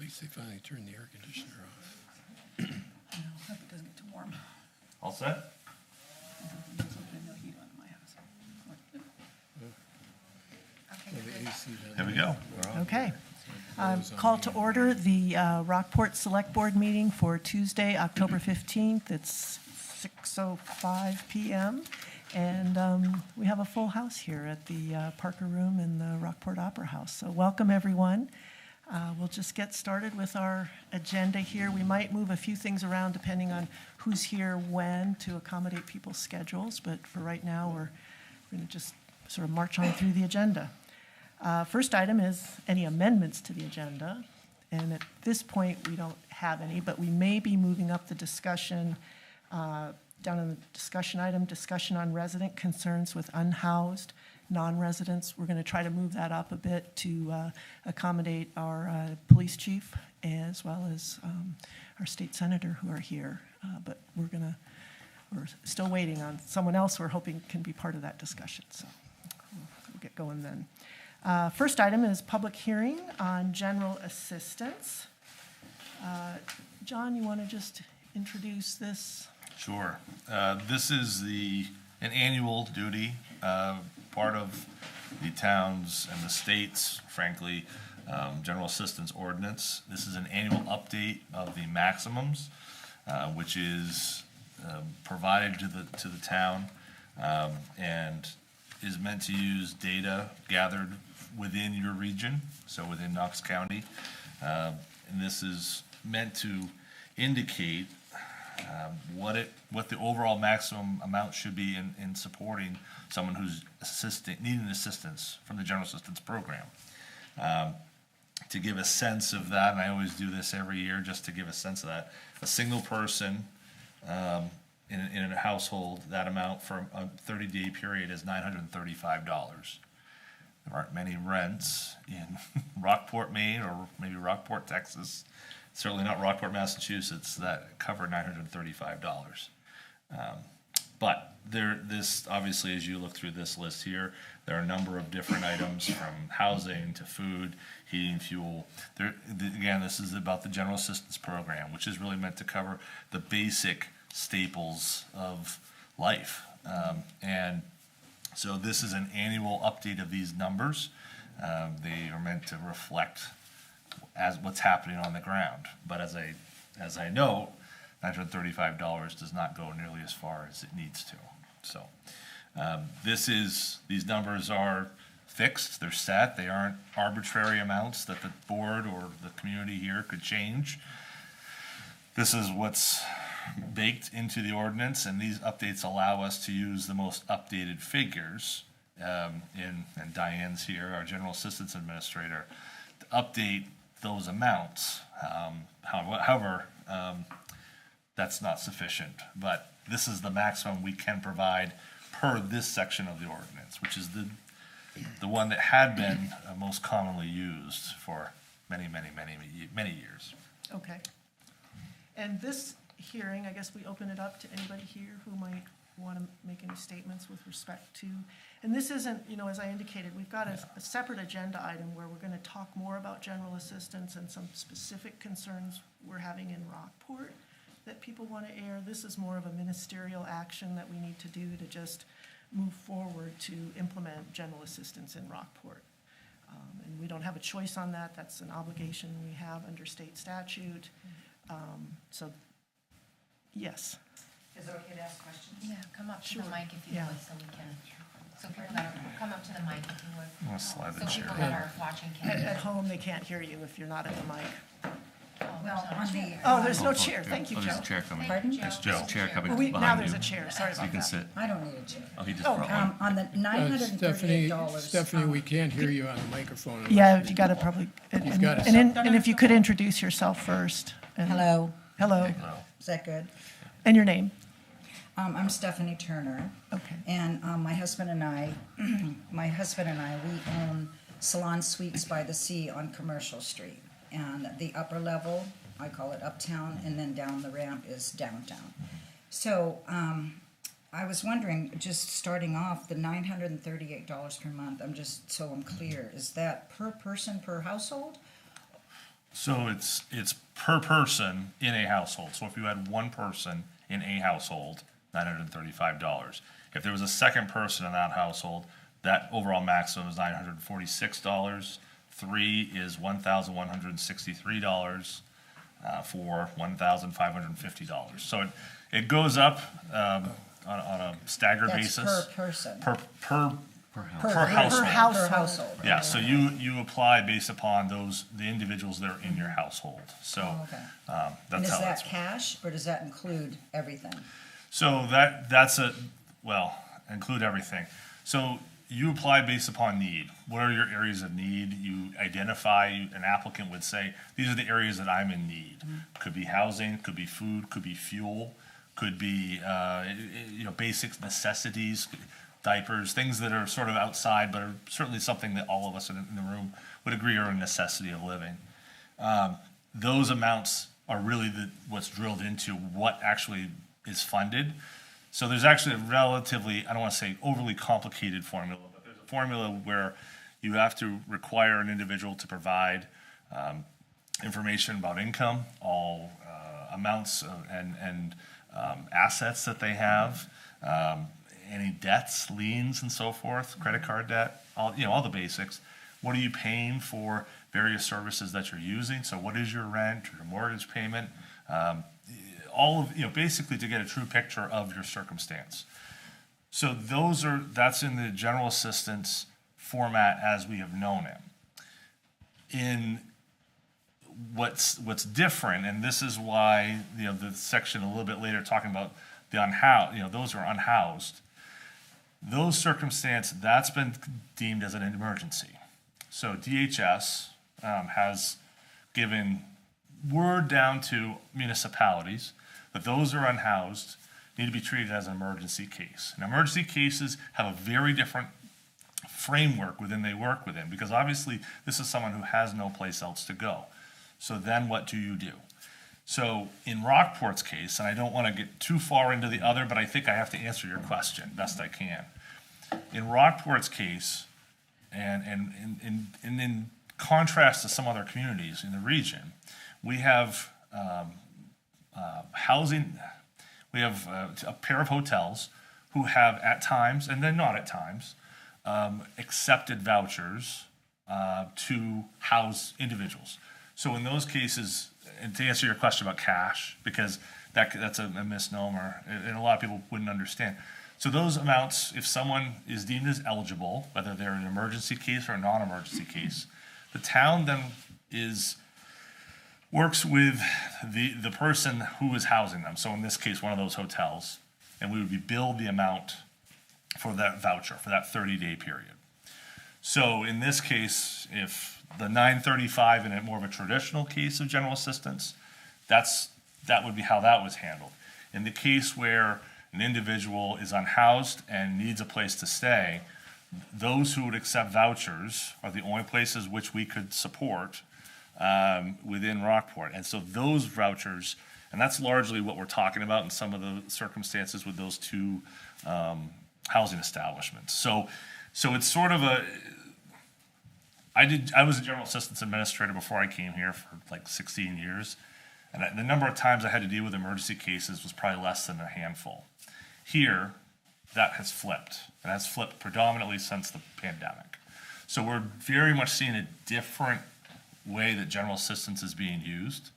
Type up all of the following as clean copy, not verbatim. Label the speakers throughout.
Speaker 1: least they finally turned the air conditioner off.
Speaker 2: I know, hope it doesn't get too warm.
Speaker 3: All set?
Speaker 2: There's no heat on in my house.
Speaker 1: Well, the AC doesn't-
Speaker 3: Here we go.
Speaker 4: Okay.
Speaker 1: Blows on
Speaker 4: Call
Speaker 1: the-
Speaker 4: to order the Rockport Select Board meeting for Tuesday, October 15th. It's 6:05 PM. And we have a full house here at the Parker Room in the Rockport Opera House. So welcome, everyone. We'll just get started with our agenda here. We might move a few things around depending on who's here when to accommodate people's schedules. But for right now, we're going to just sort of march on through the agenda. First item is any amendments to the agenda. And at this point, we don't have any, but we may be moving up the discussion down in the discussion item, discussion on resident concerns with unhoused non-residents. We're going to try to move that up a bit to accommodate our police chief as well as our state senator who are here. But we're still waiting on someone else we're hoping can be part of that discussion. So we'll get going then. First item is public hearing on general assistance. John, you want to just introduce this?
Speaker 3: Sure. This is an annual duty, part of the town's and the state's, frankly, general assistance ordinance. This is an annual update of the maximums, which is provided to the town and is meant to use data gathered within your region, so within Knox County. And this is meant to indicate what the overall maximum amount should be in supporting someone who's needing assistance from the general assistance program. To give a sense of that, and I always do this every year just to give a sense of that, a single person in a household, that amount for a 30-day period is $935. There aren't many rents in Rockport, Maine, or maybe Rockport, Texas. Certainly not Rockport, Massachusetts, that cover $935. But this obviously, as you look through this list here, there are a number of different items from housing to food, heating, fuel. Again, this is about the general assistance program, which is really meant to cover the basic staples of life. And so this is an annual update of these numbers. They are meant to reflect as what's happening on the ground. But as I know, $935 does not go nearly as far as it needs to. So these numbers are fixed, they're set, they aren't arbitrary amounts that the board or the community here could change. This is what's baked into the ordinance, and these updates allow us to use the most updated figures and Diane's here, our general assistance administrator, to update those amounts. However, that's not sufficient, but this is the maximum we can provide per this section of the ordinance, which is the one that had been most commonly used for many years.
Speaker 4: Okay. And this hearing, I guess we open it up to anybody here who might want to make any statements with respect to, and this isn't, as I indicated, we've got a separate agenda item where we're going to talk more about general assistance and some specific concerns we're having in Rockport that people want to air. This is more of a ministerial action that we need to do to just move forward to implement general assistance in Rockport. And we don't have a choice on that. That's an obligation we have under state statute. So, yes.
Speaker 5: Is it okay to ask questions?
Speaker 6: Yeah, come up to
Speaker 4: Sure.
Speaker 6: the mic if you
Speaker 4: Yeah.
Speaker 6: would, so we can, so people that are, come up to the mic if you would.
Speaker 3: I'm gonna slide the
Speaker 6: So
Speaker 3: chair.
Speaker 6: people that are watching
Speaker 4: At
Speaker 6: can.
Speaker 4: home, they can't hear you if you're not at the mic.
Speaker 5: Well, on the.
Speaker 4: Oh, there's no chair. Thank you,
Speaker 7: Oh, there's
Speaker 4: Joe.
Speaker 7: a chair coming.
Speaker 5: Pardon?
Speaker 7: There's
Speaker 3: Joe.
Speaker 7: a chair coming
Speaker 4: Now
Speaker 7: behind
Speaker 4: there's
Speaker 7: you.
Speaker 4: a chair. Sorry
Speaker 7: So you
Speaker 4: about
Speaker 7: can
Speaker 4: that.
Speaker 7: sit.
Speaker 5: I don't need a chair.
Speaker 7: Oh, he just
Speaker 4: Oh,
Speaker 7: brought one.
Speaker 5: On the
Speaker 1: Stephanie,
Speaker 5: $938.
Speaker 1: Stephanie, we can't hear you on the microphone.
Speaker 4: Yeah, you got to probably,
Speaker 1: You've got to-
Speaker 4: and if you could introduce yourself first. And-
Speaker 5: Hello,
Speaker 4: Hello.
Speaker 5: is that good?
Speaker 4: And your name?
Speaker 5: I'm Stephanie Turner.
Speaker 4: Okay.
Speaker 5: And my husband and I, we own Salon Suites by the Sea on Commercial Street. And the upper level, I call it uptown, and then down the ramp is downtown. So I was wondering, just starting off, the $938 per month, I'm clear, is that per person per household?
Speaker 3: So it's per person in a household. So if you had one person in a household, $935. If there was a second person in that household, that overall maximum is $946. 3 is $1,163 for $1,550. So it goes up on a staggered
Speaker 5: That's
Speaker 3: basis.
Speaker 5: per person.
Speaker 3: Per
Speaker 5: Per
Speaker 3: household.
Speaker 5: household.
Speaker 3: Yeah, so you apply based upon the individuals that are in your household. So
Speaker 5: Oh, okay. And
Speaker 3: that's
Speaker 5: is
Speaker 3: how
Speaker 5: that
Speaker 3: that's.
Speaker 5: cash, or does that include everything?
Speaker 3: So include everything. So you apply based upon need. What are your areas of need? You identify, an applicant would say, these are the areas that I'm in need. Could be housing, could be food, could be fuel, could be, basic necessities, diapers, things that are sort of outside, but are certainly something that all of us in the room would agree are a necessity of living. Those amounts are really what's drilled into what actually is funded. So there's actually a relatively, I don't want to say overly complicated formula, but there's a formula where you have to require an individual to provide information about income, all amounts and assets that they have, any debts, liens, and so forth, credit card debt, all the basics. What are you paying for various services that you're using? So what is your rent or your mortgage payment? Basically to get a true picture of your circumstance. So that's in the general assistance format as we have known it. In what's different, and this is why the section a little bit later talking about the unhoused, those who are unhoused, those circumstances, that's been deemed as an emergency. So DHS has given word down to municipalities that those who are unhoused need to be treated as an emergency case. And emergency cases have a very different framework within they work within, because obviously this is someone who has no place else to go. So then what do you do? So in Rockport's case, and I don't want to get too far into the other, but I think I have to answer your question best I can. In Rockport's case, and in contrast to some other communities in the region, we have housing, we have a pair of hotels who have at times, and then not at times, accepted vouchers to house individuals. So in those cases, and to answer your question about cash, because that's a misnomer, and a lot of people wouldn't understand. So those amounts, if someone is deemed as eligible, whether they're an emergency case or a non-emergency case, the town then works with the person who is housing them. So in this case, one of those hotels, and we would be billed the amount for that voucher for that 30-day period. So in this case, if the $935 in a more of a traditional case of general assistance, that would be how that was handled. In the case where an individual is unhoused and needs a place to stay, those who would accept vouchers are the only places which we could support within Rockport. And so those vouchers, and that's largely what we're talking about in some of the circumstances with those two housing establishments. So it's sort of I was a general assistance administrator before I came here for like 16 years. And the number of times I had to deal with emergency cases was probably less than a handful. Here, that has flipped, and has flipped predominantly since the pandemic. So we're very much seeing a different way that general assistance is being used,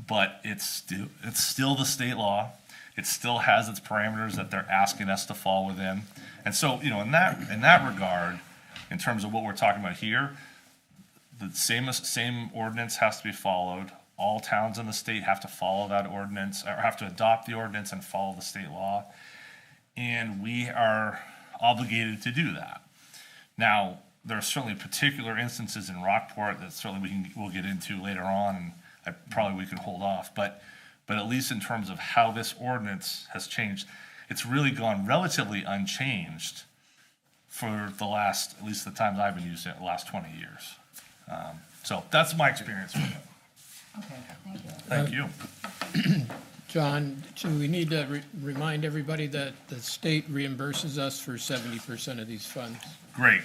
Speaker 3: but it's still the state law. It still has its parameters that they're asking us to fall within. And so, in that regard, in terms of what we're talking about here, the same ordinance has to be followed. All towns in the state have to follow that ordinance, or have to adopt the ordinance and follow the state law. And we are obligated to do that. Now, there are certainly particular instances in Rockport that certainly we'll get into later on, and we can hold off. But at least in terms of how this ordinance has changed, it's really gone relatively unchanged for the last, at least the times I've been using it, the last 20 years. So that's my experience with it.
Speaker 5: Okay, thank you.
Speaker 3: Thank you.
Speaker 1: John, do we need to remind everybody that the state reimburses us for 70% of these funds?
Speaker 3: Great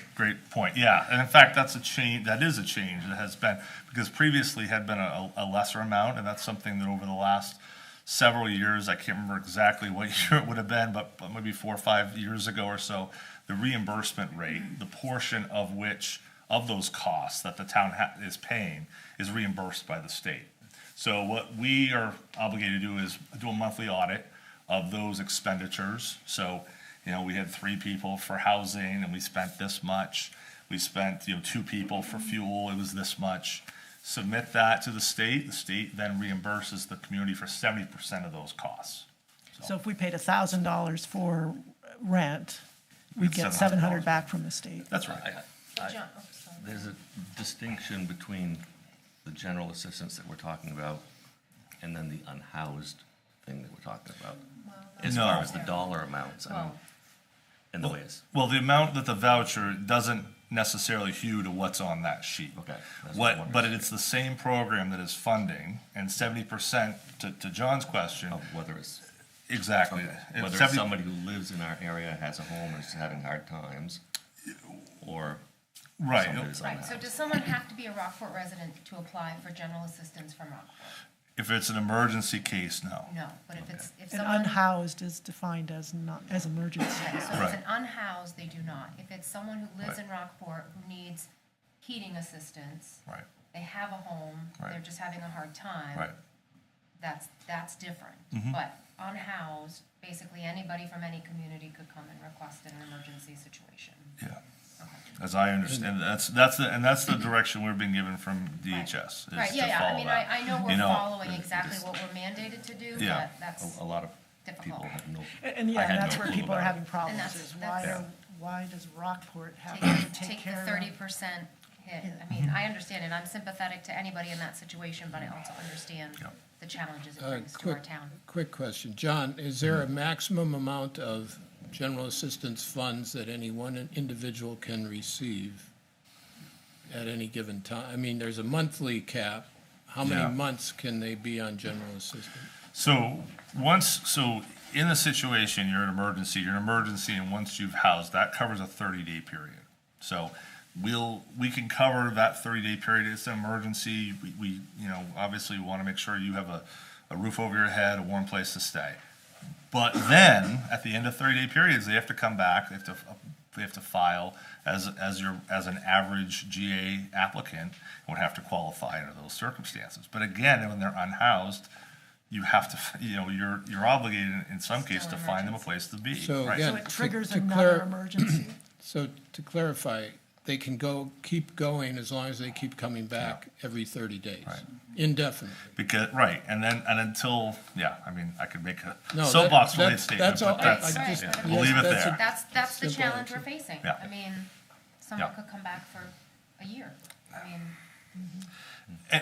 Speaker 3: point. Yeah, and in fact, that's a change. That is a change. It has been, because previously had been a lesser amount, and that's something that over the last several years, I can't remember exactly what year it would have been, but maybe 4 or 5 years ago or so, the reimbursement rate, the portion of which of those costs that the town is paying is reimbursed by the state. So what we are obligated to do is do a monthly audit of those expenditures. So, you know, we had 3 people for housing and we spent this much. We spent, 2 people for fuel, it was this much. Submit that to the state then reimburses the community for 70% of those costs.
Speaker 4: So if we paid $1,000 for rent, we'd get
Speaker 3: $700
Speaker 4: $700 back from the state.
Speaker 3: That's right.
Speaker 6: So John, oh, sorry.
Speaker 7: There's a distinction between the general assistance that we're talking about and then the unhoused thing that we're talking about. As
Speaker 3: No.
Speaker 7: far as the dollar amounts,
Speaker 6: Well,
Speaker 7: and the ways.
Speaker 3: Well, the amount that the voucher doesn't necessarily hew to what's on that sheet.
Speaker 7: Okay, that's what I wondered.
Speaker 3: But it's the same program that is funding, and 70%, to John's question,
Speaker 7: Of whether it's,
Speaker 3: exactly.
Speaker 7: whether it's
Speaker 3: 70
Speaker 7: somebody who lives in our area, has a home, and is having hard times, or
Speaker 3: Right,
Speaker 7: somebody who's
Speaker 6: right, so
Speaker 7: unhoused.
Speaker 6: does someone have to be a Rockport resident to apply for general assistance from Rockport?
Speaker 3: if it's an emergency case, no.
Speaker 6: No, but if
Speaker 4: And
Speaker 6: someone.
Speaker 4: unhoused is defined as not, as emergency.
Speaker 6: Okay, so if it's
Speaker 3: Right.
Speaker 6: an unhoused, they do not. If it's someone who lives
Speaker 3: Right.
Speaker 6: in Rockport who needs heating assistance,
Speaker 3: Right,
Speaker 6: they have a home,
Speaker 3: Right.
Speaker 6: they're just having a hard time.
Speaker 3: right.
Speaker 6: That's different.
Speaker 3: Mhm.
Speaker 6: But unhoused, basically anybody from any community could come and request an emergency situation.
Speaker 3: Yeah.
Speaker 6: Okay.
Speaker 3: As I understand, that's the direction we're being given from DHS, is
Speaker 6: Right,
Speaker 3: to
Speaker 6: yeah, yeah, I
Speaker 3: follow
Speaker 6: mean,
Speaker 3: that.
Speaker 6: I know
Speaker 3: You
Speaker 6: we're
Speaker 3: know,
Speaker 6: following
Speaker 7: it-
Speaker 6: exactly
Speaker 7: it's-
Speaker 6: what we're mandated to do,
Speaker 3: Yeah.
Speaker 6: but that's
Speaker 7: A lot of
Speaker 6: difficult.
Speaker 7: people have no.
Speaker 4: And
Speaker 7: I
Speaker 4: yeah,
Speaker 7: had
Speaker 4: that's
Speaker 7: no
Speaker 4: where
Speaker 7: clue
Speaker 4: people are
Speaker 7: about it.
Speaker 4: having problems,
Speaker 6: that's-
Speaker 4: is
Speaker 6: that's-
Speaker 4: why does Rockport have
Speaker 6: Take,
Speaker 4: to take
Speaker 6: take the
Speaker 4: care of?
Speaker 6: 30% hit. I mean, I understand it, I'm sympathetic to anybody in that situation, but I also understand
Speaker 3: Yep.
Speaker 6: the challenges it brings to our town.
Speaker 1: Quick question. John, is there a maximum amount of general assistance funds that any one individual can receive at any given time? I mean, there's a monthly cap. How
Speaker 3: Yeah.
Speaker 1: many months can they be on general assistance?
Speaker 3: So in the situation, you're an emergency, and once you've housed, that covers a 30-day period. So we can cover that 30-day period. It's an emergency. We obviously want to make sure you have a roof over your head, a warm place to stay. But then, at the end of 30-day periods, they have to come back, they have to file as an average GA applicant, and would have to qualify under those circumstances. But again, when they're unhoused, you have to, you're obligated in some cases to find them a place to be.
Speaker 1: So
Speaker 3: right?
Speaker 1: again,
Speaker 4: So it triggers
Speaker 1: to
Speaker 4: another emergency?
Speaker 1: So to clarify, they can keep going as long as they keep coming back every 30 days,
Speaker 3: Right.
Speaker 1: indefinitely.
Speaker 3: And until, I mean, I could make a
Speaker 1: No,
Speaker 3: soapbox related
Speaker 1: that's
Speaker 3: statement,
Speaker 1: all.
Speaker 3: but that's,
Speaker 6: I just-
Speaker 3: yeah, we'll leave it
Speaker 1: that's
Speaker 3: there.
Speaker 6: That's the
Speaker 1: Simple
Speaker 6: challenge we're
Speaker 1: answer.
Speaker 6: facing.
Speaker 3: Yeah.
Speaker 6: I mean, someone
Speaker 3: Yeah.
Speaker 6: could come back for a year. I mean,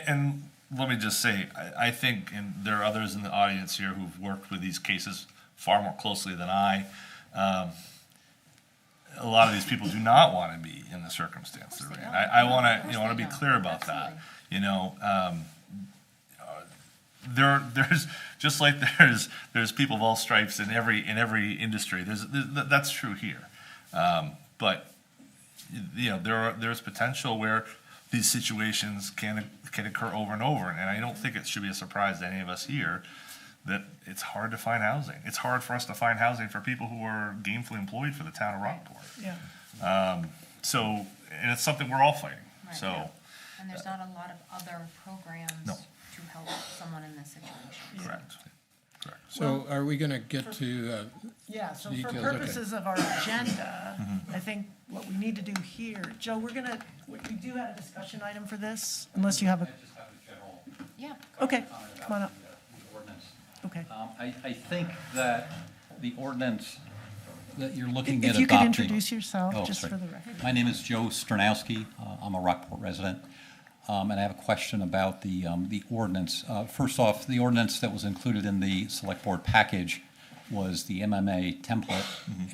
Speaker 3: And let me just say, I think, and there are others in the audience here who've worked with these cases far more closely than I. A lot of these people do not want to be in the circumstance they're in. I want to be clear about that. There's just like there's people of all stripes in every industry. That's true here, but there's potential where these situations can occur over and over, and I don't think it should be a surprise to any of us here that it's hard to find housing. It's hard for us to find housing for people who are gainfully employed for the town of Rockport.
Speaker 4: Yeah.
Speaker 3: And it's something we're all fighting.
Speaker 6: Right.
Speaker 3: So,
Speaker 6: and there's not a lot of other programs
Speaker 3: No.
Speaker 6: to help someone in this situation.
Speaker 3: correct.
Speaker 1: So are we going to get to,
Speaker 4: Yeah, so for
Speaker 1: Details, okay.
Speaker 4: purposes of our agenda, I think what we need to do here, Joe, we do have a discussion item for this, unless you have a,
Speaker 6: Yeah.
Speaker 4: okay, come on up.
Speaker 8: Ordinance.
Speaker 4: Okay.
Speaker 8: I think that the ordinance that you're looking at
Speaker 4: If you
Speaker 8: adopting.
Speaker 4: could introduce yourself,
Speaker 8: Oh,
Speaker 4: just
Speaker 8: sorry.
Speaker 4: for the record.
Speaker 8: My name is Joe Stronowski. I'm a Rockport resident. And I have a question about the ordinance. First off, the ordinance that was included in the select board package was the MMA template.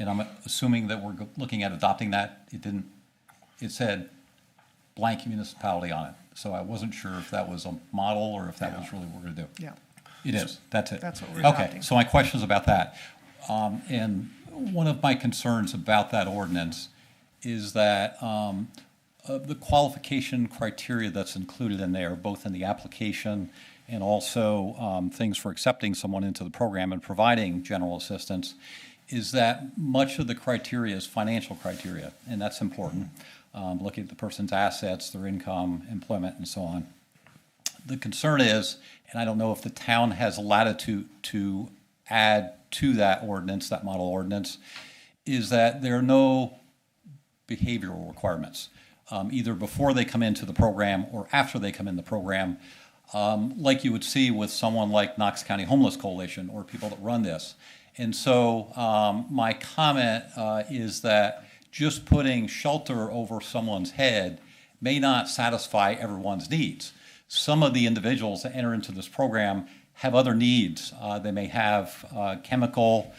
Speaker 8: And I'm assuming that we're looking at adopting that. It said blank municipality on it. So I wasn't sure if that was a model or if that was really what we're going to do.
Speaker 4: Yeah.
Speaker 8: It is, that's it.
Speaker 4: That's what we're
Speaker 8: Okay,
Speaker 4: adopting.
Speaker 8: so my question is about that. And one of my concerns about that ordinance is that the qualification criteria that's included in there, both in the application and also things for accepting someone into the program and providing general assistance, is that much of the criteria is financial criteria, and that's important. Looking at the person's assets, their income, employment, and so on. The concern is, and I don't know if the town has latitude to add to that ordinance, that model ordinance, is that there are no behavioral requirements, either before they come into the program or after they come in the program, like you would see with someone like Knox County Homeless Coalition or people that run this. And so my comment is that just putting shelter over someone's head may not satisfy everyone's needs. Some of the individuals that enter into this program have other needs. They may have chemical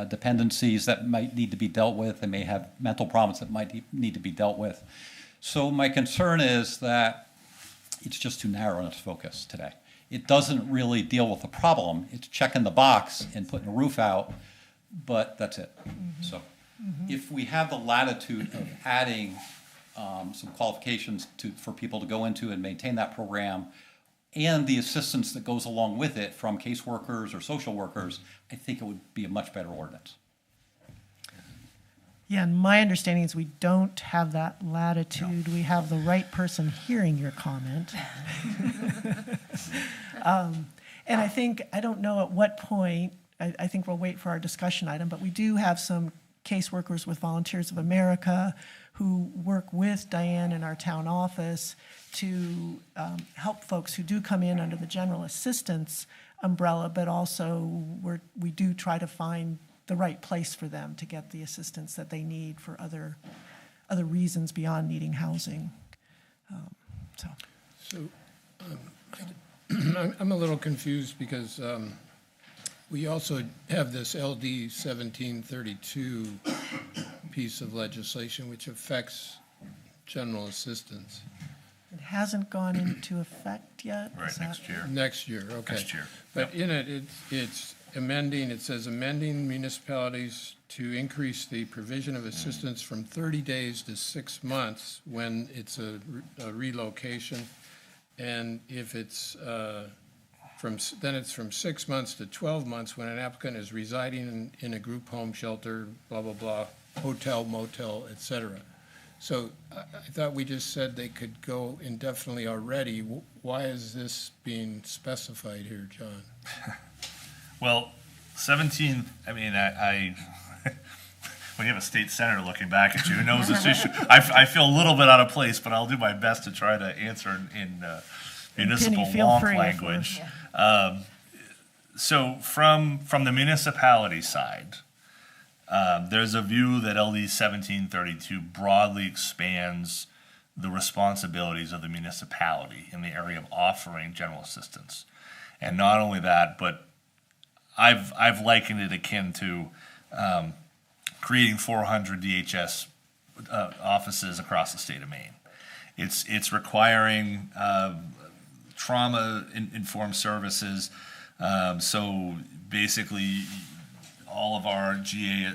Speaker 8: dependencies that might need to be dealt with. They may have mental problems that might need to be dealt with. So my concern is that it's just too narrow in its focus today. It doesn't really deal with the problem. It's checking the box and putting a roof out, but that's it. So if we have the latitude of adding some qualifications for people to go into and maintain that program, and the assistance that goes along with it from caseworkers or social workers, I think it would be a much better ordinance.
Speaker 4: Yeah, and my understanding is we don't have that latitude. We have the right person hearing your comment. And I think, I don't know at what point, I think we'll wait for our discussion item, but we do have some caseworkers with Volunteers of America who work with Diane in our town office to help folks who do come in under the general assistance umbrella, but also we do try to find the right place for them to get the assistance that they need for other reasons beyond needing housing.
Speaker 1: So I'm a little confused because we also have this LD 1732 piece of legislation which affects general assistance.
Speaker 4: It hasn't gone into effect yet?
Speaker 3: Right,
Speaker 4: is that-
Speaker 3: next year.
Speaker 1: Next year, okay.
Speaker 3: Next year.
Speaker 1: But in it, it's amending, it says amending municipalities to increase the provision of assistance from 30 days to 6 months when it's a relocation. And if it's then it's from 6 months to 12 months when an applicant is residing in a group home, shelter, blah, blah, blah, hotel, motel, et cetera. So I thought we just said they could go indefinitely already. Why is this being specified here, John?
Speaker 3: Well, 17, I mean, I when you have a state senator looking back at you who knows this issue, I feel a little bit out of place, but I'll do my best to try to answer in municipal
Speaker 4: Penny, feel
Speaker 3: wonk
Speaker 4: free if
Speaker 3: language. So from the municipality side, there's a view that LD 1732 broadly expands the responsibilities of the municipality in the area of offering general assistance. And not only that, but I've likened it akin to creating 400 DHS offices across the state of Maine. It's requiring trauma-informed services. So basically, all of our GA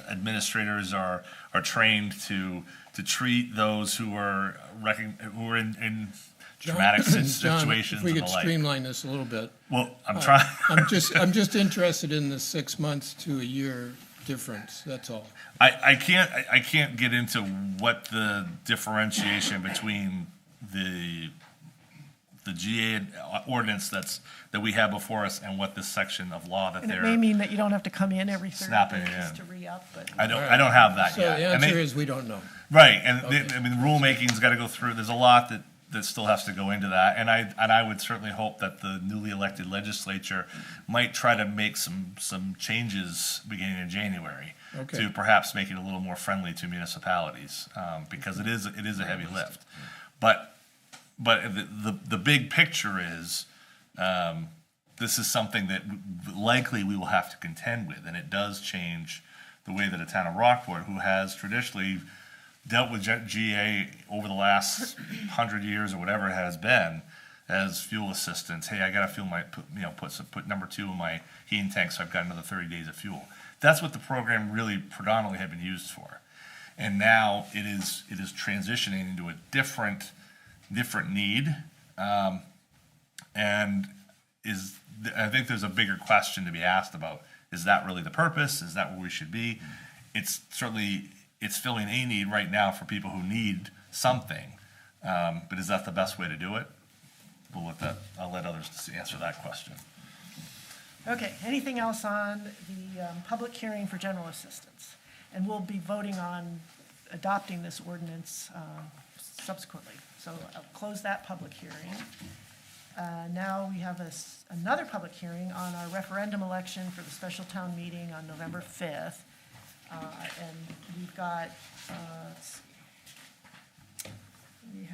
Speaker 3: administrators are trained to treat those who are in traumatic
Speaker 1: John,
Speaker 3: situations
Speaker 1: if we
Speaker 3: and
Speaker 1: could
Speaker 3: the like.
Speaker 1: streamline this a little bit.
Speaker 3: Well, I'm trying.
Speaker 1: I'm just interested in the 6 months to a year difference, that's all.
Speaker 3: I can't get into what the differentiation between the GA ordinance that we have before us and what this section of law that
Speaker 4: And it
Speaker 3: they're
Speaker 4: may mean that you don't have to come in every 30
Speaker 3: Snapping it
Speaker 4: days
Speaker 3: in.
Speaker 4: to re-up, but.
Speaker 3: I don't have that
Speaker 1: So
Speaker 3: yet.
Speaker 1: the
Speaker 3: And
Speaker 1: answer
Speaker 3: they-
Speaker 1: is we don't know.
Speaker 3: right, and
Speaker 1: Okay.
Speaker 3: I mean the rulemaking's got to go through. There's a lot that still has to go into that, and I would certainly hope that the newly elected legislature might try to make some changes beginning in January
Speaker 1: Okay.
Speaker 3: to perhaps make it a little more friendly to municipalities, because it is a heavy lift. But the big picture is this is something that likely we will have to contend with, and it does change the way that a town of Rockport, who has traditionally dealt with GA over the last 100 years or whatever it has been, as fuel assistance. Hey, I gotta fuel my, put number 2 in my heating tank, so I've got another 30 days of fuel. That's what the program really predominantly had been used for. And now it is transitioning into a different need. And I think there's a bigger question to be asked about, is that really the purpose? Is that where we should be? It's certainly, it's filling a need right now for people who need something. But is that the best way to do it? I'll let others answer that question.
Speaker 4: Okay, anything else on the public hearing for general assistance? And we'll be voting on adopting this ordinance subsequently. So I'll close that public hearing. Now we have another public hearing on our referendum election for the special town meeting on November 5th. And we've got, let's see, we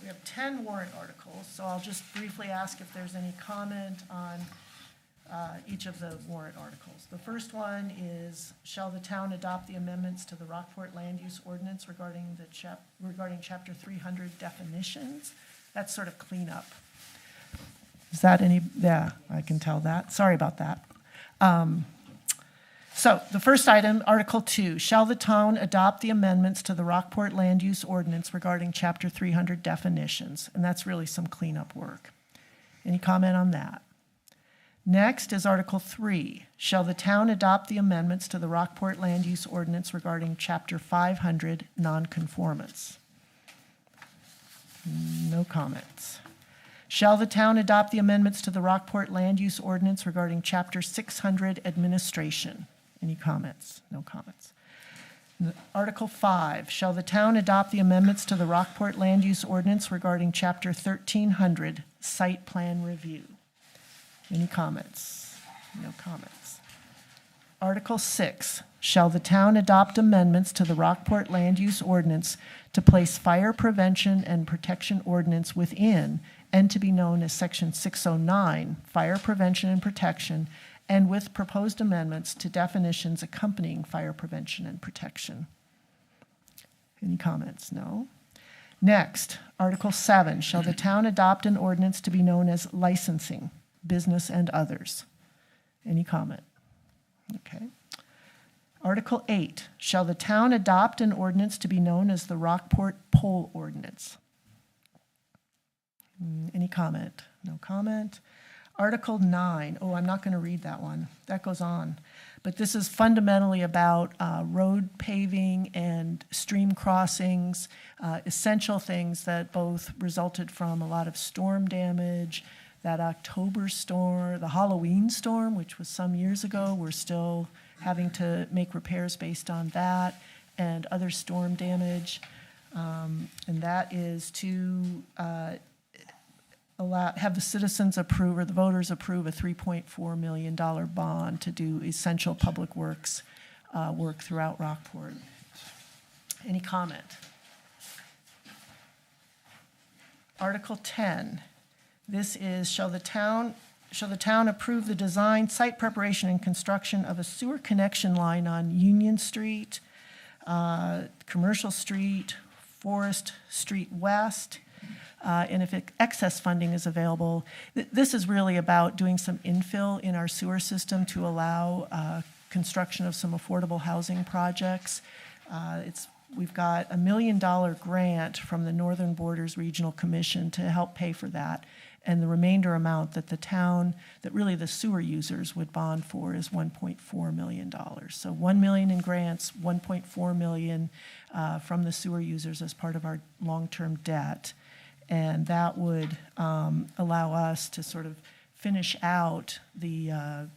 Speaker 4: have 10 warrant articles. So I'll just briefly ask if there's any comment on each of the warrant articles. The first one is, shall the town adopt the amendments to the Rockport Land Use Ordinance regarding Chapter 300 definitions? That's sort of cleanup. Is that yeah, I can tell that. Sorry about that. So the first item, Article 2, shall the town adopt the amendments to the Rockport Land Use Ordinance regarding Chapter 300 definitions? And that's really some cleanup work. Any comment on that? Next is Article 3, shall the town adopt the amendments to the Rockport Land Use Ordinance regarding Chapter 500 nonconformance? No comments. Shall the town adopt the amendments to the Rockport Land Use Ordinance regarding Chapter 600 administration? Any comments? No comments. Article 5, shall the town adopt the amendments to the Rockport Land Use Ordinance regarding Chapter 1300 site plan review? Any comments? No comments. Article 6, shall the town adopt amendments to the Rockport Land Use Ordinance to place fire prevention and protection ordinance within and to be known as Section 609, Fire Prevention and Protection, and with proposed amendments to definitions accompanying fire prevention and protection? Any comments? No. Next, Article 7, shall the town adopt an ordinance to be known as licensing, business and others? Any comment? Okay. Article 8, shall the town adopt an ordinance to be known as the Rockport Pole Ordinance? Any comment? No comment. Article 9, I'm not going to read that one. That goes on. But this is fundamentally about road paving and stream crossings, essential things that both resulted from a lot of storm damage. That October storm, the Halloween storm, which was some years ago, we're still having to make repairs based on that, and other storm damage. And that is to have the citizens approve, or the voters approve, a $3.4 million bond to do essential public works work throughout Rockport. Any comment? Article 10. This is, shall the town approve the design, site preparation, and construction of a sewer connection line on Union Street, Commercial Street, Forest Street West, and if excess funding is available. This is really about doing some infill in our sewer system to allow construction of some affordable housing projects. We've got $1 million grant from the Northern Borders Regional Commission to help pay for that. And the remainder amount that the town, that really the sewer users would bond for, is $1.4 million. So $1 million in grants, $1.4 million from the sewer users as part of our long-term debt. And that would allow us to sort of finish out the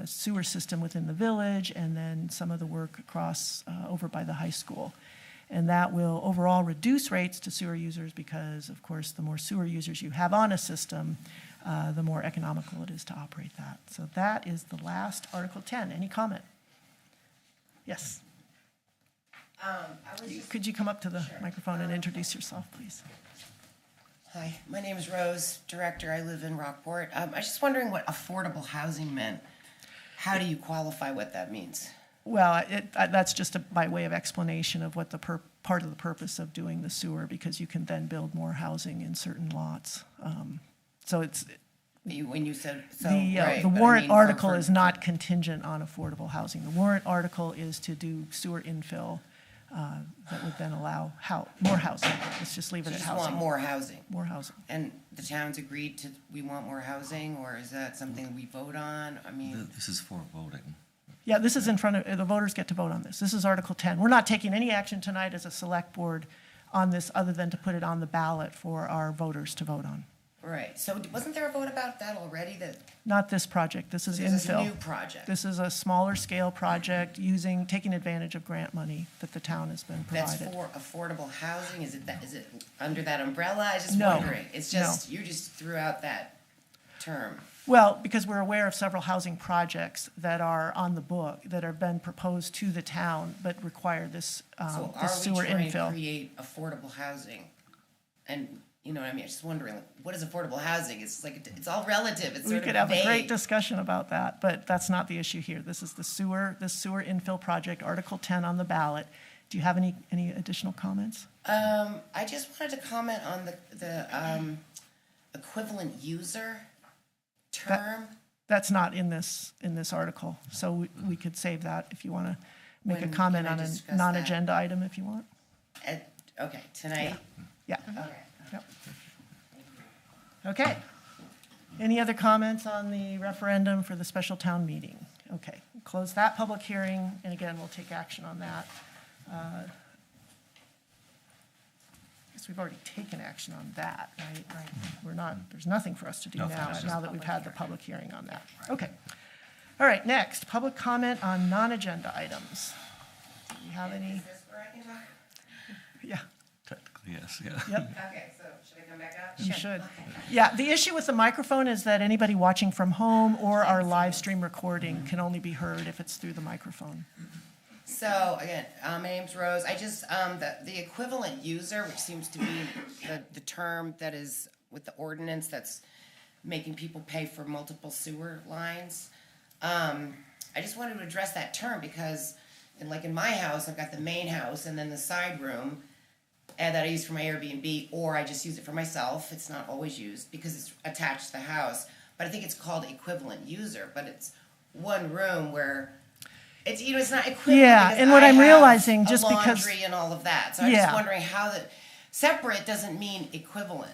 Speaker 4: sewer system within the village, and then some of the work across over by the high school. And that will overall reduce rates to sewer users because, of course, the more sewer users you have on a system, the more economical it is to operate that. So that is the last Article 10. Any comment? Yes. Could you come up to the microphone and introduce yourself, please?
Speaker 9: Hi, my name is Rose, director. I live in Rockport. I was just wondering what affordable housing meant. How do you qualify what that means?
Speaker 4: Well, that's just by way of explanation of what the part of the purpose of doing the sewer, because you can then build more housing in certain lots. So it's,
Speaker 9: When you said, so,
Speaker 4: the
Speaker 9: right.
Speaker 4: the
Speaker 9: but I
Speaker 4: warrant
Speaker 9: mean, for-
Speaker 4: article
Speaker 9: for-
Speaker 4: is not contingent on affordable housing. The warrant article is to do sewer infill that would then allow more housing. Let's just leave
Speaker 9: You
Speaker 4: it at
Speaker 9: just
Speaker 4: housing.
Speaker 9: want more housing.
Speaker 4: More housing.
Speaker 9: And the town's agreed to, we want more housing, or is that something we vote on? I mean,
Speaker 7: This is for voting.
Speaker 4: Yeah, this is in front of, the voters get to vote on this. This is Article 10. We're not taking any action tonight as a select board on this, other than to put it on the ballot for our voters to vote on.
Speaker 9: right, so wasn't there a vote about that already, that
Speaker 4: Not this project, this is
Speaker 9: this is a
Speaker 4: infill.
Speaker 9: new project?
Speaker 4: This is a smaller scale project taking advantage of grant money that the town has been
Speaker 9: That's
Speaker 4: provided.
Speaker 9: for affordable housing, is it under that umbrella? I was just
Speaker 4: No,
Speaker 9: wondering, it's just, you just threw out that term.
Speaker 4: Well, because we're aware of several housing projects that are on the book, that have been proposed to the town, but require this
Speaker 9: So
Speaker 4: this
Speaker 9: are we
Speaker 4: sewer
Speaker 9: trying to
Speaker 4: infill.
Speaker 9: create affordable housing? And, you know what I mean, I'm just wondering, like, what is affordable housing? It's like, it's all relative, it's
Speaker 4: We
Speaker 9: sort
Speaker 4: could
Speaker 9: of
Speaker 4: have a great
Speaker 9: vague.
Speaker 4: discussion about that, but that's not the issue here. This is this sewer infill project, Article 10 on the ballot. Do you have any additional comments?
Speaker 9: I just wanted to comment on the equivalent user term.
Speaker 4: That's not in this article, so we could save that if you want to make a
Speaker 9: When
Speaker 4: comment
Speaker 9: can I
Speaker 4: on a
Speaker 9: discuss that?
Speaker 4: non-agenda item if you want.
Speaker 9: Okay, tonight?
Speaker 4: Yeah.
Speaker 9: Okay.
Speaker 4: Yep. Okay. Any other comments on the referendum for the special town meeting? Okay, close that public hearing, and again, we'll take action on that. I guess we've already taken action on that, right? We're not, there's nothing for us to do
Speaker 3: Nothing,
Speaker 4: now,
Speaker 3: it's
Speaker 4: now that we've had the public hearing on that. Okay. All right, next, public comment on non-agenda items. Do you have any?
Speaker 9: Is this where I can talk?
Speaker 4: Yeah.
Speaker 7: Technically, yes, yeah.
Speaker 4: Yep.
Speaker 9: Okay, so should I come back up?
Speaker 4: You should. Yeah, the issue with the microphone is that anybody watching from home or our live stream recording can only be heard if it's through the microphone.
Speaker 9: So, again, my name's Rose. I just, the equivalent user, which seems to be the term that is with the ordinance that's making people pay for multiple sewer lines. I just wanted to address that term because, in my house, I've got the main house and then the side room, and that I use for my Airbnb, or I just use it for myself. It's not always used because it's attached to the house. But I think it's called equivalent user, but it's one room where it's, it's not equivalent.
Speaker 4: Yeah,
Speaker 9: because
Speaker 4: and what
Speaker 9: I
Speaker 4: I'm
Speaker 9: have
Speaker 4: realizing,
Speaker 9: a
Speaker 4: just because-
Speaker 9: laundry and all of that. So I'm
Speaker 4: Yeah.
Speaker 9: just wondering how separate doesn't mean equivalent.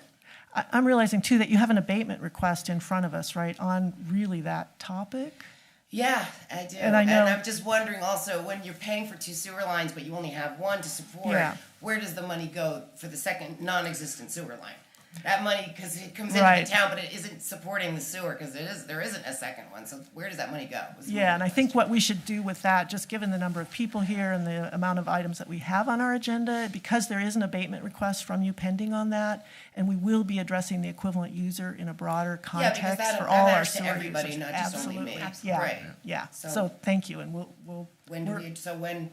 Speaker 4: I'm realizing too that you have an abatement request in front of us, right, on really that topic?
Speaker 9: Yeah, I do.
Speaker 4: And I know-
Speaker 9: I'm just wondering also, when you're paying for 2 sewer lines, but you only have one to support,
Speaker 4: Yeah.
Speaker 9: where does the money go for the second non-existent sewer line? That money, because it comes into
Speaker 4: Right.
Speaker 9: the town, but it isn't supporting the sewer, because there isn't a second one, so where does that money go? Was my
Speaker 4: Yeah, and I think
Speaker 9: question.
Speaker 4: what we should do with that, just given the number of people here and the amount of items that we have on our agenda, because there is an abatement request from you pending on that, and we will be addressing the equivalent user in a broader
Speaker 9: Yeah, because
Speaker 4: context
Speaker 9: that
Speaker 4: for all our
Speaker 9: matters to
Speaker 4: sewer
Speaker 9: everybody,
Speaker 4: users.
Speaker 9: not just only me.
Speaker 4: Absolutely. Yeah,
Speaker 9: Right.
Speaker 4: yeah.
Speaker 9: So-
Speaker 4: So thank you, and we'll.
Speaker 9: When do
Speaker 4: we're-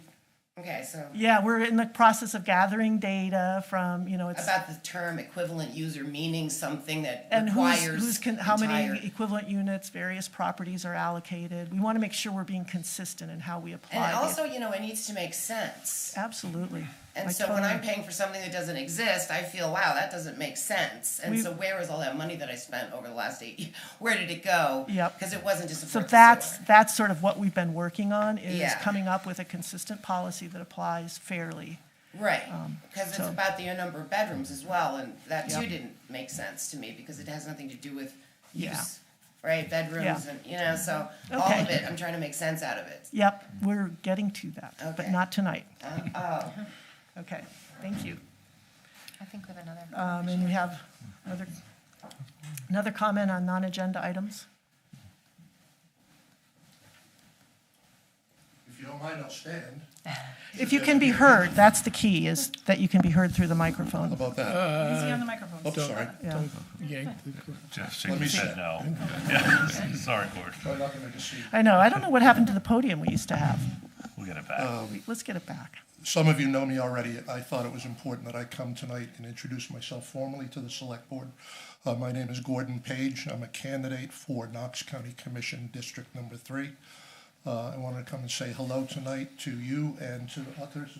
Speaker 9: okay, so
Speaker 4: Yeah, we're in the process of gathering data from, it's.
Speaker 9: about the term equivalent user meaning something that
Speaker 4: And
Speaker 9: requires
Speaker 4: how many
Speaker 9: entire-
Speaker 4: equivalent units, various properties are allocated. We want to make sure we're being consistent in how we apply.
Speaker 9: And
Speaker 4: the-
Speaker 9: also, it needs to make sense.
Speaker 4: Absolutely. I
Speaker 9: And so when
Speaker 4: totally-
Speaker 9: I'm paying for something that doesn't exist, I feel, wow, that doesn't make sense. And
Speaker 4: We-
Speaker 9: so where is all that money that I spent over the last 8 years? Where did it go?
Speaker 4: Yep.
Speaker 9: Because it wasn't to
Speaker 4: So
Speaker 9: support the
Speaker 4: that's
Speaker 9: sewer.
Speaker 4: sort of what we've been working on, is
Speaker 9: Yeah.
Speaker 4: coming up with a consistent policy that applies fairly.
Speaker 9: Right, because it's
Speaker 4: so-
Speaker 9: about the number of bedrooms as well, and that too
Speaker 4: Yep.
Speaker 9: didn't make sense to me because it has nothing to do with
Speaker 4: Yeah.
Speaker 9: use, right? Bedrooms
Speaker 4: Yeah.
Speaker 9: and, so all
Speaker 4: Okay.
Speaker 9: of it, I'm trying to make sense out of it.
Speaker 4: Yep, we're getting to that, but
Speaker 9: Okay.
Speaker 4: not tonight.
Speaker 9: Oh,
Speaker 4: Okay, thank you.
Speaker 6: I think we have another.
Speaker 4: And we have another comment on non-agenda items?
Speaker 10: If you don't mind, I'll stand.
Speaker 4: If you can be heard, that's the key, is that you can be heard through the microphone.
Speaker 10: How about that?
Speaker 2: Easy on the microphone.
Speaker 10: Oh, sorry.
Speaker 4: Yeah.
Speaker 1: Yank the-
Speaker 3: Jeff
Speaker 10: Let me
Speaker 3: shaking
Speaker 10: see.
Speaker 3: said no. Yeah, sorry, Cord.
Speaker 10: Try not to make a scene.
Speaker 4: I know, I don't know what happened to the podium we used to have.
Speaker 3: We'll get it back.
Speaker 4: Let's get it back.
Speaker 10: Some of you know me already. I thought it was important that I come tonight and introduce myself formally to the Select Board. My name is Gordon Page. I'm a candidate for Knox County Commission District Number 3. I wanted to come and say hello tonight to you and to others.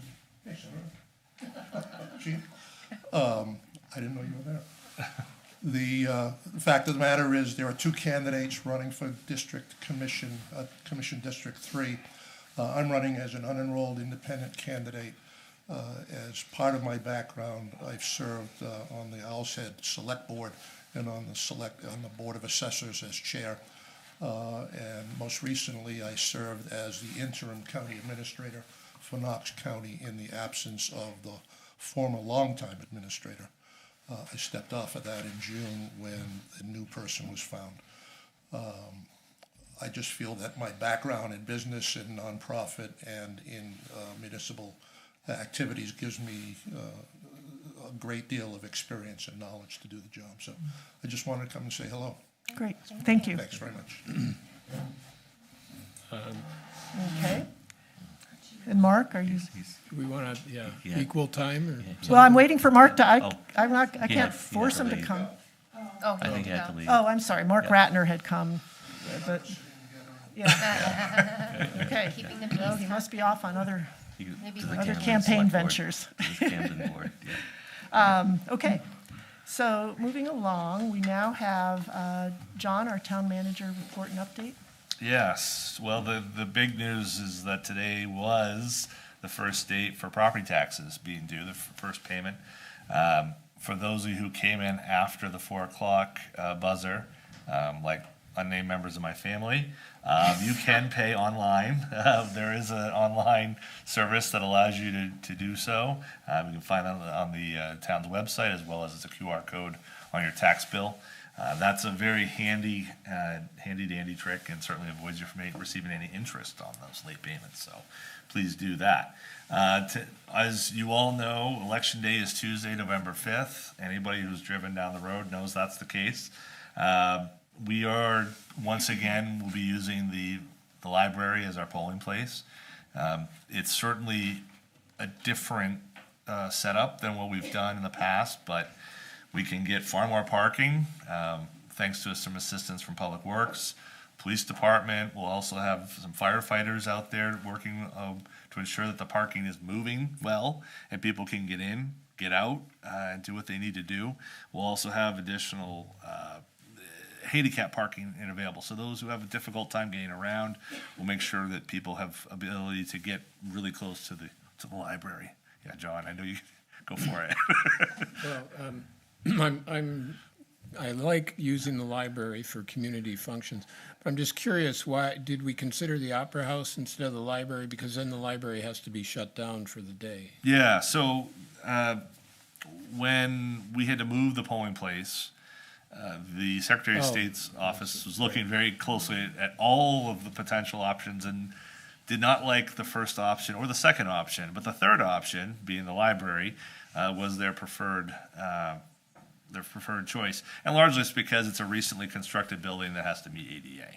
Speaker 10: Hey, Sarah. Gene? I didn't know you were there. The fact of the matter is, there are two candidates running for District Commission, Commission District 3. I'm running as an unenrolled independent candidate. As part of my background, I've served on the Owl's Head Select Board and on the Board of Assessors as chair. And most recently, I served as the interim county administrator for Knox County in the absence of the former longtime administrator. I stepped off of that in June when a new person was found. I just feel that my background in business and nonprofit and in municipal activities gives me a great deal of experience and knowledge to do the job. So I just wanted to come and say hello.
Speaker 4: Great, thank you.
Speaker 10: Thanks very much.
Speaker 4: Okay. And Mark, are you?
Speaker 1: Do we want to,
Speaker 7: Yeah.
Speaker 1: equal time or?
Speaker 4: Well, I'm waiting for Mark to,
Speaker 7: Oh.
Speaker 4: I
Speaker 7: He
Speaker 4: can't
Speaker 7: had
Speaker 4: force
Speaker 7: to
Speaker 4: him to
Speaker 7: leave.
Speaker 4: come.
Speaker 6: Oh,
Speaker 7: I
Speaker 6: he
Speaker 7: think he
Speaker 6: had
Speaker 7: had
Speaker 6: to
Speaker 7: to leave.
Speaker 4: Oh, I'm sorry, Mark
Speaker 7: Yeah.
Speaker 4: Ratner had come, but, yeah. Okay.
Speaker 6: Keeping the
Speaker 4: Well, he
Speaker 6: peace.
Speaker 4: must be off on other
Speaker 7: He could-
Speaker 6: Maybe
Speaker 7: to the
Speaker 6: other
Speaker 7: Camden
Speaker 4: campaign
Speaker 7: Select Board.
Speaker 4: ventures.
Speaker 7: To the Camden board, yeah.
Speaker 4: Okay, so moving along, we now have John, our town manager, report and update.
Speaker 3: Yes, well, the big news is that today was the first date for property taxes being due, the first payment. For those of you who came in after the 4 o'clock buzzer, like unnamed members of my family, you can pay online. There is an online service that allows you to do so. You can find it on the town's website, as well as a QR code on your tax bill. That's a very handy dandy trick, and certainly avoids you from receiving any interest on those late payments. So please do that. As you all know, Election Day is Tuesday, November 5th. Anybody who's driven down the road knows that's the case. We are, once again, we'll be using the library as our polling place. It's certainly a different setup than what we've done in the past, but we can get far more parking, thanks to some assistance from Public Works. Police Department will also have some firefighters out there working to ensure that the parking is moving well and people can get in, get out, and do what they need to do. We'll also have additional handicap parking available. So those who have a difficult time getting around, we'll make sure that people have ability to get really close to the library. Yeah, John, I know you go for it.
Speaker 1: Well, I like using the library for community functions. But I'm just curious, why did we consider the Opera House instead of the library? Because then the library has to be shut down for the day.
Speaker 3: Yeah, so when we had to move the polling place, the Secretary of
Speaker 1: Oh.
Speaker 3: State's office was looking very closely at all of the potential options and did not like the first option or the second option. But the third option, being the library, was their preferred choice. And largely it's because it's a recently constructed building that has to meet ADA.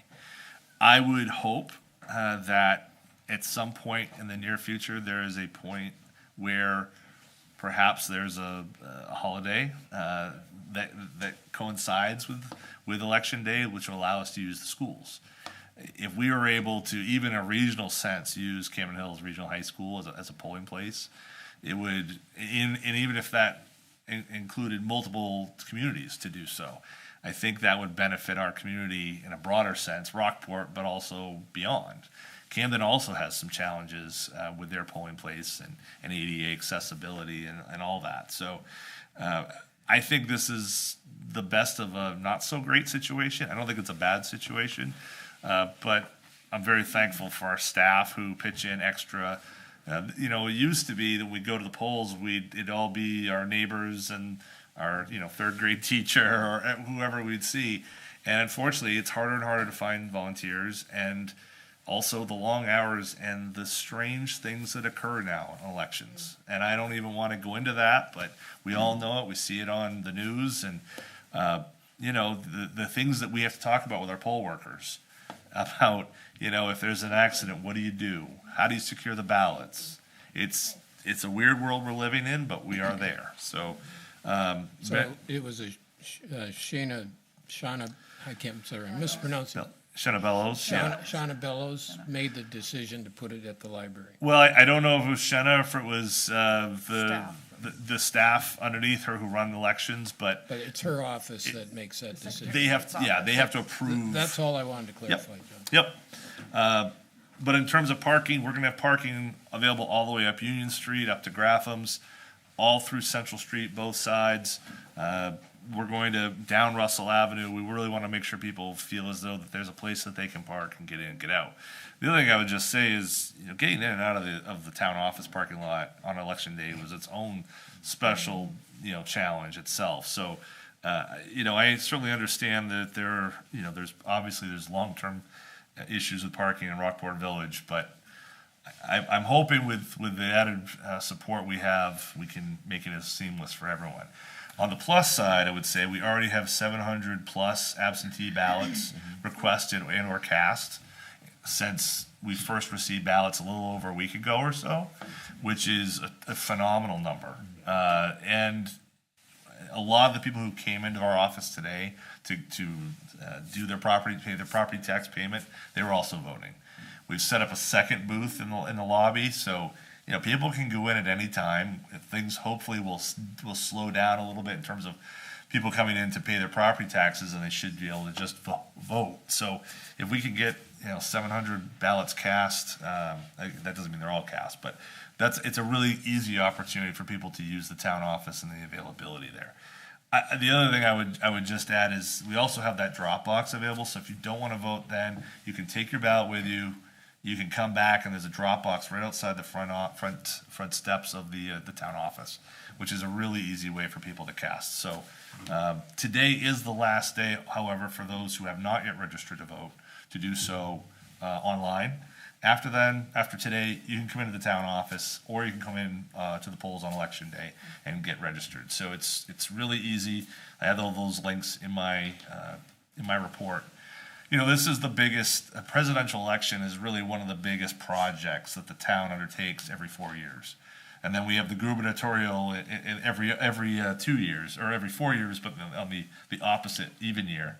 Speaker 3: I would hope that at some point in the near future, there is a point where perhaps there's a holiday that coincides with Election Day, which will allow us to use the schools. If we were able to, even in a regional sense, use Camden Hills Regional High School as a polling place, it would, and even if that included multiple communities to do so, I think that would benefit our community in a broader sense, Rockport, but also beyond. Camden also has some challenges with their polling place and ADA accessibility and all that. So I think this is the best of a not so great situation. I don't think it's a bad situation, but I'm very thankful for our staff who pitch in extra. It used to be that we'd go to the polls, it'd all be our neighbors and our third grade teacher or whoever we'd see. And unfortunately, it's harder and harder to find volunteers, and also the long hours and the strange things that occur now in elections. And I don't even want to go into that, but we all know it. We see it on the news, and the things that we have to talk about with our poll workers about, if there's an accident, what do you do? How do you secure the ballots? It's a weird world we're living in, but we are there. So
Speaker 1: So it was Shauna, I can't, sorry, I'm mispronouncing.
Speaker 3: Shanna Bellows, yeah.
Speaker 1: Shauna Bellows made the decision to put it at the library.
Speaker 3: Well, I don't know if it was Shanna or if it was
Speaker 2: Staff.
Speaker 3: the staff underneath her who run the elections, but
Speaker 1: But it's her office that makes that decision.
Speaker 3: they have to approve.
Speaker 1: That's all I wanted to clarify, John.
Speaker 3: Yep. But in terms of parking, we're gonna have parking available all the way up Union Street, up to Grafham's, all through Central Street, both sides. We're going to down Russell Avenue. We really want to make sure people feel as though that there's a place that they can park and get in and get out. The other thing I would just say is, getting in and out of the town office parking lot on election day was its own special, challenge itself. So, I certainly understand that there's long-term issues with parking in Rockport Village, but I'm hoping with the added support we have, we can make it as seamless for everyone. On the plus side, I would say we already have 700 plus absentee ballots requested and or cast since we first received ballots a little over a week ago or so, which is a phenomenal number. And a lot of the people who came into our office today to pay their property tax payment, they were also voting. We've set up a second booth in the lobby, so people can go in at any time. Things hopefully will slow down a little bit in terms of people coming in to pay their property taxes, and they should be able to just vote. So if we can get 700 ballots cast, that doesn't mean they're all cast, but it's a really easy opportunity for people to use the town office and the availability there. The other thing I would just add is we also have that drop box available. So if you don't want to vote, then you can take your ballot with you. You can come back, and there's a drop box right outside the front steps of the town office, which is a really easy way for people to cast. So today is the last day, however, for those who have not yet registered to vote, to do so online. After today, you can come into the town office, or you can come in to the polls on election day and get registered. So it's really easy. I have all those links in my report. This is the biggest, a presidential election is really one of the biggest projects that the town undertakes every 4 years. And then we have the gubernatorial in every 2 years, or every 4 years, but on the opposite even year.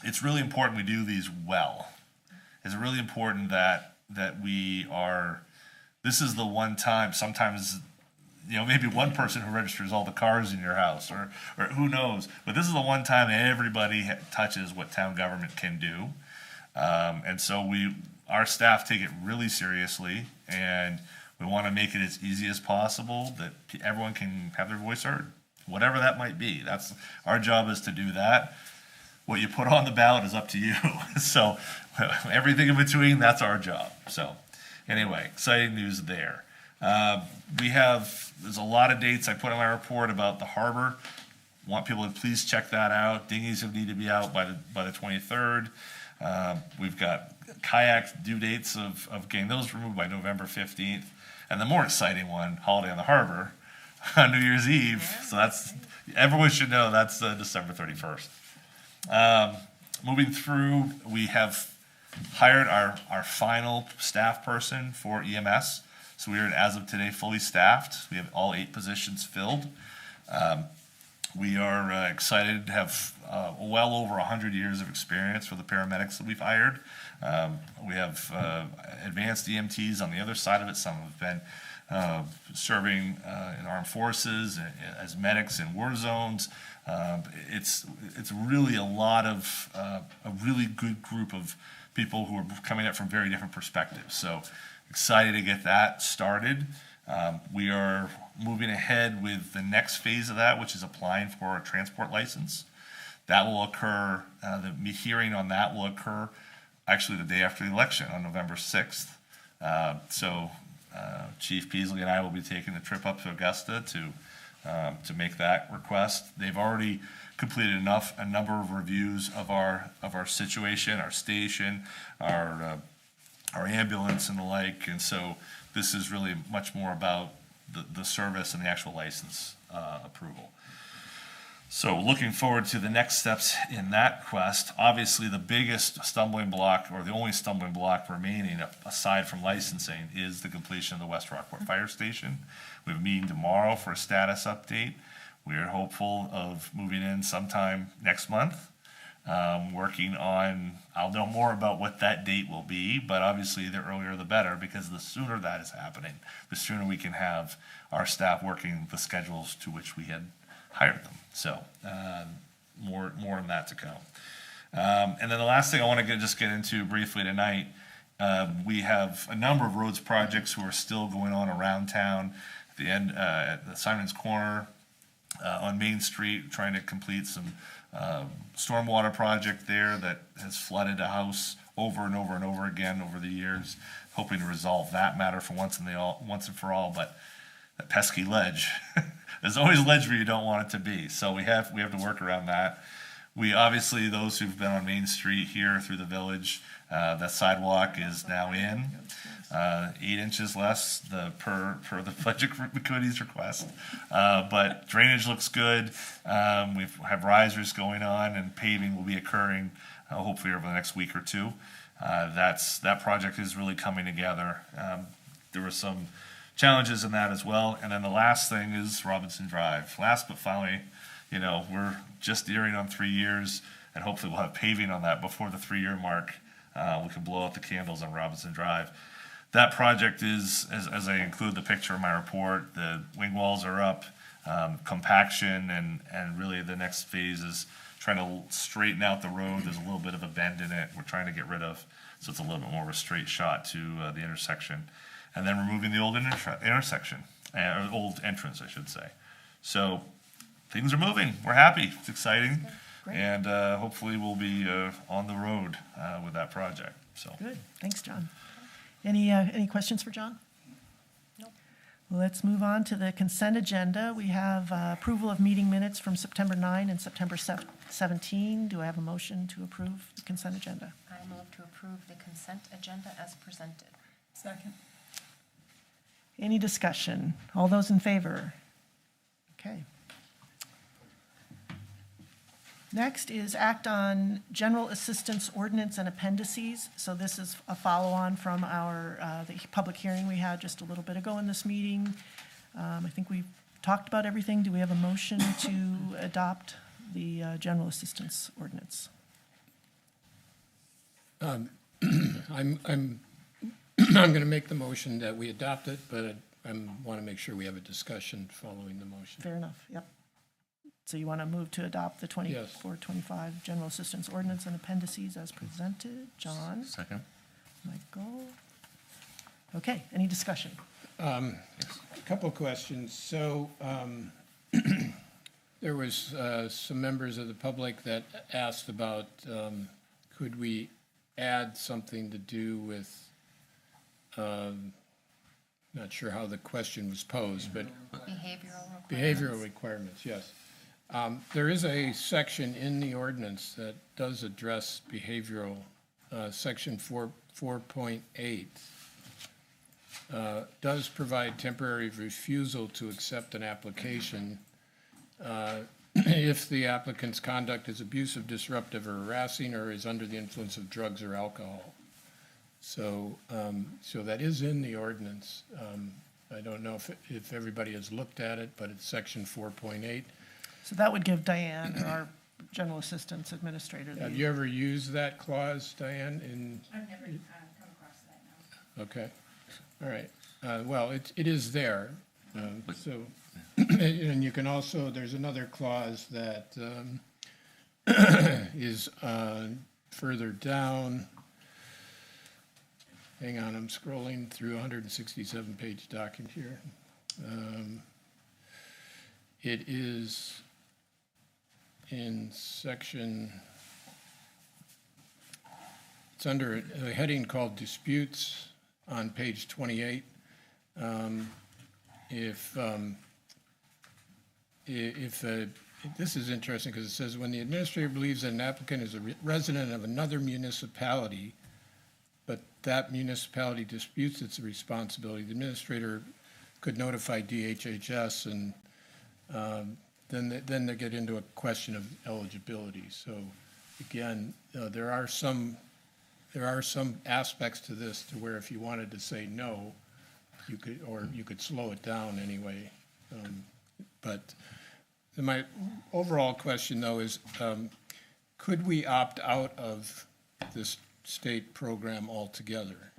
Speaker 3: It's really important we do these well. It's really important that this is the one time, sometimes maybe one person who registers all the cars in your house, or who knows. But this is the one time everybody touches what town government can do. And so our staff take it really seriously, and we want to make it as easy as possible that everyone can have their voice heard, whatever that might be. That's our job, is to do that. What you put on the ballot is up to you. So everything in between, that's our job. So anyway, exciting news there. There's a lot of dates I put in my report about the harbor. Want people to please check that out. Dinghies need to be out by the 23rd. We've got kayak due dates of getting those removed by November 15th. And the more exciting one, Holiday on the Harbor, on New Year's Eve. So everyone should know that's December 31st. Moving through, we have hired our final staff person for EMS. So we are, as of today, fully staffed. We have all 8 positions filled. We are excited to have well over 100 years of experience for the paramedics that we've hired. We have advanced EMTs on the other side of it. Some have been serving in armed forces as medics in war zones. It's really a really good group of people who are coming at from very different perspectives. So excited to get that started. We are moving ahead with the next phase of that, which is applying for a transport license. That will occur, the hearing on that will occur actually the day after the election on November 6th. So Chief Peasley and I will be taking the trip up to Augusta to make that request. They've already completed a number of reviews of our situation, our station, our ambulance and the like, and so this is really much more about the service and the actual license approval. So looking forward to the next steps in that quest. Obviously, the biggest stumbling block, or the only stumbling block remaining aside from licensing, is the completion of the West Rockport Fire Station. We have a meeting tomorrow for a status update. We are hopeful of moving in sometime next month. working on, I'll know more about what that date will be, but obviously the earlier the better, because the sooner that is happening, the sooner we can have our staff working the schedules to which we had hired them. So more on that to come. And then the last thing I want to just get into briefly tonight, we have a number of roads projects who are still going on around town. At the end, at the Simon's Corner, on Main Street, trying to complete some stormwater project there that has flooded a house over and over and over again over the years, hoping to resolve that matter for once and for all. But that pesky ledge, there's always ledge where you don't want it to be. So we have to work around that. We obviously, those who've been on Main Street here through the village, that sidewalk is now in. 8 inches less per the budget committee's request. But drainage looks good. We have risers going on, and paving will be occurring hopefully over the next week or two. That project is really coming together. There were some challenges in that as well. And then the last thing is Robinson Drive. Last but finally, we're just nearing on 3 years, and hopefully we'll have paving on that before the 3-year mark. We can blow out the candles on Robinson Drive. That project is, as I include the picture in my report, the wing walls are up, compaction, and really the next phase is trying to straighten out the road. There's a little bit of a bend in it we're trying to get rid of, so it's a little bit more of a straight shot to the intersection. And then removing the old intersection, or old entrance, I should say. So things are moving. We're happy. It's exciting.
Speaker 4: Great.
Speaker 3: And hopefully we'll be on the road with that project. So
Speaker 4: Good, thanks, John. Any questions for John?
Speaker 6: Nope.
Speaker 4: Well, let's move on to the consent agenda. We have approval of meeting minutes from September 9 and September 17. Do I have a motion to approve the consent agenda?
Speaker 6: I move to approve the consent agenda as presented.
Speaker 2: Second.
Speaker 4: Any discussion? All those in favor? Okay. Next is act on general assistance ordinance and appendices. So this is a follow-on from the public hearing we had just a little bit ago in this meeting. I think we've talked about everything. Do we have a motion to adopt the general assistance ordinance?
Speaker 1: I'm going to make the motion that we adopt it, but I want to make sure we have a discussion following the motion.
Speaker 4: Fair enough, yep. So you want to move to adopt the 24-25 general assistance ordinance and appendices as presented? John?
Speaker 7: Second.
Speaker 4: Michael? Okay, any discussion?
Speaker 1: A couple of questions. So there was some members of the public that asked about could we add something to do with, not sure how the question was posed, but behavioral requirements, yes. There is a section in the ordinance that does address behavioral, section 4.8. Does provide temporary refusal to accept an application if the applicant's conduct is abusive, disruptive, or harassing, or is under the influence of drugs or alcohol. So that is in the ordinance. I don't know if everybody has looked at it, but it's section 4.8.
Speaker 4: So that would give Diane, our general assistance administrator.
Speaker 1: Have you ever used that clause, Diane?
Speaker 11: I've never come across that, no.
Speaker 1: Okay, all right. Well, it is there. So, and you can also, there's another clause that is further down. Hang on, I'm scrolling through a 167-page document here. It is in section, it's under a heading called disputes on page 28. This is interesting because it says when the administrator believes that an applicant is a resident of another municipality, but that municipality disputes its responsibility, the administrator could notify DHHS, and then they get into a question of eligibility. So again, there are some aspects to this to where if you wanted to say no, you could slow it down anyway. But my overall question though is, Could we opt out of this state program altogether?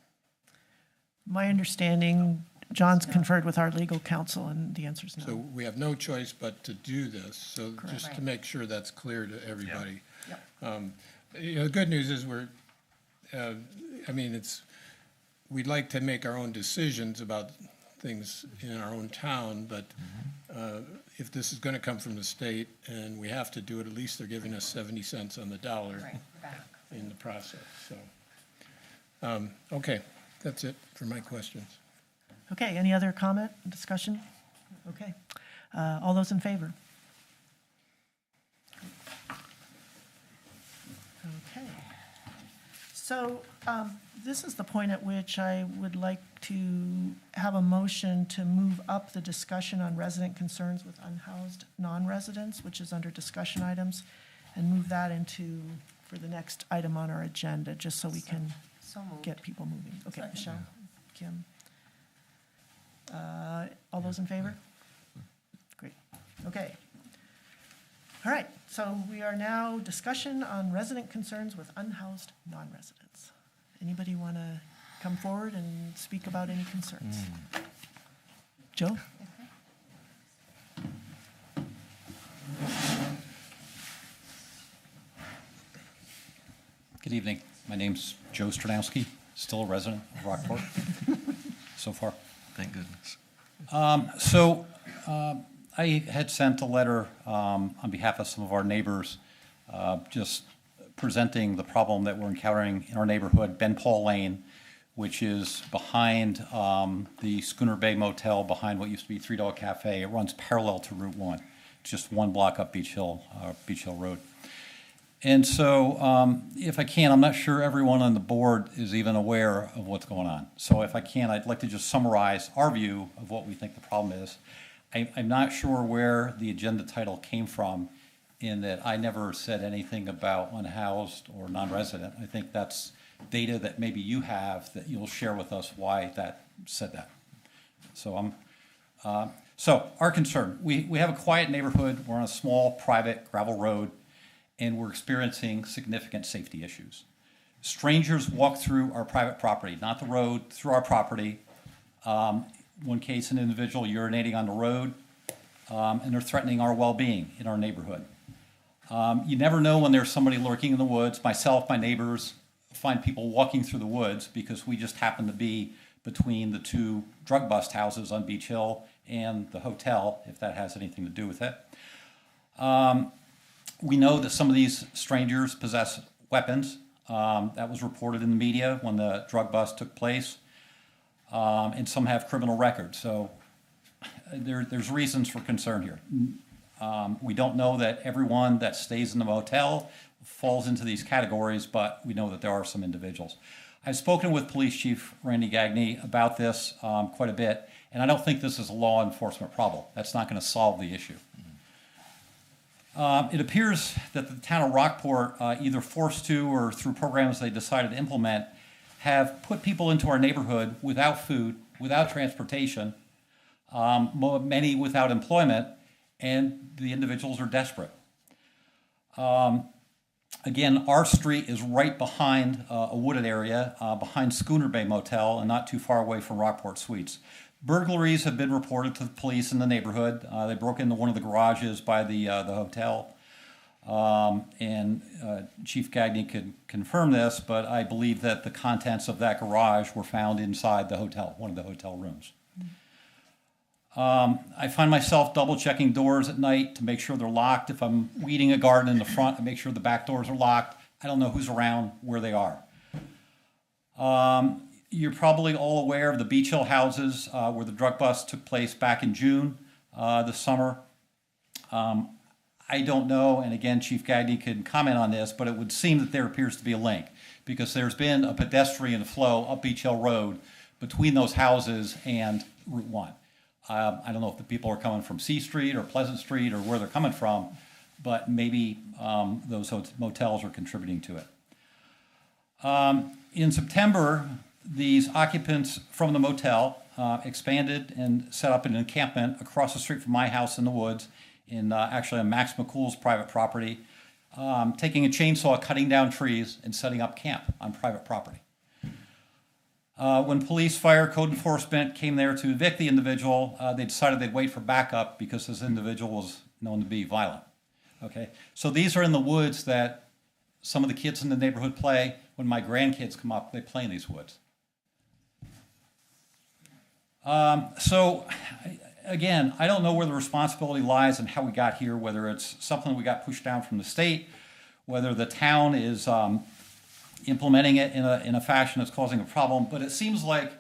Speaker 4: My understanding, John's conferred with our legal counsel, and the answer is
Speaker 1: So
Speaker 4: no.
Speaker 1: we have no choice but to do this, so just to
Speaker 6: Right.
Speaker 1: make sure that's clear to everybody.
Speaker 5: Yep.
Speaker 1: The good news is we'd like to make our own decisions about things in our own town, but if this is going to come from the state and we have to do it, at least they're giving us 70 cents on the dollar
Speaker 6: Right, back.
Speaker 1: in the process, so. Okay, that's it for my questions.
Speaker 4: Okay, any other comment, discussion? Okay. All those in favor? Okay. So this is the point at which I would like to have a motion to move up the discussion on resident concerns with unhoused non-residents, which is under discussion items, and move that into, for the next item on our agenda, just so we can
Speaker 6: So moved.
Speaker 4: get people moving. Okay, Michelle, Kim. All those in favor? Great, okay. All right, so we are now discussion on resident concerns with unhoused non-residents. Anybody want to come forward and speak about any concerns? Joe?
Speaker 8: Good evening. My name's Joe Stronowski, still a resident of Rockport so far.
Speaker 7: Thank goodness.
Speaker 8: I had sent a letter on behalf of some of our neighbors, just presenting the problem that we're encountering in our neighborhood, Ben Paul Lane, which is behind the Schooner Bay Motel, behind what used to be Three Dog Cafe. It runs parallel to Route 1. It's just one block up Beach Hill Road. And so, if I can, I'm not sure everyone on the board is even aware of what's going on. So if I can, I'd like to just summarize our view of what we think the problem is. I'm not sure where the agenda title came from, in that I never said anything about unhoused or non-resident. I think that's data that maybe you have that you'll share with us why that said that. So our concern, we have a quiet neighborhood. We're on a small private gravel road, and we're experiencing significant safety issues. Strangers walk through our private property, not the road, through our property. One case, an individual urinating on the road, and they're threatening our well-being in our neighborhood. You never know when there's somebody lurking in the woods. Myself, my neighbors find people walking through the woods because we just happen to be between the two drug bust houses on Beach Hill and the hotel, if that has anything to do with it. We know that some of these strangers possess weapons. That was reported in the media when the drug bust took place. And some have criminal records. So there's reasons for concern here. We don't know that everyone that stays in the motel falls into these categories, but we know that there are some individuals. I've spoken with Police Chief Randy Gagne about this quite a bit, and I don't think this is a law enforcement problem. That's not going to solve the issue. It appears that the town of Rockport, either forced to or through programs they decided to implement, have put people into our neighborhood without food, without transportation, many without employment, and the individuals are desperate. Again, our street is right behind a wooded area, behind Schooner Bay Motel, and not too far away from Rockport Suites. Burglaries have been reported to the police in the neighborhood. They broke into one of the garages by the hotel. And Chief Gagne could confirm this, but I believe that the contents of that garage were found inside the hotel, one of the hotel rooms. I find myself double checking doors at night to make sure they're locked. If I'm weeding a garden in the front, I make sure the back doors are locked. I don't know who's around, where they are. You're probably all aware of the Beach Hill houses where the drug bust took place back in June this summer. I don't know, and again, Chief Gagne can comment on this, but it would seem that there appears to be a link because there's been a pedestrian flow up Beach Hill Road between those houses and Route 1. I don't know if the people are coming from C Street or Pleasant Street or where they're coming from, but maybe those motels are contributing to it. In September, these occupants from the motel expanded and set up an encampment across the street from my house in the woods, actually on Max McCool's private property. taking a chainsaw, cutting down trees, and setting up camp on private property. When police, fire, code enforcement came there to evict the individual, they decided they'd wait for backup because this individual was known to be violent. Okay, so these are in the woods that some of the kids in the neighborhood play. When my grandkids come up, they play in these woods. Again, I don't know where the responsibility lies and how we got here, whether it's something we got pushed down from the state, whether the town is implementing it in a fashion that's causing a problem. But it seems like,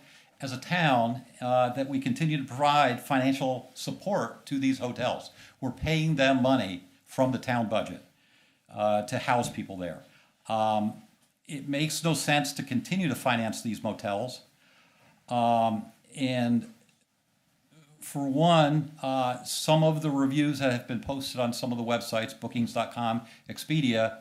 Speaker 8: as a town, that we continue to provide financial support to these hotels. We're paying them money from the town budget to house people there. It makes no sense to continue to finance these motels. And for one, some of the reviews that have been posted on some of the websites, bookings.com, Expedia,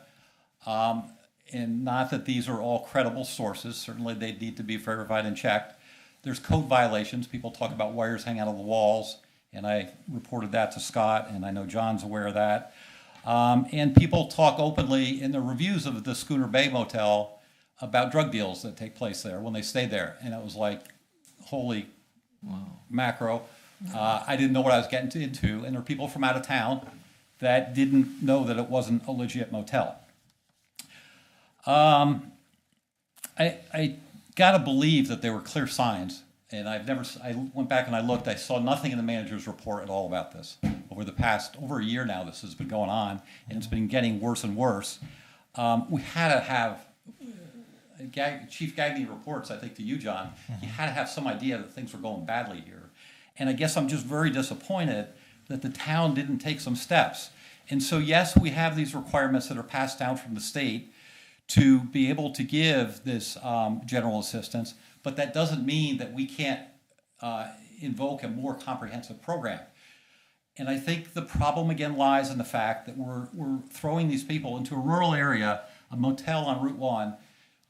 Speaker 8: and not that these are all credible sources, certainly they need to be verified and checked. There's code violations. People talk about wires hanging out of the walls, and I reported that to Scott, and I know John's aware of that. And people talk openly in the reviews of the Schooner Bay Motel about drug deals that take place there when they stay there. And it was like, holy macro. I didn't know what I was getting into. And there are people from out of town that didn't know that it wasn't a legit motel. I got to believe that there were clear signs. And I went back and I looked, I saw nothing in the manager's report at all about this. Over a year now, this has been going on, and it's been getting worse and worse. We had to have, Chief Gagney reports, I think to you, John, you had to have some idea that things were going badly here. And I guess I'm just very disappointed that the town didn't take some steps. And so, yes, we have these requirements that are passed down from the state to be able to give this general assistance, but that doesn't mean that we can't invoke a more comprehensive program. And I think the problem again lies in the fact that we're throwing these people into a rural area, a motel on Route 1.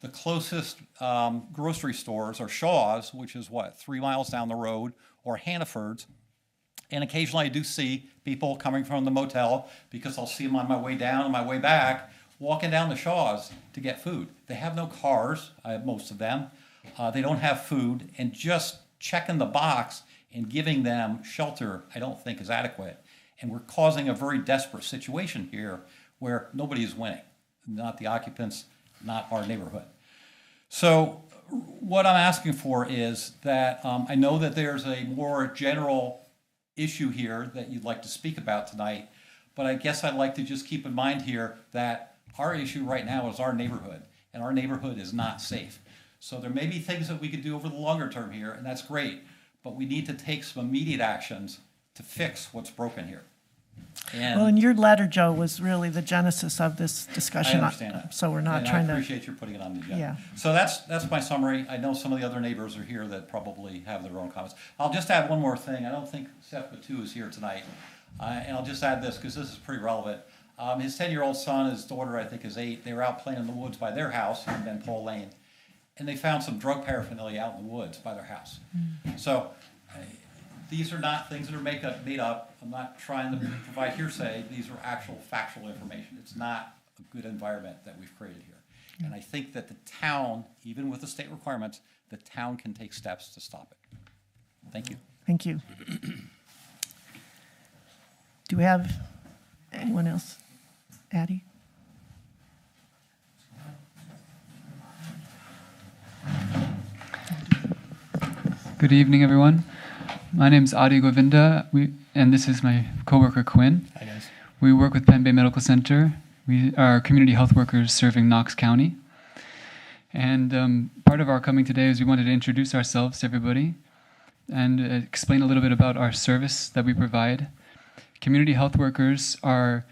Speaker 8: The closest grocery stores are Shaw's, which is 3 miles down the road, or Hannaford's. And occasionally I do see people coming from the motel, because I'll see them on my way down and my way back, walking down the Shaw's to get food. They have no cars, most of them. They don't have food, and just checking the box and giving them shelter, I don't think is adequate. And we're causing a very desperate situation here where nobody is winning, not the occupants, not our neighborhood. So what I'm asking for is that I know that there's a more general issue here that you'd like to speak about tonight, but I guess I'd like to just keep in mind here that our issue right now is our neighborhood, and our neighborhood is not safe. So there may be things that we could do over the longer term here, and that's great, but we need to take some immediate actions to fix what's broken here.
Speaker 4: Well, and your letter, Joe, was really the genesis of this discussion.
Speaker 8: I understand that.
Speaker 4: So we're not
Speaker 8: and
Speaker 4: trying to.
Speaker 8: I appreciate your putting it on the agenda.
Speaker 4: Yeah.
Speaker 8: So that's my summary. I know some of the other neighbors are here that probably have their own comments. I'll just add one more thing. I don't think Seth Batu is here tonight. And I'll just add this because this is pretty relevant. His 10-year-old son, his daughter, I think, is 8. They were out playing in the woods by their house in Ben Paul Lane. And they found some drug paraphernalia out in the woods by their house. So these are not things that are made up. I'm not trying to provide hearsay. These are actual factual information. It's not a good environment that we've created here. And I think that the town, even with the state requirements, the town can take steps to stop it. Thank you.
Speaker 4: Thank you. Do we have anyone else? Addie?
Speaker 12: Good evening, everyone. My name is Adi Govinda, and this is my coworker Quinn.
Speaker 13: Hi, guys.
Speaker 12: We work with Penn Bay Medical Center. We are community health workers serving Knox County. And part of our coming today is we wanted to introduce ourselves to everybody and explain a little bit about our service that we provide. Community health workers are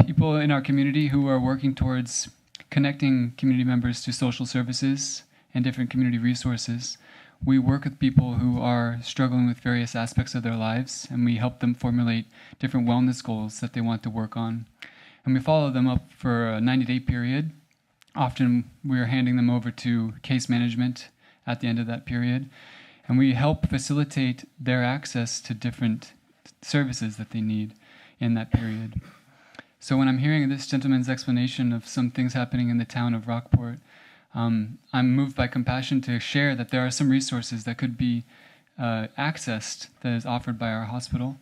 Speaker 12: people in our community who are working towards connecting community members to social services and different community resources. We work with people who are struggling with various aspects of their lives, and we help them formulate different wellness goals that they want to work on. And we follow them up for a 90-day period. Often we're handing them over to case management at the end of that period, and we help facilitate their access to different services that they need in that period. So when I'm hearing this gentleman's explanation of some things happening in the town of Rockport, I'm moved by compassion to share that there are some resources that could be accessed, that is offered by our hospital,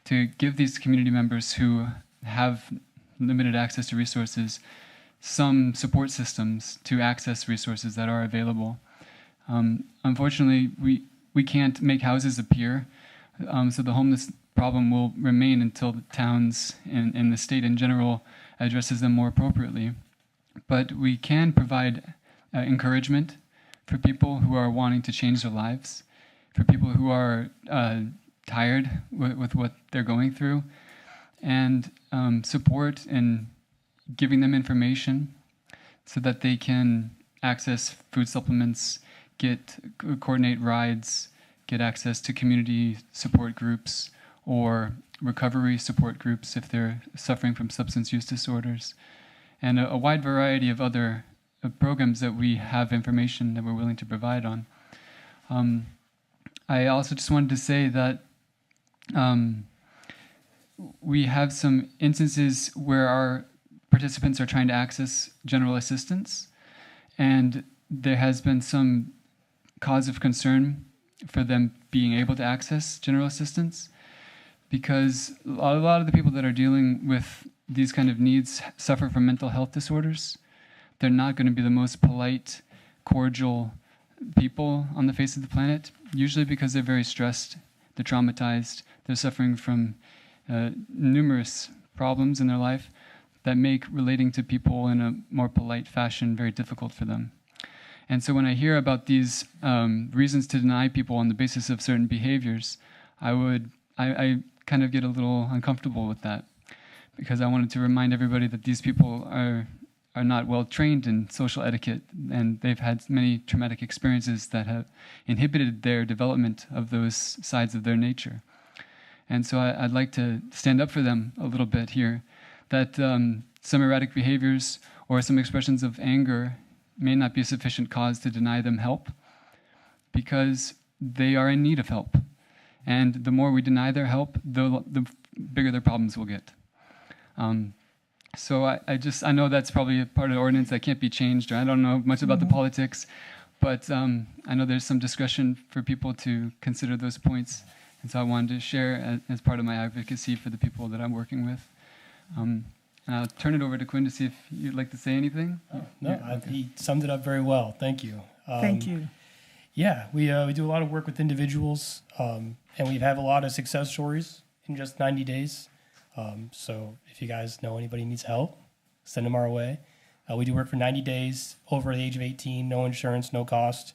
Speaker 12: to give these community members who have limited access to resources some support systems to access resources that are available. Unfortunately, we can't make houses appear, so the homeless problem will remain until the towns and the state in general addresses them more appropriately. But we can provide encouragement for people who are wanting to change their lives, for people who are tired with what they're going through, and support in giving them information so that they can access food supplements, coordinate rides, get access to community support groups or recovery support groups if they're suffering from substance use disorders, and a wide variety of other programs that we have information that we're willing to provide on. I also just wanted to say that we have some instances where our participants are trying to access general assistance, and there has been some cause of concern for them being able to access general assistance, because a lot of the people that are dealing with these kind of needs suffer from mental health disorders. They're not going to be the most polite, cordial people on the face of the planet, usually because they're very stressed, they're traumatized, they're suffering from numerous problems in their life that make relating to people in a more polite fashion very difficult for them. And so when I hear about these reasons to deny people on the basis of certain behaviors, I kind of get a little uncomfortable with that, because I wanted to remind everybody that these people are not well trained in social etiquette, and they've had many traumatic experiences that have inhibited their development of those sides of their nature. And so I'd like to stand up for them a little bit here, that some erratic behaviors or some expressions of anger may not be a sufficient cause to deny them help, because they are in need of help. And the more we deny their help, the bigger their problems will get. So I know that's probably a part of the ordinance that can't be changed, or I don't know much about the politics, but I know there's some discretion for people to consider those points. And so I wanted to share as part of my advocacy for the people that I'm working with. And I'll turn it over to Quinn to see if you'd like to say anything.
Speaker 13: He summed it up very well. Thank you.
Speaker 4: Thank you.
Speaker 13: Yeah, we do a lot of work with individuals, and we have a lot of success stories in just 90 days. So if you guys know anybody needs help, send them our way. We do work for 90 days, over the age of 18, no insurance, no cost.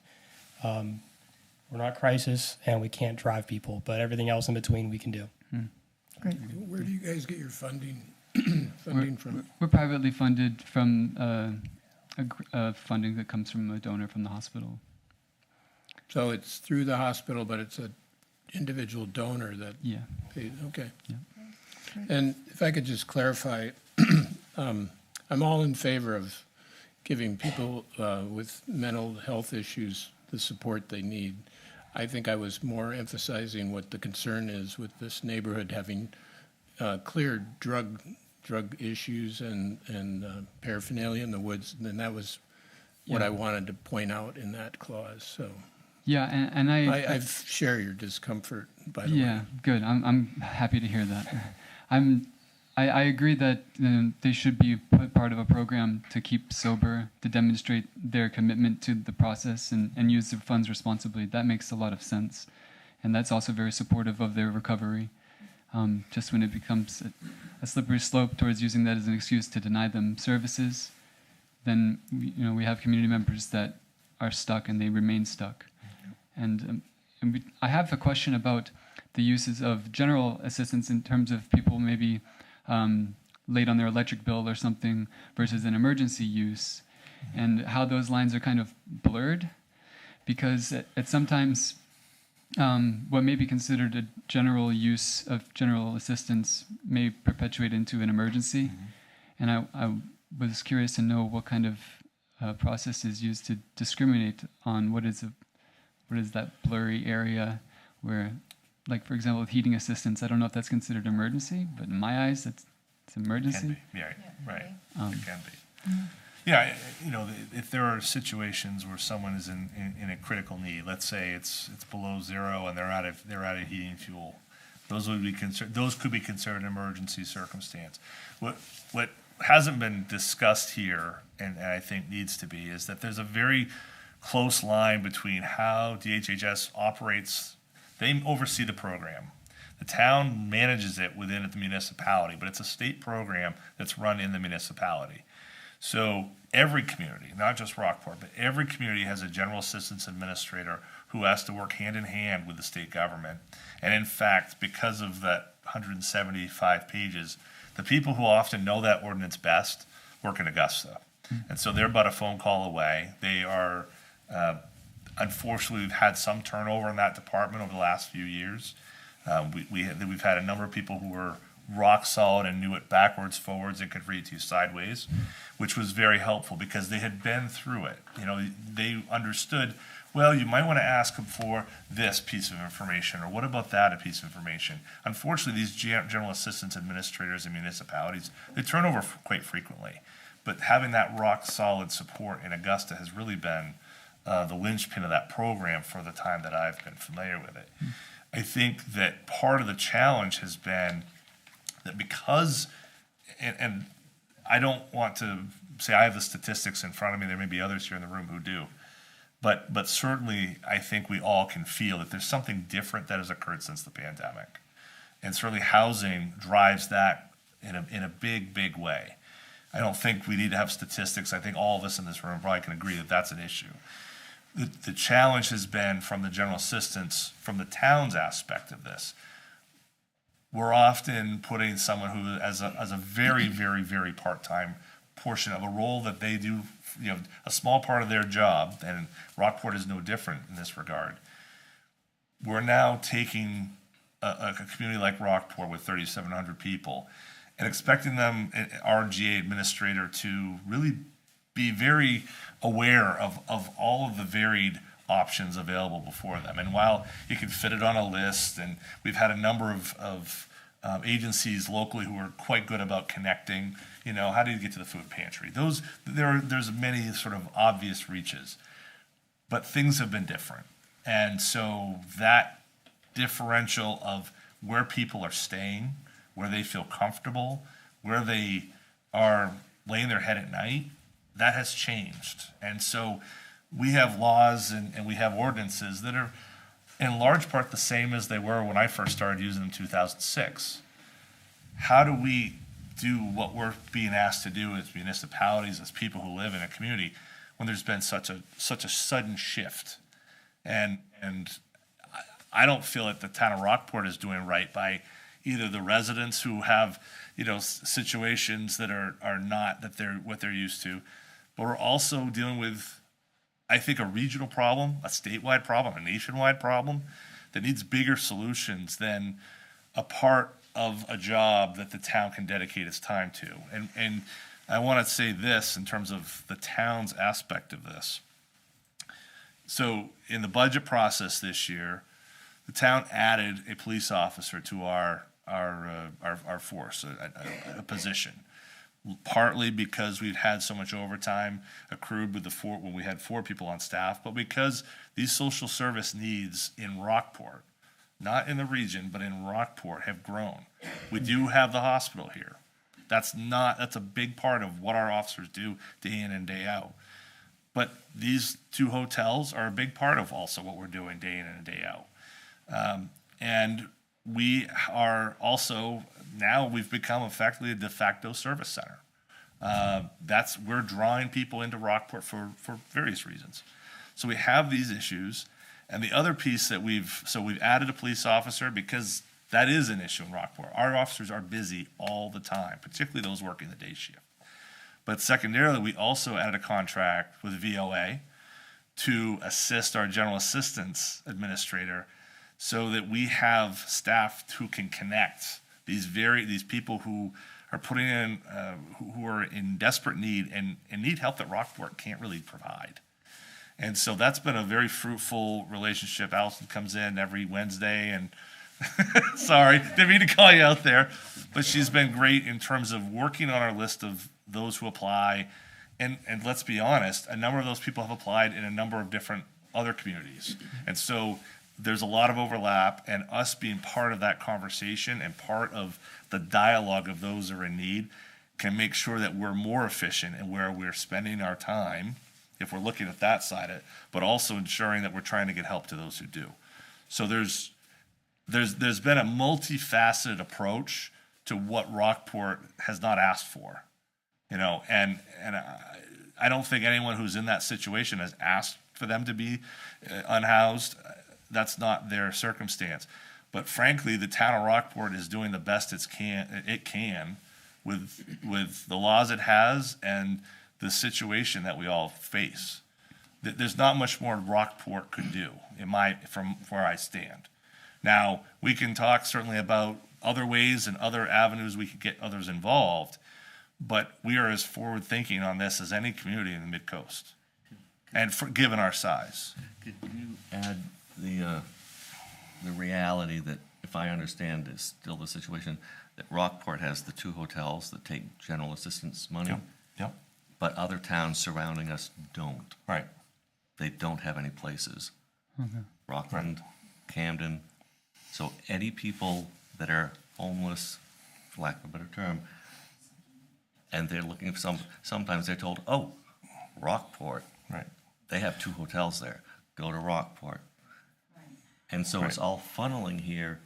Speaker 13: We're not crisis, and we can't drive people, but everything else in between we can do.
Speaker 4: Great.
Speaker 1: Where do you guys get your funding from?
Speaker 12: We're privately funded from funding that comes from a donor from the hospital.
Speaker 1: So it's through the hospital, but it's an individual donor that pays. Okay.
Speaker 12: Yeah.
Speaker 1: And if I could just clarify, I'm all in favor of giving people with mental health issues the support they need. I think I was more emphasizing what the concern is with this neighborhood having clear drug issues and paraphernalia in the woods, and that was what I wanted to point out in that clause. So.
Speaker 12: Yeah, and
Speaker 1: I share your discomfort, by the way.
Speaker 12: Yeah, good. I'm happy to hear that. I agree that they should be part of a program to keep sober, to demonstrate their commitment to the process and use their funds responsibly. That makes a lot of sense. And that's also very supportive of their recovery. Just when it becomes a slippery slope towards using that as an excuse to deny them services, then we have community members that are stuck and they remain stuck. And I have a question about the uses of general assistance in terms of people maybe late on their electric bill or something versus an emergency use, and how those lines are kind of blurred, because it sometimes what may be considered a general use of general assistance may perpetuate into an emergency. And I was curious to know what kind of process is used to discriminate on what is that blurry area where, like, for example, with heating assistance, I don't know if that's considered emergency, but in my eyes, it it's emergency.
Speaker 3: Can be, yeah, right,
Speaker 12: Um,
Speaker 3: it can be. Yeah, if there are situations where someone is in a critical need, let's say it's below zero and they're out of heating fuel, those could be considered an emergency circumstance. What hasn't been discussed here, and I think needs to be, is that there's a very close line between how DHHS operates. They oversee the program. The town manages it within the municipality, but it's a state program that's run in the municipality. So every community, not just Rockport, but every community has a general assistance administrator who has to work hand in hand with the state government. And in fact, because of that 175 pages, the people who often know that ordinance best work in Augusta. And so they're about a phone call away. They are, unfortunately, we've had some turnover in that department over the last few years. We've had a number of people who were rock solid and knew it backwards, forwards, and could read to you sideways, which was very helpful because they had been through it. They understood, well, you might want to ask them for this piece of information, or what about that a piece of information. Unfortunately, these general assistance administrators in municipalities, they turn over quite frequently. But having that rock solid support in Augusta has really been the linchpin of that program for the time that I've been familiar with it. I think that part of the challenge has been that because, and I don't want to say I have the statistics in front of me, there may be others here in the room who do, but certainly I think we all can feel that there's something different that has occurred since the pandemic. And certainly housing drives that in a big, big way. I don't think we need to have statistics. I think all of us in this room probably can agree that that's an issue. The challenge has been from the general assistance, from the town's aspect of this. We're often putting someone who as a very, very, very part-time portion of a role that they do, a small part of their job, and Rockport is no different in this regard. We're now taking a community like Rockport with 3,700 people and expecting them, our GA administrator, to really be very aware of all of the varied options available before them. And while you can fit it on a list, and we've had a number of agencies locally who are quite good about connecting, how do you get to the food pantry? There's many sort of obvious reaches, but things have been different. And so that differential of where people are staying, where they feel comfortable, where they are laying their head at night, that has changed. And so we have laws and we have ordinances that are in large part the same as they were when I first started using them in 2006. How do we do what we're being asked to do as municipalities, as people who live in a community, when there's been such a sudden shift? And I don't feel that the town of Rockport is doing right by either the residents who have, situations that are not what they're used to, but we're also dealing with, I think, a regional problem, a statewide problem, a nationwide problem that needs bigger solutions than a part of a job that the town can dedicate its time to. And I want to say this in terms of the town's aspect of this. So in the budget process this year, the town added a police officer to our force, a position. Partly because we've had so much overtime accrued with when we had 4 people on staff, but because these social service needs in Rockport, not in the region, but in Rockport, have grown. We do have the hospital here. That's a big part of what our officers do day in and day out. But these 2 hotels are a big part of also what we're doing day in and day out. And we are also, now we've become effectively a de facto service center. We're drawing people into Rockport for various reasons. So we have these issues. And the other piece that we've added a police officer because that is an issue in Rockport. Our officers are busy all the time, particularly those working the day shift. But secondarily, we also added a contract with VOA to assist our general assistance administrator so that we have staff who can connect these people who are putting in, who are in desperate need and need help that Rockport can't really provide. And so that's been a very fruitful relationship. Allison comes in every Wednesday and Sorry, didn't mean to call you out there, but she's been great in terms of working on our list of those who apply. And let's be honest, a number of those people have applied in a number of different other communities. And so there's a lot of overlap, and us being part of that conversation and part of the dialogue of those that are in need can make sure that we're more efficient in where we're spending our time, if we're looking at that side of it, but also ensuring that we're trying to get help to those who do. So there's been a multifaceted approach to what Rockport has not asked for, you know, and I don't think anyone who's in that situation has asked for them to be unhoused. That's not their circumstance. But frankly, the town of Rockport is doing the best it can with the laws it has and the situation that we all face. There's not much more Rockport could do from where I stand. Now, we can talk certainly about other ways and other avenues we could get others involved, but we are as forward-thinking on this as any community in the Mid-Coast, and given our size.
Speaker 7: Could you add the reality that, if I understand, is still the situation, that Rockport has the 2 hotels that take general assistance money?
Speaker 3: Yep.
Speaker 7: But other towns surrounding us don't.
Speaker 3: Right.
Speaker 7: They don't have any places.
Speaker 12: Okay.
Speaker 7: Rockland, Camden. So any people that are homeless, for lack of a better term, and they're looking for sometimes they're told, oh, Rockport.
Speaker 3: Right.
Speaker 7: They have 2 hotels there. Go to Rockport. And so it's all funneling here.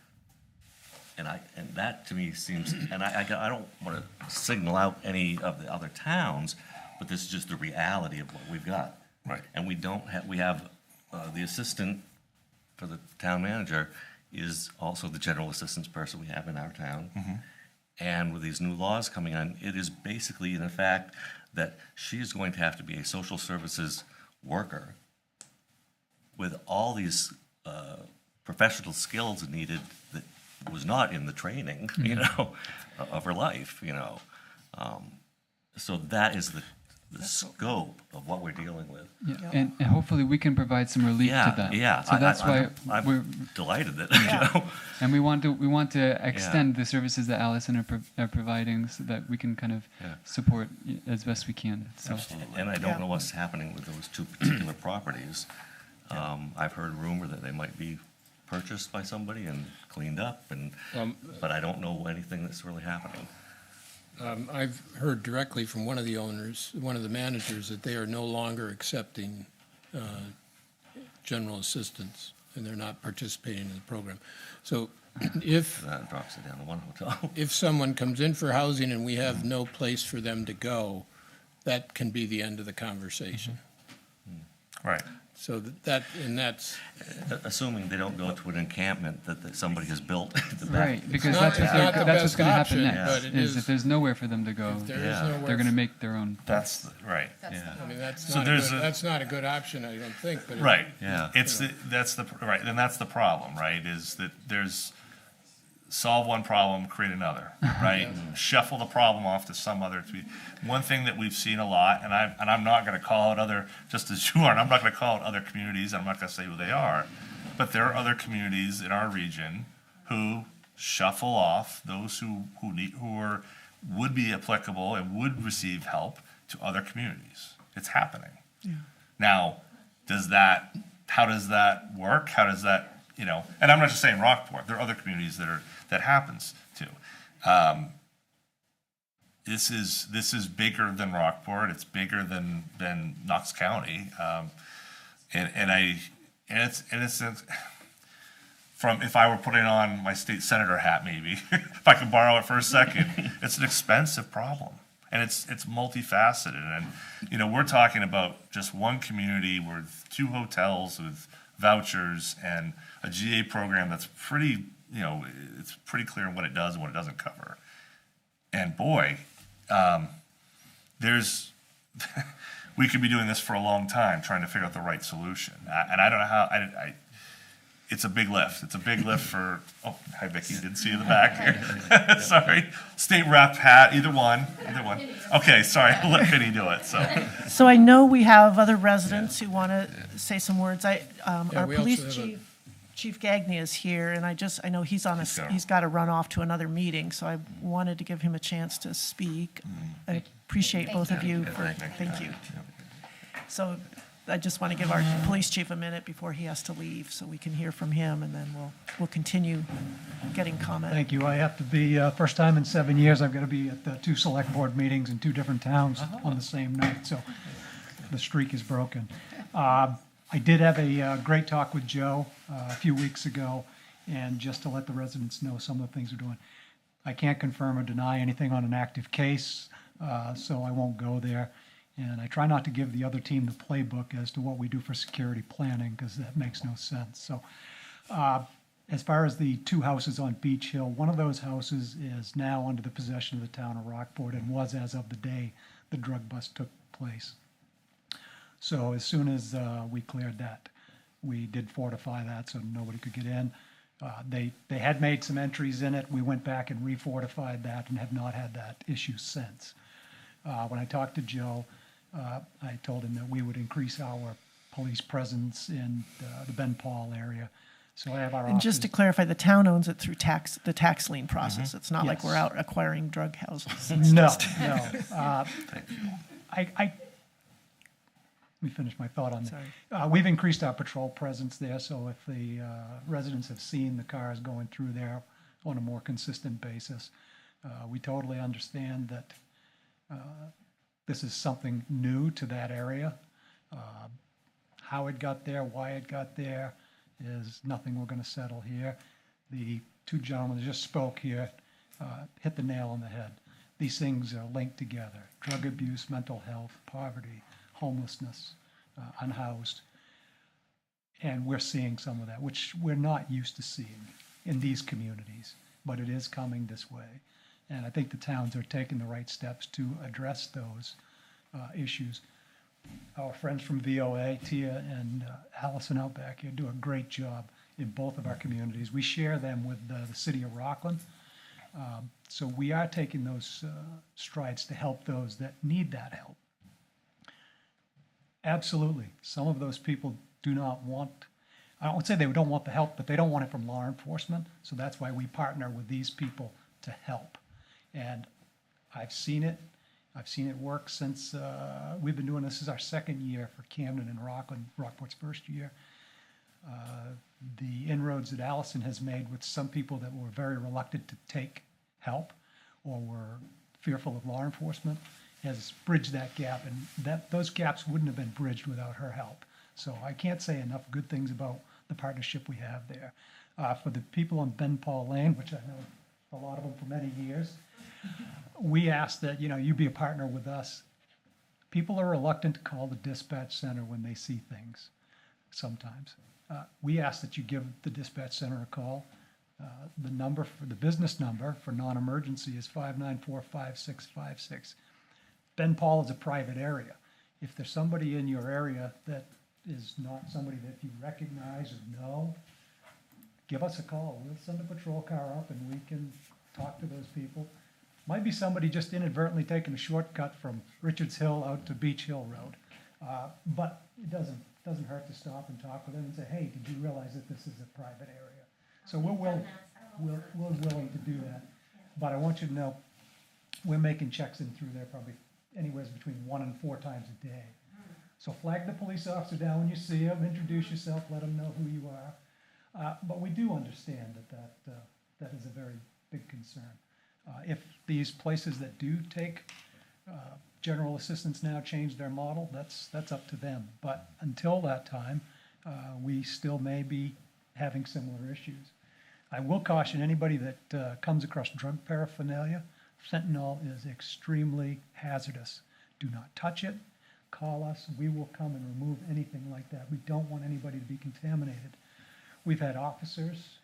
Speaker 7: And that to me seems, and I don't want to signal out any of the other towns, but this is just the reality of what we've got.
Speaker 3: Right.
Speaker 7: And we have the assistant for the town manager is also the general assistance person we have in our town.
Speaker 3: Mm-hmm.
Speaker 7: And with these new laws coming on, it is basically in fact that she is going to have to be a social services worker with all these professional skills needed that was not in the training, you know, of her life, you know. So that is the scope of what we're dealing with.
Speaker 12: Yeah. And hopefully we can provide some relief to that.
Speaker 7: Yeah.
Speaker 12: So that's why we're
Speaker 7: I'm delighted that, you know.
Speaker 12: And we want to extend the services that Allison are providing so that we can kind of support as best we can. So.
Speaker 7: Absolutely. And I don't know what's happening with those 2 particular properties. I've heard a rumor that they might be purchased by somebody and cleaned up, but I don't know anything that's really happening.
Speaker 1: I've heard directly from one of the owners, one of the managers, that they are no longer accepting general assistance, and they're not participating in the program. So if
Speaker 7: that drops it down to 1 hotel.
Speaker 1: If someone comes in for housing and we have no place for them to go, that can be the end of the conversation.
Speaker 3: Right.
Speaker 1: So that's
Speaker 7: assuming they don't go to an encampment that somebody has built at the back.
Speaker 12: Right, because that's what's going to happen next.
Speaker 1: But
Speaker 12: Is if there's nowhere for them to go, they're going to make their own.
Speaker 3: That's right.
Speaker 1: I mean, that's
Speaker 3: So
Speaker 1: that's not a good option, I don't think. But
Speaker 3: right.
Speaker 7: Yeah.
Speaker 3: That's the problem, right? Is that there's solve one problem, create another, right? Shuffle the problem off to some other. One thing that we've seen a lot, and I'm not going to call out other, just as you aren't, I'm not going to call out other communities. I'm not going to say who they are, but there are other communities in our region who shuffle off those who would be applicable and would receive help to other communities. It's happening.
Speaker 4: Yeah.
Speaker 3: Now, how does that work? How does that, you know, and I'm not just saying Rockport, there are other communities that happens to. This is bigger than Rockport. It's bigger than Knox County, and it's from, if I were putting on my state senator hat, maybe if I could borrow it for a second, it's an expensive problem, and it's multifaceted. And you know, we're talking about just one community with 2 hotels with vouchers and a GA program that's pretty, you know, it's pretty clear what it does and what it doesn't cover. And boy, we could be doing this for a long time trying to figure out the right solution. And I don't know how, it's a big lift. It's a big lift for, oh, hi Vicki, didn't see you in the back here. Sorry. State rep, Pat, either one. Okay, sorry, I'll let Vinny do it, so.
Speaker 4: So I know we have other residents who want to say some words. Our
Speaker 1: we
Speaker 4: police
Speaker 1: also have
Speaker 4: chief. Chief Gagné is here, and I know he's on he's got to run off to another meeting, so I wanted to give him a chance to speak. I appreciate both of you for, thank you. So I just want to give our police chief a minute before he has to leave, so we can hear from him, and then we'll continue getting comment.
Speaker 14: Thank you. I have to be, first time in 7 years, I've got to be at 2 select board meetings in 2 different towns on the same night, so the streak is broken. I did have a great talk with Joe a few weeks ago, and just to let the residents know some of the things we're doing. I can't confirm or deny anything on an active case, so I won't go there. And I try not to give the other team the playbook as to what we do for security planning, because that makes no sense. So as far as the 2 houses on Beach Hill, one of those houses is now under the possession of the town of Rockport and was as of the day the drug bust took place. So as soon as we cleared that, we did fortify that so nobody could get in. They had made some entries in it. We went back and refortified that and have not had that issue since. When I talked to Joe, I told him that we would increase our police presence in the Ben Paul area. So I have our
Speaker 4: And just to clarify, the town owns it through the tax lien process. It's not like
Speaker 14: Yes.
Speaker 4: we're out acquiring drug houses.
Speaker 14: No. Let me finish my thought on that.
Speaker 4: Sorry.
Speaker 14: We've increased our patrol presence there, so if the residents have seen the cars going through there on a more consistent basis, we totally understand that this is something new to that area. How it got there, why it got there, is nothing we're going to settle here. The 2 gentlemen that just spoke here hit the nail on the head. These things are linked together. Drug abuse, mental health, poverty, homelessness, unhoused. And we're seeing some of that, which we're not used to seeing in these communities, but it is coming this way. And I think the towns are taking the right steps to address those issues. Our friends from VOA, Tia and Allison out back here, do a great job in both of our communities. We share them with the city of Rockland. So we are taking those strides to help those that need that help. Absolutely. Some of those people do not want, I don't say they don't want the help, but they don't want it from law enforcement. So that's why we partner with these people to help. And I've seen it. I've seen it work since we've been doing this. This is our 2nd year for Camden and Rockland, Rockport's 1st year. The inroads that Allison has made with some people that were very reluctant to take help or were fearful of law enforcement has bridged that gap, and those gaps wouldn't have been bridged without her help. So I can't say enough good things about the partnership we have there. For the people on Ben Paul Lane, which I know a lot of them for many years, we ask that you be a partner with us. People are reluctant to call the dispatch center when they see things sometimes. We ask that you give the dispatch center a call. The business number for non-emergency is 594-5656. Ben Paul is a private area. If there's somebody in your area that is not somebody that you recognize or know, give us a call. We'll send a patrol car up and we can talk to those people. Might be somebody just inadvertently taking a shortcut from Richards Hill out to Beach Hill Road. But it doesn't hurt to stop and talk with them and say, hey, did you realize that this is a private area? So we're willing to do that. But I want you to know, we're making checks in through there probably anywhere between 1 and 4 times a day. So flag the police officer down when you see him, introduce yourself, let them know who you are. But we do understand that is a very big concern. If these places that do take general assistance now change their model, that's up to them. But until that time, we still may be having similar issues. I will caution anybody that comes across drug paraphernalia. Fentanyl is extremely hazardous. Do not touch it. Call us. We will come and remove anything like that. We don't want anybody to be contaminated. We've had officers,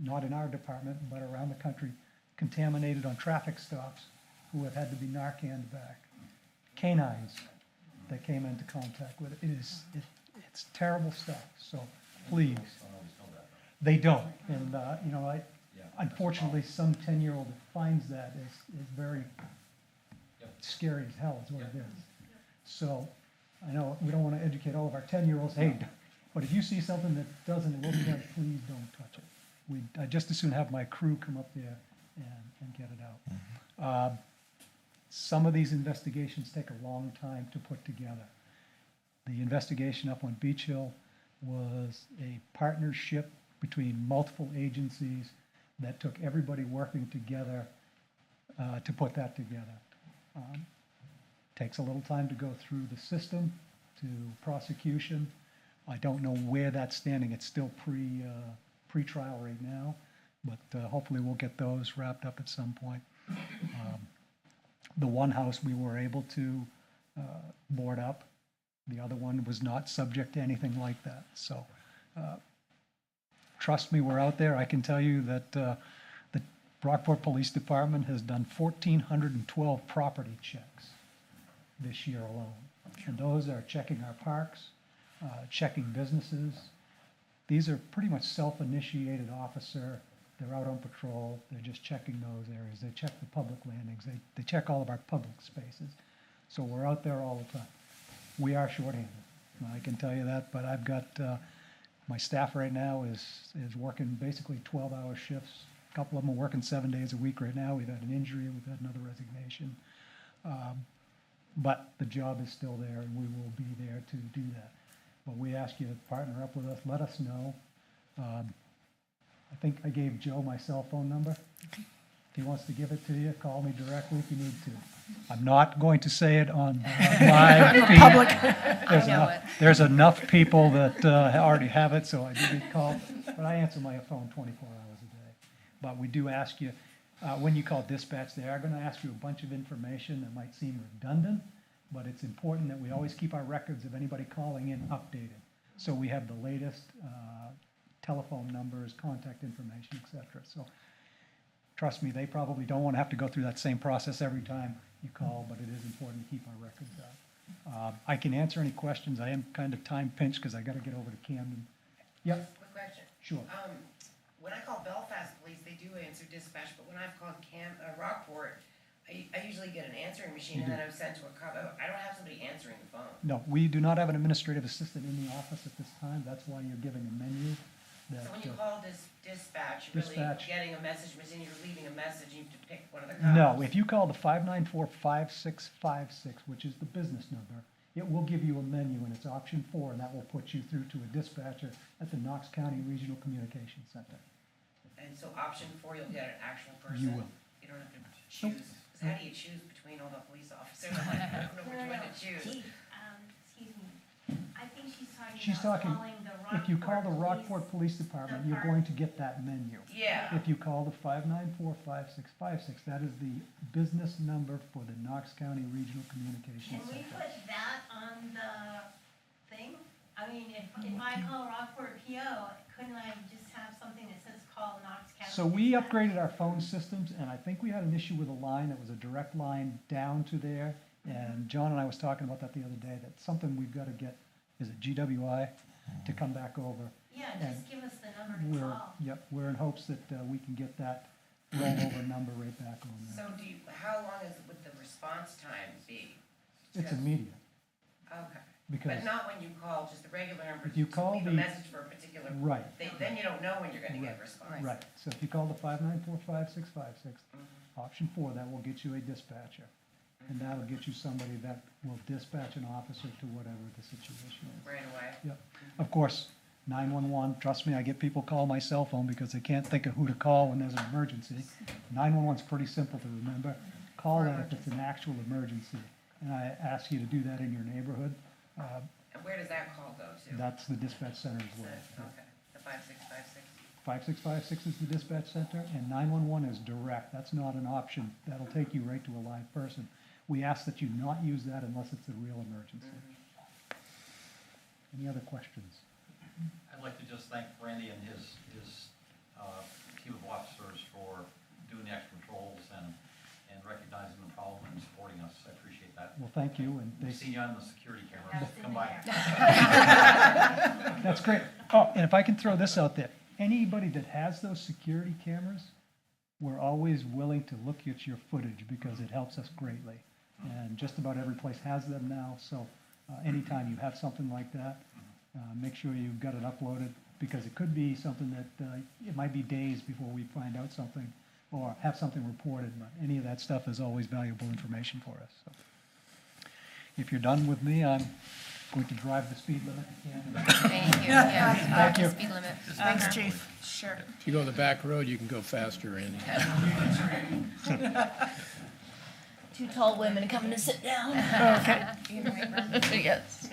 Speaker 14: not in our department, but around the country, contaminated on traffic stops who have had to be Narcaned back. Canines that came into contact with it. It's terrible stuff. So please. They don't. And, unfortunately, some 10-year-old that finds that is very scary as hell is what it is. So I know we don't want to educate all of our 10-year-olds, hey, But if you see something that doesn't look right, please don't touch it. I'd just as soon have my crew come up there and get it out. Some of these investigations take a long time to put together. The investigation up on Beach Hill was a partnership between multiple agencies that took everybody working together to put that together. Takes a little time to go through the system to prosecution. I don't know where that's standing. It's still pre-trial right now, but hopefully we'll get those wrapped up at some point. The one house we were able to board up. The other one was not subject to anything like that. So trust me, we're out there. I can tell you that the Rockport Police Department has done 1,412 property checks this year alone. And those are checking our parks, checking businesses. These are pretty much self-initiated officer. They're out on patrol. They're just checking those areas. They check the public landings. They check all of our public spaces. So we're out there all the time. We are shorthanded. I can tell you that, but I've got, my staff right now is working basically 12-hour shifts. A couple of them are working 7 days a week right now. We've had an injury, we've had another resignation. But the job is still there, and we will be there to do that. But we ask you to partner up with us. Let us know. I think I gave Joe my cell phone number. If he wants to give it to you, call me directly if you need to. I'm not going to say it on live feed.
Speaker 4: Public.
Speaker 14: There's enough people that already have it, so I do get called. But I answer my phone 24 hours a day. But we do ask you, when you call dispatch, they are going to ask you a bunch of information that might seem redundant, but it's important that we always keep our records of anybody calling in updated. So we have the latest telephone numbers, contact information, et cetera. So trust me, they probably don't want to have to go through that same process every time you call, but it is important to keep our records up. I can answer any questions. I am kind of time pinched because I got to get over to Camden. Yep.
Speaker 9: Quick question.
Speaker 14: Sure.
Speaker 9: When I call Belfast Police, they do answer dispatch, but when I've called Rockport, I usually get an answering machine and then I'm sent to a cop. I don't have somebody answering the phone.
Speaker 14: No, we do not have an administrative assistant in the office at this time. That's why you're giving a menu.
Speaker 9: So when you call dispatch, you're really getting a message, but then you're leaving a message, you have to pick one of the cops.
Speaker 14: No, if you call the 594-5656, which is the business number, it will give you a menu, and it's option 4, and that will put you through to a dispatcher at the Knox County Regional Communications Center.
Speaker 9: And so option 4, you'll get an actual person?
Speaker 14: You will.
Speaker 9: You don't have to choose. Because how do you choose between all the police officers? I don't know which one to choose.
Speaker 11: Excuse me, I think
Speaker 14: She's talking, if you call the Rockport Police Department, you're going to get that menu.
Speaker 9: Yeah.
Speaker 14: If you call the 594-5656, that is the business number for the Knox County Regional Communications Center.
Speaker 11: Can we put that on the thing? I mean, if I call Rockport PO, couldn't I just have something that says call Knox County?
Speaker 14: So we upgraded our phone systems, and I think we had an issue with a line that was a direct line down to there. And John and I was talking about that the other day, that's something we've got to get, is it GWI, to come back over.
Speaker 11: Yeah,
Speaker 14: And
Speaker 11: just give us the number to call.
Speaker 14: Yep, we're in hopes that we can get that rollover number right back on there.
Speaker 9: So how long would the response time be?
Speaker 14: It's immediate.
Speaker 9: Okay.
Speaker 14: Because
Speaker 9: But not when you call just the regular number,
Speaker 14: if you
Speaker 9: to
Speaker 14: call
Speaker 9: leave a
Speaker 14: the-
Speaker 9: message for a particular.
Speaker 14: Right.
Speaker 9: Then you don't know when you're gonna get a response.
Speaker 14: Right, so if you call the 594-5656, option 4, that will get you a dispatcher. And that'll get you somebody that will dispatch an officer to whatever the situation is.
Speaker 9: Right away.
Speaker 14: Yep. Of course, 911, trust me, I get people call my cell phone because they can't think of who to call when there's an emergency. 911's pretty simple to remember. Call that if it's an actual emergency. And I ask you to do that in your neighborhood.
Speaker 9: And where does that call go to?
Speaker 14: That's the dispatch center as well.
Speaker 9: Okay, the 5656.
Speaker 14: 5656 is the dispatch center, and 911 is direct. That's not an option. That'll take you right to a live person. We ask that you not use that unless it's a real emergency. Any other questions?
Speaker 8: I'd like to just thank Randy and his team of officers for doing the extra patrols and recognizing the problem and supporting us. I appreciate that.
Speaker 14: Well, thank you, and
Speaker 8: We've seen you on the security camera. Come by.
Speaker 14: That's great. Oh, and if I can throw this out there, anybody that has those security cameras, we're always willing to look at your footage because it helps us greatly. And just about every place has them now, so anytime you have something like that, Make sure you've got it uploaded, because it could be something that, it might be days before we find out something or have something reported, but any of that stuff is always valuable information for us. So, if you're done with me, I'm going to drive the speed limit again.
Speaker 6: Thank you, yeah,
Speaker 14: Thank you.
Speaker 6: speed limit.
Speaker 4: Thanks, Chief.
Speaker 9: Sure.
Speaker 1: If you go the back road, you can go faster, Randy.
Speaker 11: Two tall women coming to sit down.
Speaker 4: Okay.
Speaker 11: Yes.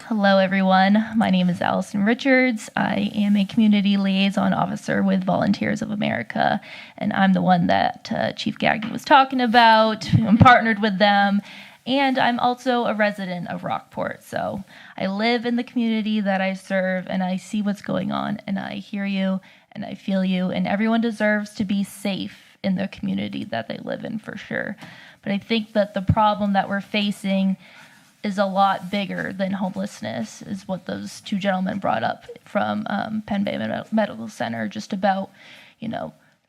Speaker 11: Hello, everyone. My name is Allison Richards. I am a community liaison officer with Volunteers of America, and I'm the one that Chief Gagnon was talking about. I'm partnered with them, and I'm also a resident of Rockport. So I live in the community that I serve, and I see what's going on, and I hear you, and I feel you, and everyone deserves to be safe in the community that they live in, for sure. But I think that the problem that we're facing is a lot bigger than homelessness, is what those two gentlemen brought up from Penn Bay Medical Center, just about,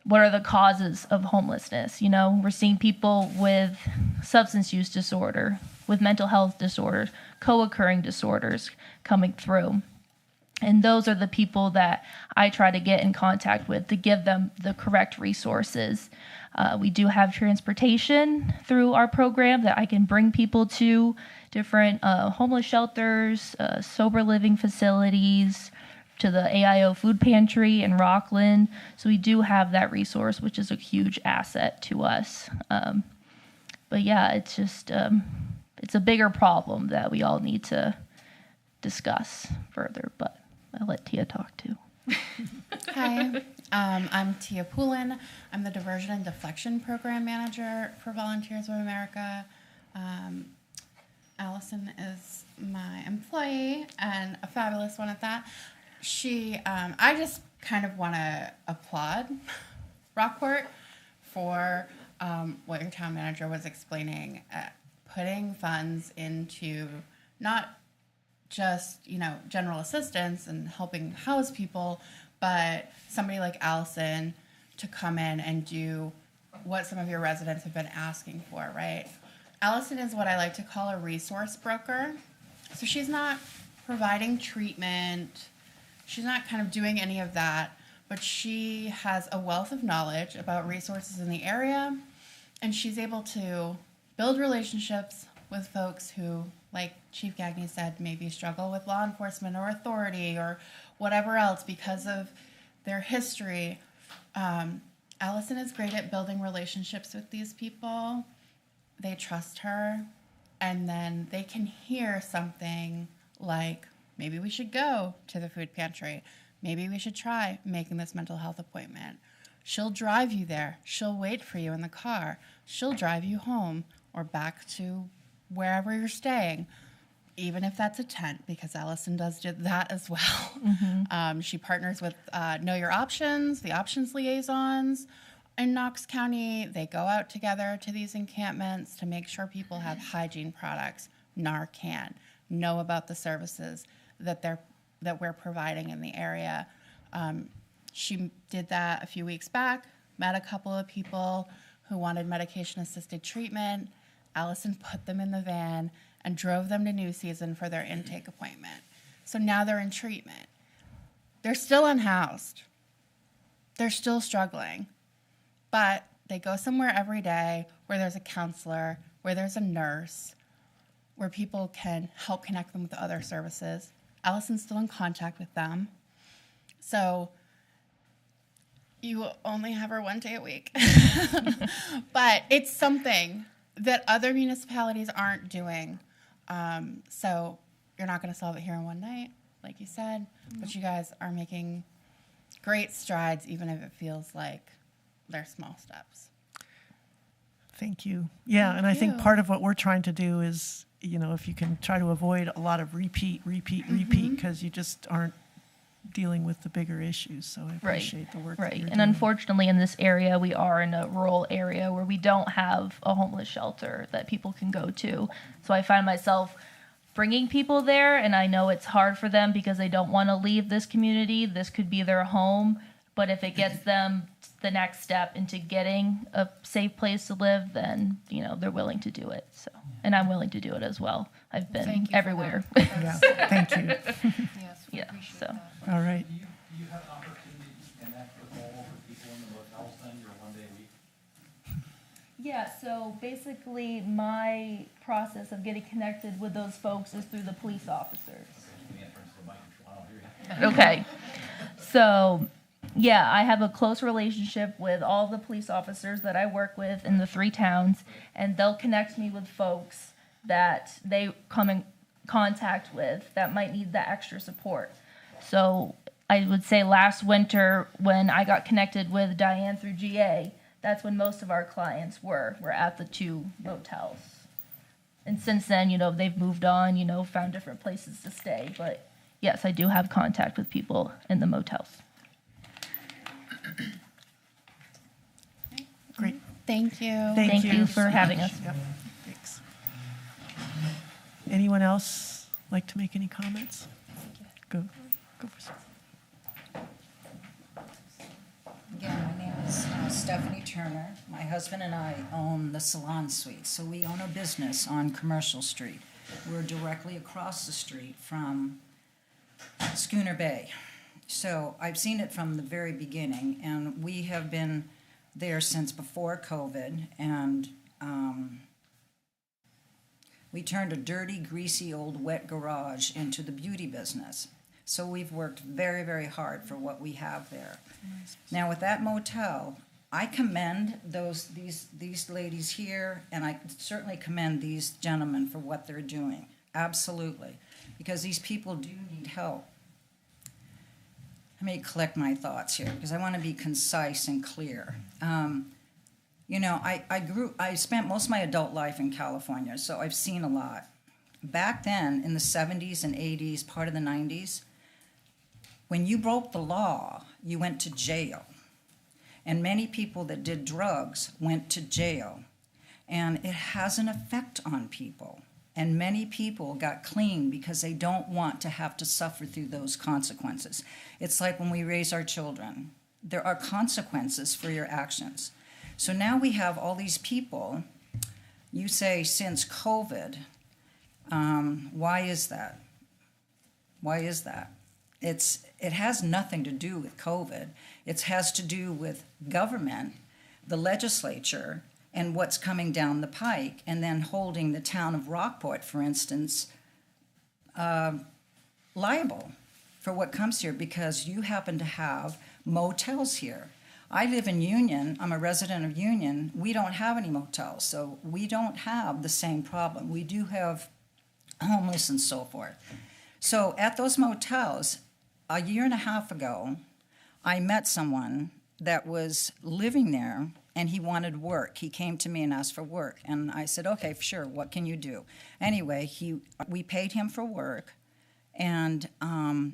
Speaker 11: what are the causes of homelessness? We're seeing people with substance use disorder, with mental health disorders, co-occurring disorders coming through. And those are the people that I try to get in contact with to give them the correct resources. We do have transportation through our program that I can bring people to different homeless shelters, sober living facilities, to the AIO food pantry in Rockland. So we do have that resource, which is a huge asset to us. But yeah, it's just, it's a bigger problem that we all need to discuss further, but I'll let Tia talk too.
Speaker 15: Hi, I'm Tia Poulin. I'm the Diversion and Deflection Program Manager for Volunteers of America. Allison is my employee, and a fabulous one at that. I just kind of want to applaud Rockport for what your town manager was explaining, putting funds into not just, general assistance and helping house people, but somebody like Allison to come in and do what some of your residents have been asking for, right? Allison is what I like to call a resource broker. So she's not providing treatment. She's not kind of doing any of that, but she has a wealth of knowledge about resources in the area, and she's able to build relationships with folks who, like Chief Gagnon said, maybe struggle with law enforcement or authority or whatever else because of their history. Allison is great at building relationships with these people. They trust her, and then they can hear something like, maybe we should go to the food pantry. Maybe we should try making this mental health appointment. She'll drive you there. She'll wait for you in the car. She'll drive you home or back to wherever you're staying, even if that's a tent, because Allison does that as well. Mm-hmm. She partners with Know Your Options, the options liaisons in Knox County. They go out together to these encampments to make sure people have hygiene products, Narcan, know about the services that we're providing in the area. She did that a few weeks back, met a couple of people who wanted medication-assisted treatment. Allison put them in the van and drove them to New Season for their intake appointment. So now they're in treatment. They're still unhoused. They're still struggling. But they go somewhere every day where there's a counselor, where there's a nurse, where people can help connect them with other services. Allison's still in contact with them. So you only have her one day a week. But it's something that other municipalities aren't doing. So you're not going to solve it here in one night, like you said, but you guys are making great strides, even if it feels like they're small steps.
Speaker 4: Thank you. Yeah, and I think part of what we're trying to do is, if you can try to avoid a lot of repeat, because you just aren't dealing with the bigger issues. So I appreciate the work that you're
Speaker 11: And
Speaker 4: doing.
Speaker 11: unfortunately, in this area, we are in a rural area where we don't have a homeless shelter that people can go to. So I find myself bringing people there, and I know it's hard for them because they don't want to leave this community. This could be their home, but if it gets them the next step into getting a safe place to live, then, you know, they're willing to do it. So, and I'm willing to do it as well. I've been
Speaker 15: Thank you for
Speaker 11: everywhere.
Speaker 4: Yeah, thank you.
Speaker 6: Yes, we
Speaker 11: Yeah,
Speaker 6: appreciate
Speaker 11: so.
Speaker 6: that.
Speaker 4: All right.
Speaker 8: Do you have an opportunity to connect with all of the people in the motels then, your one-day week?
Speaker 11: Yeah, so basically my process of getting connected with those folks is through the police officers. Okay. So, yeah, I have a close relationship with all the police officers that I work with in the 3 towns, and they'll connect me with folks that they come in contact with that might need that extra support. So, I would say last winter when I got connected with Diane through GA, that's when most of our clients were at the 2 motels. And since then, you know, they've moved on, you know, found different places to stay, but yes, I do have contact with people in the motels.
Speaker 4: Great.
Speaker 15: Thank you.
Speaker 11: Thank you for
Speaker 4: so
Speaker 11: having
Speaker 4: much.
Speaker 11: us.
Speaker 4: Yep, thanks. Anyone else like to make any comments? Go for it.
Speaker 5: Again, my name is Stephanie Turner. My husband and I own the Salon Suite, so we own a business on Commercial Street. We're directly across the street from Schooner Bay. So I've seen it from the very beginning, and we have been there since before COVID, and we turned a dirty, greasy, old, wet garage into the beauty business. So we've worked very, very hard for what we have there. Now with that motel, I commend these ladies here, and I certainly commend these gentlemen for what they're doing. Absolutely. Because these people do need help. Let me collect my thoughts here because I want to be concise and clear. You know, I spent most of my adult life in California, so I've seen a lot. Back then, in the 70s and 80s, part of the 90s, when you broke the law, you went to jail. And many people that did drugs went to jail. And it has an effect on people. And many people got clean because they don't want to have to suffer through those consequences. It's like when we raise our children. There are consequences for your actions. So now we have all these people, you say since COVID, why is that? Why is that? It has nothing to do with COVID. It has to do with government, the legislature, and what's coming down the pike, and then holding the town of Rockport, for instance, liable for what comes here because you happen to have motels here. I live in Union. I'm a resident of Union. We don't have any motels, so we don't have the same problem. We do have homeless and so forth. So at those motels, a year and a half ago, I met someone that was living there, and he wanted work. He came to me and asked for work, and I said, okay, sure, what can you do? Anyway, we paid him for work, and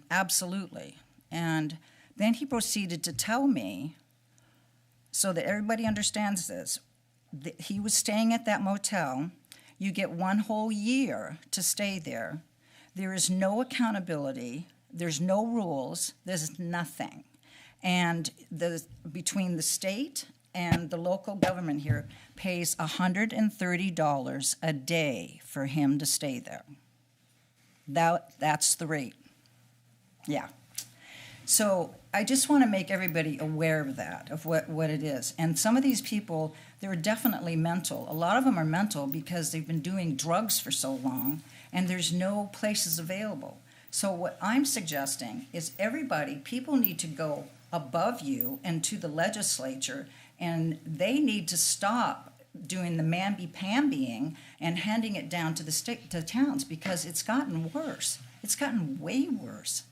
Speaker 5: absolutely. And then he proceeded to tell me, so that everybody understands this, that he was staying at that motel. You get 1 whole year to stay there. There is no accountability. There's no rules. There's nothing. And between the state and the local government here pays $130 a day for him to stay there. That's the rate. Yeah. So I just want to make everybody aware of that, of what it is. And some of these people, they're definitely mental. A lot of them are mental because they've been doing drugs for so long, and there's no places available. So what I'm suggesting is people need to go above you and to the legislature, and they need to stop doing the mamby-pambying and handing it down to the towns because it's gotten worse. It's gotten way worse.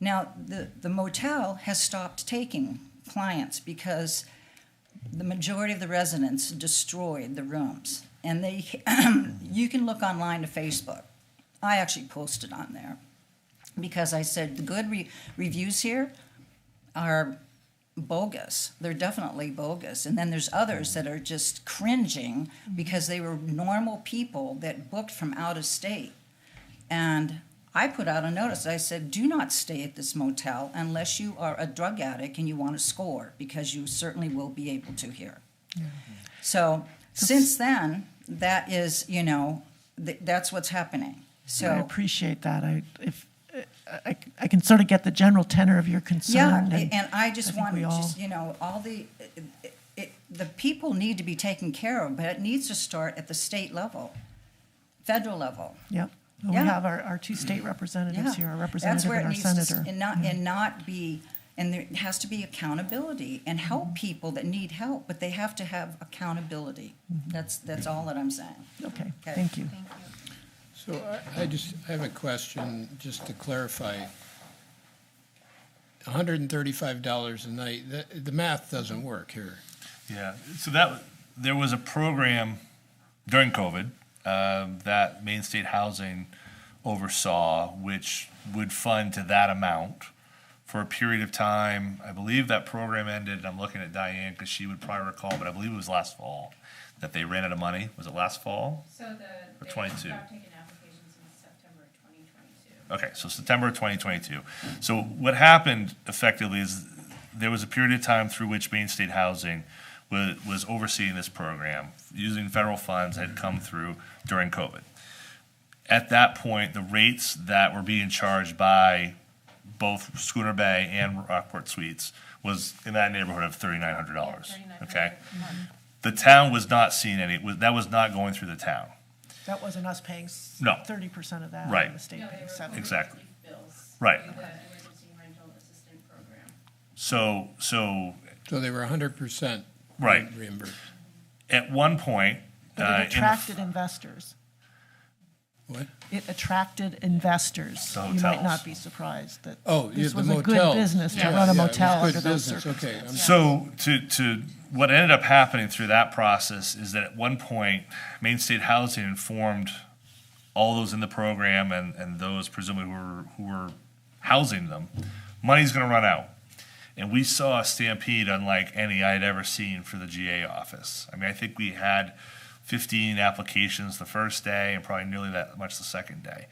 Speaker 5: Now, the motel has stopped taking clients because the majority of the residents destroyed the rooms. And you can look online to Facebook. I actually posted on there because I said the good reviews here are bogus. They're definitely bogus. And then there's others that are just cringing because they were normal people that booked from out of state. And I put out a notice. I said, do not stay at this motel unless you are a drug addict and you want to score, because you certainly will be able to here. So since then, that is, you know, that's what's happening. So
Speaker 4: I appreciate that. I can sort of get the general tenor of your concern.
Speaker 5: yeah, and I just
Speaker 4: think
Speaker 5: want
Speaker 4: we
Speaker 5: to
Speaker 4: all-
Speaker 5: just, you know, all the people need to be taken care of, but it needs to start at the state level, federal level.
Speaker 4: Yep. Well,
Speaker 5: Yeah.
Speaker 4: We have our two state representatives here, our representative and our senator.
Speaker 5: And not be, and there has to be accountability and help people that need help, but they have to have accountability. That's all that I'm saying.
Speaker 4: Okay, thank you.
Speaker 1: So I have a question, just to clarify. $135 a night, the math doesn't work here.
Speaker 3: Yeah, so there was a program during COVID that Maine State Housing oversaw, which would fund to that amount for a period of time. I believe that program ended, and I'm looking at Diane because she would probably recall, but I believe it was last fall that they ran out of money. Was it last fall?
Speaker 16: So
Speaker 3: Or
Speaker 16: they
Speaker 3: 22?
Speaker 16: stopped taking applications in September of 2022.
Speaker 3: Okay, so September of 2022. So what happened effectively is there was a period of time through which Maine State Housing was overseeing this program, using federal funds that had come through during COVID. At that point, the rates that were being charged by both Schooner Bay and Rockport Suites was in that neighborhood of $3,900. Okay, the town was not seeing any. That was not going through the town.
Speaker 4: That wasn't us paying
Speaker 3: No.
Speaker 4: 30% of that,
Speaker 3: Right.
Speaker 4: and the state paying 70%.
Speaker 3: Exactly.
Speaker 16: Bills.
Speaker 3: Right.
Speaker 16: through the Emergency Rental Assistance Program.
Speaker 3: So
Speaker 1: they were 100%
Speaker 3: right.
Speaker 1: reimbursed.
Speaker 3: At one point,
Speaker 4: But it attracted investors.
Speaker 1: What?
Speaker 4: It attracted investors.
Speaker 1: The
Speaker 4: You might
Speaker 1: hotels.
Speaker 4: not be surprised that
Speaker 1: Oh,
Speaker 4: this
Speaker 1: the
Speaker 4: was a good
Speaker 1: motels.
Speaker 4: business to
Speaker 1: Yeah,
Speaker 4: run a
Speaker 1: yeah, it was
Speaker 4: motel
Speaker 1: good
Speaker 4: under those
Speaker 1: business. Okay, I'm-
Speaker 4: circumstances.
Speaker 3: So to what ended up happening through that process is that at one point, Maine State Housing informed all those in the program and those presumably who were housing them, money's going to run out. And we saw a stampede unlike any I had ever seen for the GA office. I mean, I think we had 15 applications the first day and probably nearly that much the second day,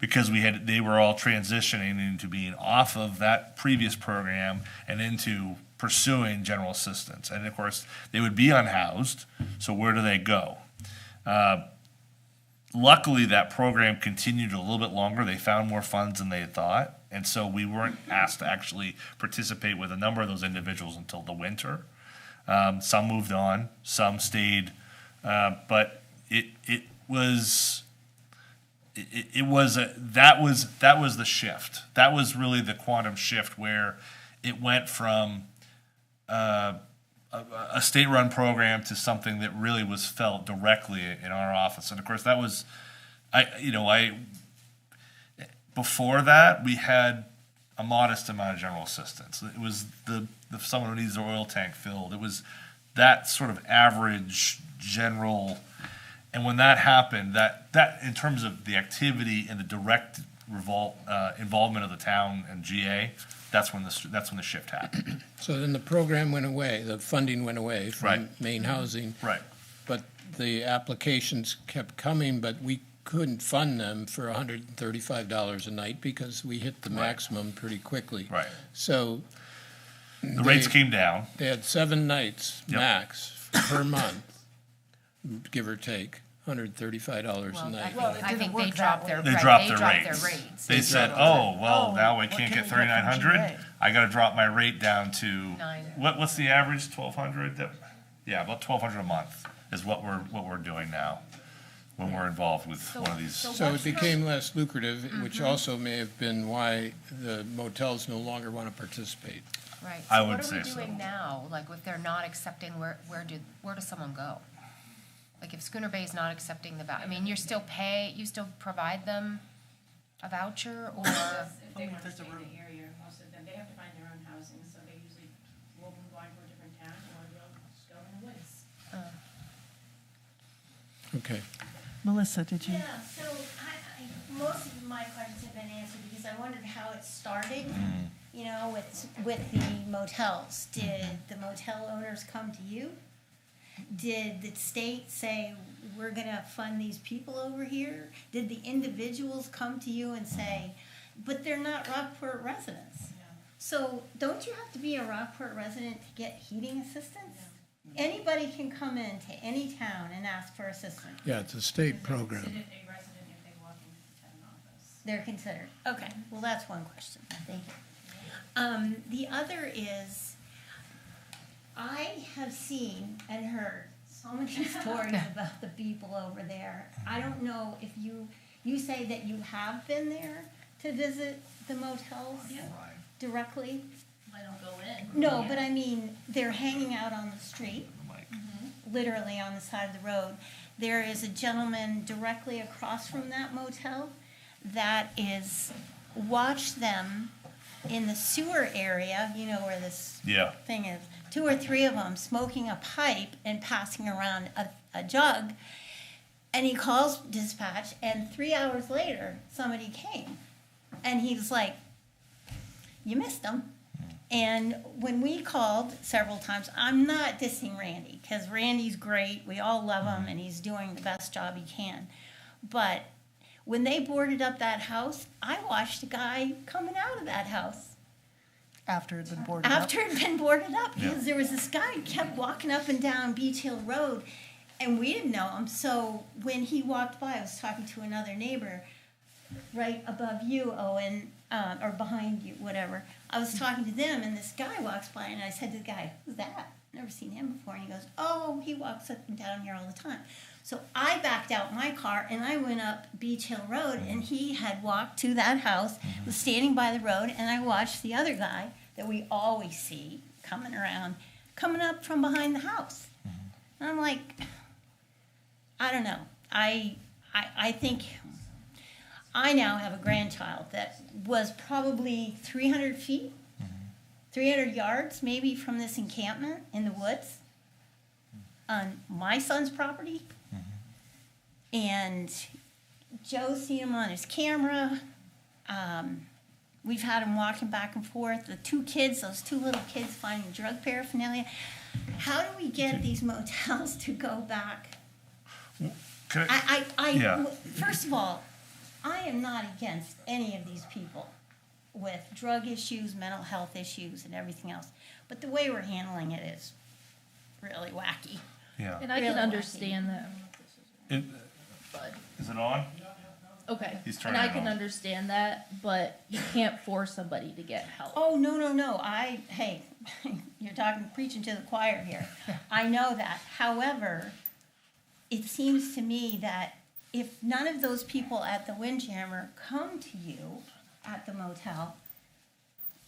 Speaker 3: because they were all transitioning into being off of that previous program and into pursuing general assistance. And of course, they would be unhoused, so where do they go? Luckily, that program continued a little bit longer. They found more funds than they had thought, and so we weren't asked to actually participate with a number of those individuals until the winter. Some moved on, some stayed, but that was the shift. That was really the quantum shift where it went from a state-run program to something that really was felt directly in our office. And of course, that was, before that, we had a modest amount of general assistance. It was the someone who needs their oil tank filled. It was that sort of average general. And when that happened, that in terms of the activity and the direct involvement of the town and GA, that's when the shift happened.
Speaker 1: So then the program went away, the funding went away from
Speaker 3: Right.
Speaker 1: Maine Housing.
Speaker 3: Right.
Speaker 1: But the applications kept coming, but we couldn't fund them for $135 a night because we hit the maximum pretty quickly.
Speaker 3: Right.
Speaker 1: So.
Speaker 3: The rates came down.
Speaker 1: They had 7 nights
Speaker 3: Yep.
Speaker 1: max per month, give or take, $135 a night.
Speaker 6: I think they dropped their
Speaker 3: They
Speaker 6: right,
Speaker 3: dropped
Speaker 6: they
Speaker 3: their
Speaker 6: dropped
Speaker 3: rates.
Speaker 6: their rates.
Speaker 3: They said, now I can't get 3,900. I got to drop my rate down to what's the average? 1,200. Yeah, about 1,200 a month is what we're doing now when we're involved with one of these.
Speaker 1: So it became less lucrative, which also may have been why the motels no longer want to participate.
Speaker 6: Right.
Speaker 3: I
Speaker 6: So
Speaker 3: would
Speaker 6: what are we
Speaker 3: say so.
Speaker 6: doing now? Like, if they're not accepting, where does someone go? Like, if Schooner Bay is not accepting the I mean, you still provide them a voucher, or?
Speaker 16: If they want to stay in the area, most of them, they have to find their own housing, so they usually will move on to a different town, or they'll just go in the woods.
Speaker 1: Okay.
Speaker 4: Melissa, did you?
Speaker 17: Yeah, so most of my questions have been answered because I wondered how it started, you know, with the motels. Did the motel owners come to you? Did the state say, we're gonna fund these people over here? Did the individuals come to you and say, but they're not Rockport residents? So don't you have to be a Rockport resident to get heating assistance? Anybody can come into any town and ask for assistance.
Speaker 1: Yeah, it's a state program.
Speaker 16: Considered a resident if they walk into the town office.
Speaker 17: They're considered. Okay, well, that's one question. Thank you. The other is, I have seen and heard so many stories about the people over there. I don't know if you say that you have been there to visit the motels directly?
Speaker 11: I don't go in.
Speaker 17: No, but I mean, they're hanging out on the street, literally on the side of the road. There is a gentleman directly across from that motel that is, watch them in the sewer area, you know where this thing is, 2 or 3 of them smoking a pipe and passing around a jug. And he calls dispatch, and 3 hours later, somebody came. And he was like, you missed them. And when we called several times, I'm not dissing Randy, because Randy's great. We all love him, and he's doing the best job he can. But when they boarded up that house, I watched a guy coming out of that house.
Speaker 4: After it had been boarded up?
Speaker 17: After it had been boarded up, because there was this guy who kept walking up and down Beach Hill Road, and we didn't know him. So when he walked by, I was talking to another neighbor right above you, Owen, or behind you, whatever. I was talking to them, and this guy walks by, and I said to the guy, who's that? Never seen him before. And he goes, oh, he walks up and down here all the time. So I backed out my car, and I went up Beach Hill Road, and he had walked to that house, was standing by the road, and I watched the other guy that we always see coming around, coming up from behind the house. And I'm like, I don't know. I think I now have a grandchild that was probably 300 feet, 300 yards maybe from this encampment in the woods on my son's property. And Joe's seen him on his camera. We've had him walking back and forth. The 2 kids, those 2 little kids finding drug paraphernalia. How do we get these motels to go back? First of all, I am not against any of these people with drug issues, mental health issues, and everything else. But the way we're handling it is really wacky.
Speaker 3: Yeah.
Speaker 11: And I can understand that.
Speaker 3: Is it on?
Speaker 11: Okay.
Speaker 3: He's
Speaker 11: And
Speaker 3: turning
Speaker 11: I
Speaker 3: it
Speaker 11: can
Speaker 3: on.
Speaker 11: understand that, but you can't force somebody to get help.
Speaker 17: Oh, no. Hey, you're preaching to the choir here. I know that. However, it seems to me that if none of those people at the Windjammer come to you at the motel,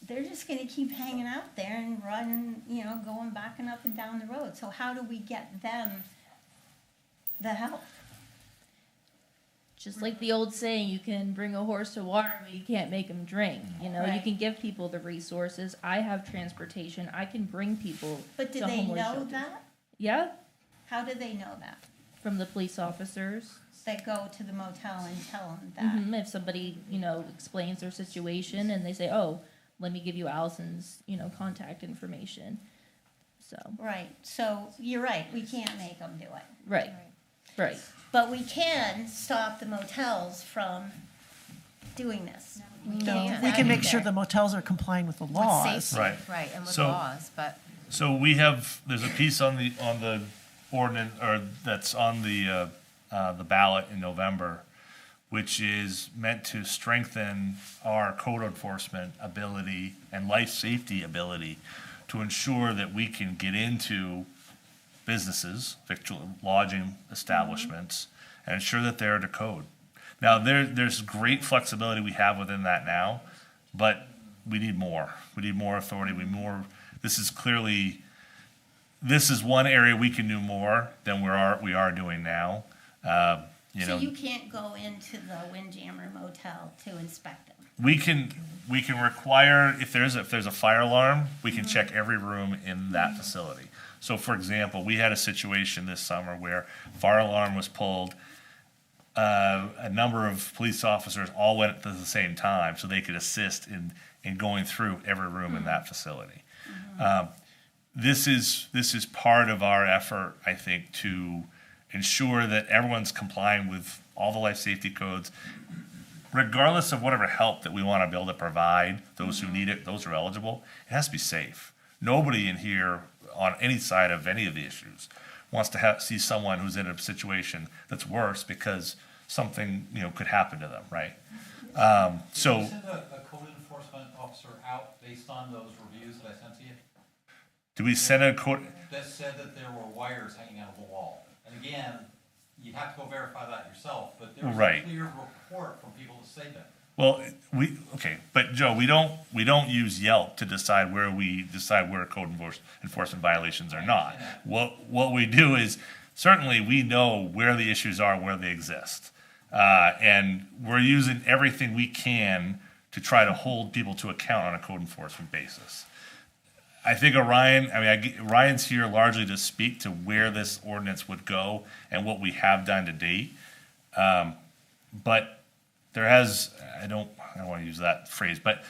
Speaker 17: they're just going to keep hanging out there and running, going back and up and down the road. So how do we get them the help?
Speaker 11: Just like the old saying, you can bring a horse to water, but you can't make him drink. You
Speaker 17: Right.
Speaker 11: can give people the resources. I have transportation. I can bring people
Speaker 17: But do
Speaker 11: to
Speaker 17: they
Speaker 11: homeless
Speaker 17: know
Speaker 11: shelters.
Speaker 17: that?
Speaker 11: Yeah,
Speaker 17: How do they know that?
Speaker 11: from the police officers.
Speaker 17: That go to the motel and tell them that?
Speaker 11: If somebody, explains their situation and they say, oh, let me give you Allison's, contact information. So,
Speaker 17: Right, so you're right, we can't make them do it.
Speaker 11: right.
Speaker 17: But we can stop the motels from doing this. We
Speaker 4: No,
Speaker 17: can.
Speaker 4: we can make sure the motels are complying with the laws.
Speaker 3: Right.
Speaker 6: Right, and with
Speaker 3: So-
Speaker 6: laws, but
Speaker 3: So there's a piece on the ordinance, or that's on the ballot in November, which is meant to strengthen our code enforcement ability and life safety ability to ensure that we can get into businesses, lodging establishments, and ensure that they're to code. Now, there's great flexibility we have within that now, but we need more. We need more authority. This is one area we can do more than we are doing now.
Speaker 17: So you can't go into the Windjammer Motel to inspect them?
Speaker 3: We can require, if there's a fire alarm, we can check every room in that facility. So for example, we had a situation this summer where fire alarm was pulled. A number of police officers all went at the same time so they could assist in going through every room in that facility. This is part of our effort, I think, to ensure that everyone's complying with all the life safety codes, regardless of whatever help that we want to be able to provide those who need it, those who are eligible. It has to be safe. Nobody in here on any side of any of the issues wants to see someone who's in a situation that's worse because something, could happen to them, right? So.
Speaker 8: Did you send a code enforcement officer out based on those reviews that I sent to you?
Speaker 3: Do we send a code?
Speaker 8: That said that there were wires hanging out of the wall. And again, you'd have to go verify that yourself, but there was
Speaker 3: Right.
Speaker 8: a clear report from people to say that.
Speaker 3: Well, but Joe, we don't use Yelp to decide where code enforcement violations are not. What we do is certainly we know where the issues are, where they exist, and we're using everything we can to try to hold people to account on a code enforcement basis. I think Ryan's here largely to speak to where this ordinance would go and what we have done to date, but. I don't want to use that phrase, but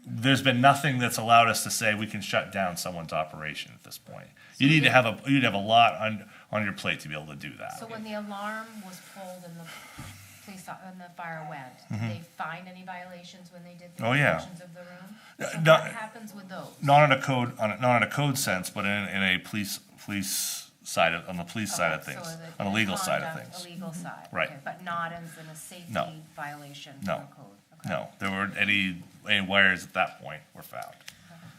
Speaker 3: there's been nothing that's allowed us to say we can shut down someone's operation at this point. You need to have a lot on your plate to be able to do that.
Speaker 6: So when the alarm was pulled and the fire went, did they find any violations when they did the inspections of the room? So what happens with those?
Speaker 3: Not on a code sense, but in a police side on the police side of things,
Speaker 6: so
Speaker 3: on the legal side of things.
Speaker 6: A legal side,
Speaker 3: Right.
Speaker 6: okay, but not as in a safety violation from
Speaker 3: No.
Speaker 6: the code. Okay.
Speaker 3: No, there weren't any wires at that point were found.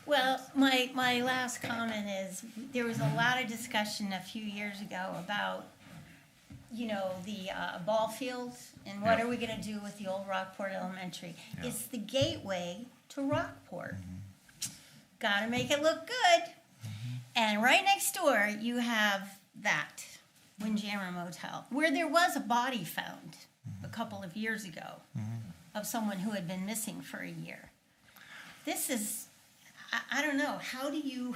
Speaker 17: Well, my last comment is, there was a lot of discussion a few years ago about, the ball fields and what are we gonna do with the old Rockport Elementary?
Speaker 3: Yeah.
Speaker 17: It's the gateway to Rockport. Gotta make it look good. And right next door, you have that Windjammer Motel, where there was a body found a couple of years ago of someone who had been missing for a year. This is, I don't know, how do you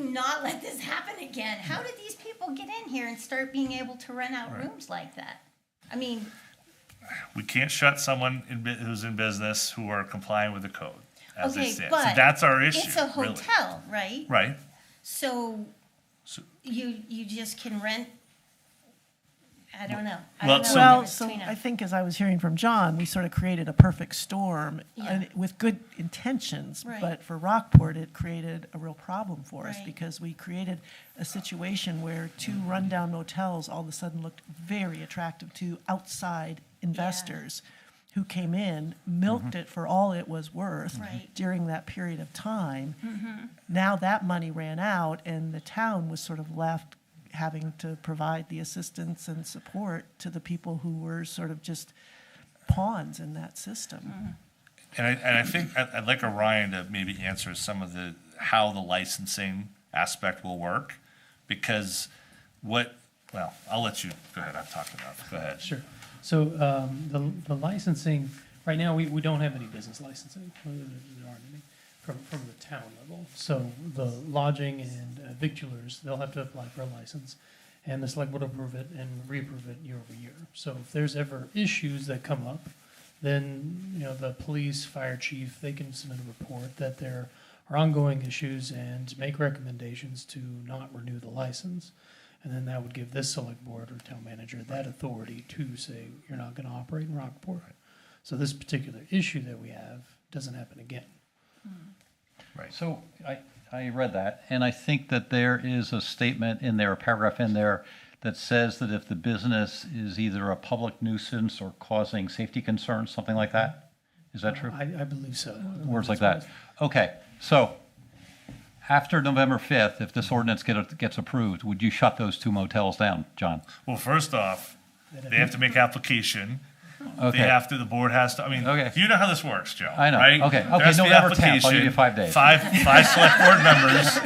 Speaker 17: not let this happen again? How did these people get in here and start being able to rent out rooms like that? I mean,
Speaker 3: We can't shut someone who's in business who are complying with the code as they
Speaker 17: okay,
Speaker 3: stand.
Speaker 17: but
Speaker 3: So that's our issue.
Speaker 17: it's a
Speaker 3: really.
Speaker 17: hotel, right?
Speaker 3: Right.
Speaker 17: So you just can rent. I don't know. I
Speaker 3: Well,
Speaker 17: don't know
Speaker 4: Well,
Speaker 17: the
Speaker 4: so
Speaker 17: difference between
Speaker 4: I think as I was hearing from John, we sort of created a perfect storm
Speaker 17: Yeah.
Speaker 4: with good intentions.
Speaker 17: Right.
Speaker 4: But for Rockport, it created a real problem for us
Speaker 17: Right.
Speaker 4: because we created a situation where two rundown motels all of a sudden looked very attractive to outside investors who came in, milked it for all it was worth
Speaker 17: Right.
Speaker 4: during that period of time. Now that money ran out and the town was sort of left having to provide the assistance and support to the people who were sort of just pawns in that system.
Speaker 3: And I think I'd like Orion to maybe answer some of how the licensing aspect will work, because I'll let you go ahead. I've talked enough. Go ahead.
Speaker 13: Sure. So the licensing, right now, we don't have any business licensing. There aren't any from the town level. So the lodging and victulers, they'll have to apply for a license. And the select board will approve it and reapprove it year over year. So if there's ever issues that come up, then, the police, fire chief, they can submit a report that there are ongoing issues and make recommendations to not renew the license. And then that would give this select board or town manager that authority to say, you're not gonna operate in Rockport. So this particular issue that we have doesn't happen again.
Speaker 3: Right.
Speaker 8: So I read that, and I think that there is a statement in there, a paragraph in there, that says that if the business is either a public nuisance or causing safety concerns, something like that? Is that true?
Speaker 13: I believe so.
Speaker 8: Words like that. Okay, so after November 5th, if this ordinance gets approved, would you shut those two motels down, John?
Speaker 3: Well, first off, they have to make application.
Speaker 8: Okay.
Speaker 3: The board has to, you know how this works, Joe.
Speaker 8: I know.
Speaker 3: Right?
Speaker 8: Okay.
Speaker 3: There has to be
Speaker 8: November 10th. I'll
Speaker 3: application.
Speaker 8: give you 5 days.
Speaker 3: Five select board members.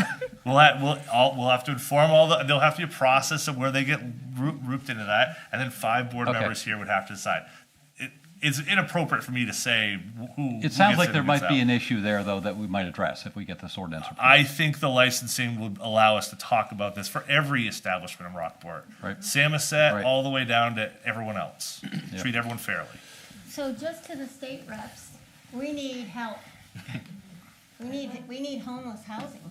Speaker 3: We'll have to inform there'll have to be a process of where they get grouped into that, and then 5 board members here would have to decide. It's inappropriate for me to say who.
Speaker 8: It sounds
Speaker 3: gets
Speaker 8: like
Speaker 3: in
Speaker 8: there
Speaker 3: and
Speaker 8: might
Speaker 3: gets
Speaker 8: be
Speaker 3: out.
Speaker 8: an issue there, though, that we might address if we get this ordinance approved.
Speaker 3: I think the licensing would allow us to talk about this for every establishment in Rockport.
Speaker 8: Right.
Speaker 3: Samoset,
Speaker 8: Right.
Speaker 3: all the way down to everyone else.
Speaker 8: Yep.
Speaker 3: Treat everyone fairly.
Speaker 17: so just to the state reps, we need help. We need homeless housing.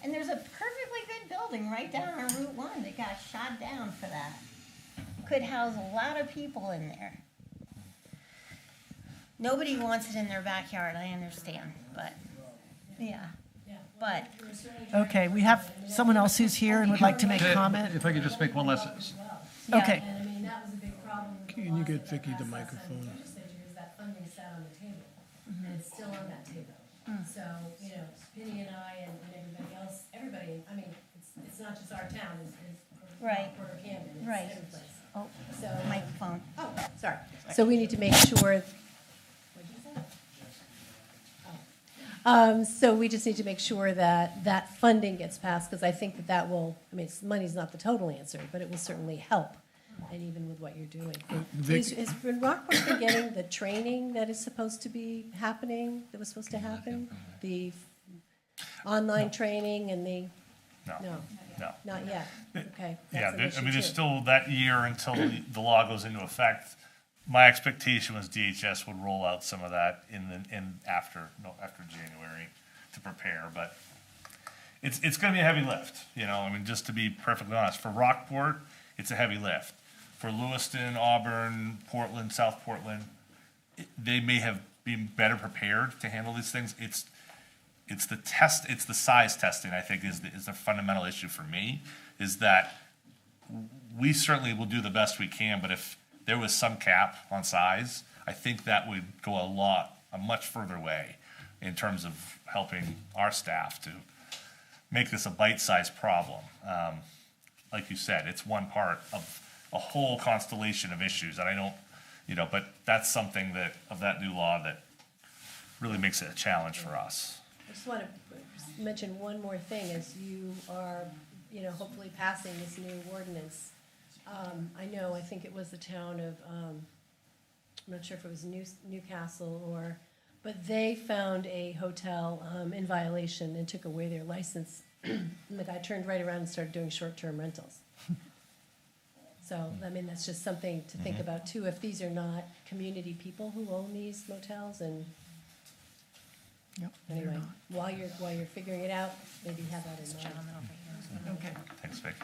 Speaker 17: And there's a perfectly good building right down on Route 1 that got shot down for that. Could house a lot of people in there. Nobody wants it in their backyard, I understand, but, yeah. But,
Speaker 4: Okay, we have someone else who's here and would like to make a comment.
Speaker 8: If I could just make one last,
Speaker 4: Okay.
Speaker 18: And I mean, that was a big problem.
Speaker 1: Can you get Vicky the microphone?
Speaker 18: Is that funding sat on the table, and it's still on that table. So, you know, Penny and I and everybody else, everybody, I mean, it's not just our town, it's
Speaker 17: Right.
Speaker 18: Porter Camden, it's
Speaker 17: Right.
Speaker 18: every place.
Speaker 17: oh,
Speaker 18: So,
Speaker 17: microphone.
Speaker 18: oh, sorry. So we need to make sure. So we just need to make sure that that funding gets passed, because I think that that will, I mean, money's not the total answer, but it will certainly help, and even with what you're doing. Is Rockport been getting the training that is supposed to be happening, that was supposed to happen? The online training and the, no, not yet, okay.
Speaker 3: Yeah,
Speaker 18: that's an
Speaker 3: I
Speaker 18: issue
Speaker 3: mean, there's
Speaker 18: too.
Speaker 3: still that year until the law goes into effect. My expectation was DHS would roll out some of that after January to prepare, but it's gonna be a heavy lift, you know, I mean, just to be perfectly honest. For Rockport, it's a heavy lift. For Lewiston, Auburn, Portland, South Portland, they may have been better prepared to handle these things. It's the size testing, I think, is the fundamental issue for me, is that we certainly will do the best we can, but if there was some cap on size, I think that would go a much further way in terms of helping our staff to make this a bite-sized problem. Like you said, it's one part of a whole constellation of issues, and I don't, you know, but that's something of that new law that really makes it a challenge for us.
Speaker 18: I just want to mention one more thing, as you are, you know, hopefully passing this new ordinance. I think it was the town of, I'm not sure if it was Newcastle but they found a hotel in violation and took away their license. And the guy turned right around and started doing short-term rentals. So, I mean, that's just something to think about too, if these are not community people who own these motels, and anyway, while you're figuring it out, maybe have that in mind.
Speaker 4: Okay.
Speaker 3: Thanks, Vic.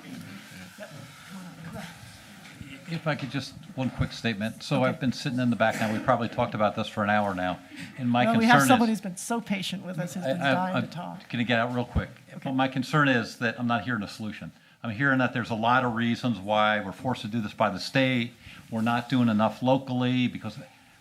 Speaker 8: if I could just, one quick statement. So I've been sitting in the back now, we probably talked about this for an hour now, and my
Speaker 4: Well,
Speaker 8: concern
Speaker 4: we
Speaker 8: is.
Speaker 4: have someone who's been so patient with us, who's been dying to talk.
Speaker 8: Going to get out real quick. Well, my concern is that I'm not hearing a solution. I'm hearing that there's a lot of reasons why we're forced to do this by the state. We're not doing enough locally because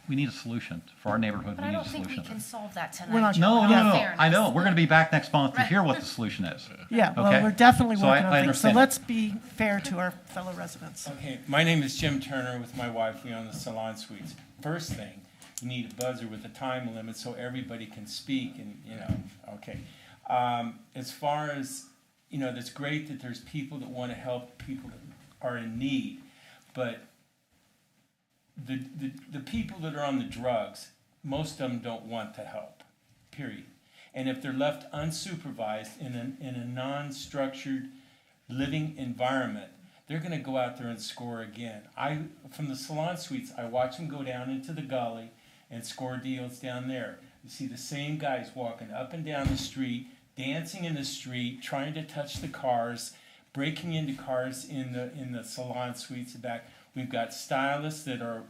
Speaker 8: we need a solution for our neighborhood.
Speaker 6: But
Speaker 8: We
Speaker 6: I
Speaker 8: need a
Speaker 6: don't think we
Speaker 8: solution.
Speaker 6: can solve that tonight.
Speaker 4: We're not-
Speaker 6: Joe,
Speaker 8: No,
Speaker 6: in
Speaker 8: no,
Speaker 6: all
Speaker 8: no.
Speaker 6: fairness.
Speaker 8: I know. We're going to be back next month to
Speaker 6: Right.
Speaker 8: hear what the solution is.
Speaker 4: Yeah, well,
Speaker 8: Okay?
Speaker 4: we're definitely
Speaker 8: So
Speaker 4: working
Speaker 8: I
Speaker 4: on things. So
Speaker 8: understand.
Speaker 4: let's be fair to our fellow residents.
Speaker 19: Okay, my name is Jim Turner with my wife. We own the Salon Suites. First thing, you need a buzzer with a time limit so everybody can speak and, okay. As far as, it's great that there's people that want to help people that are in need, but the people that are on the drugs, most of them don't want to help, period. And if they're left unsupervised in a non-structured living environment, they're going to go out there and score again. From the Salon Suites, I watch them go down into the gully and score deals down there. You see the same guys walking up and down the street, dancing in the street, trying to touch the cars, breaking into cars in the Salon Suites back. We've got stylists that are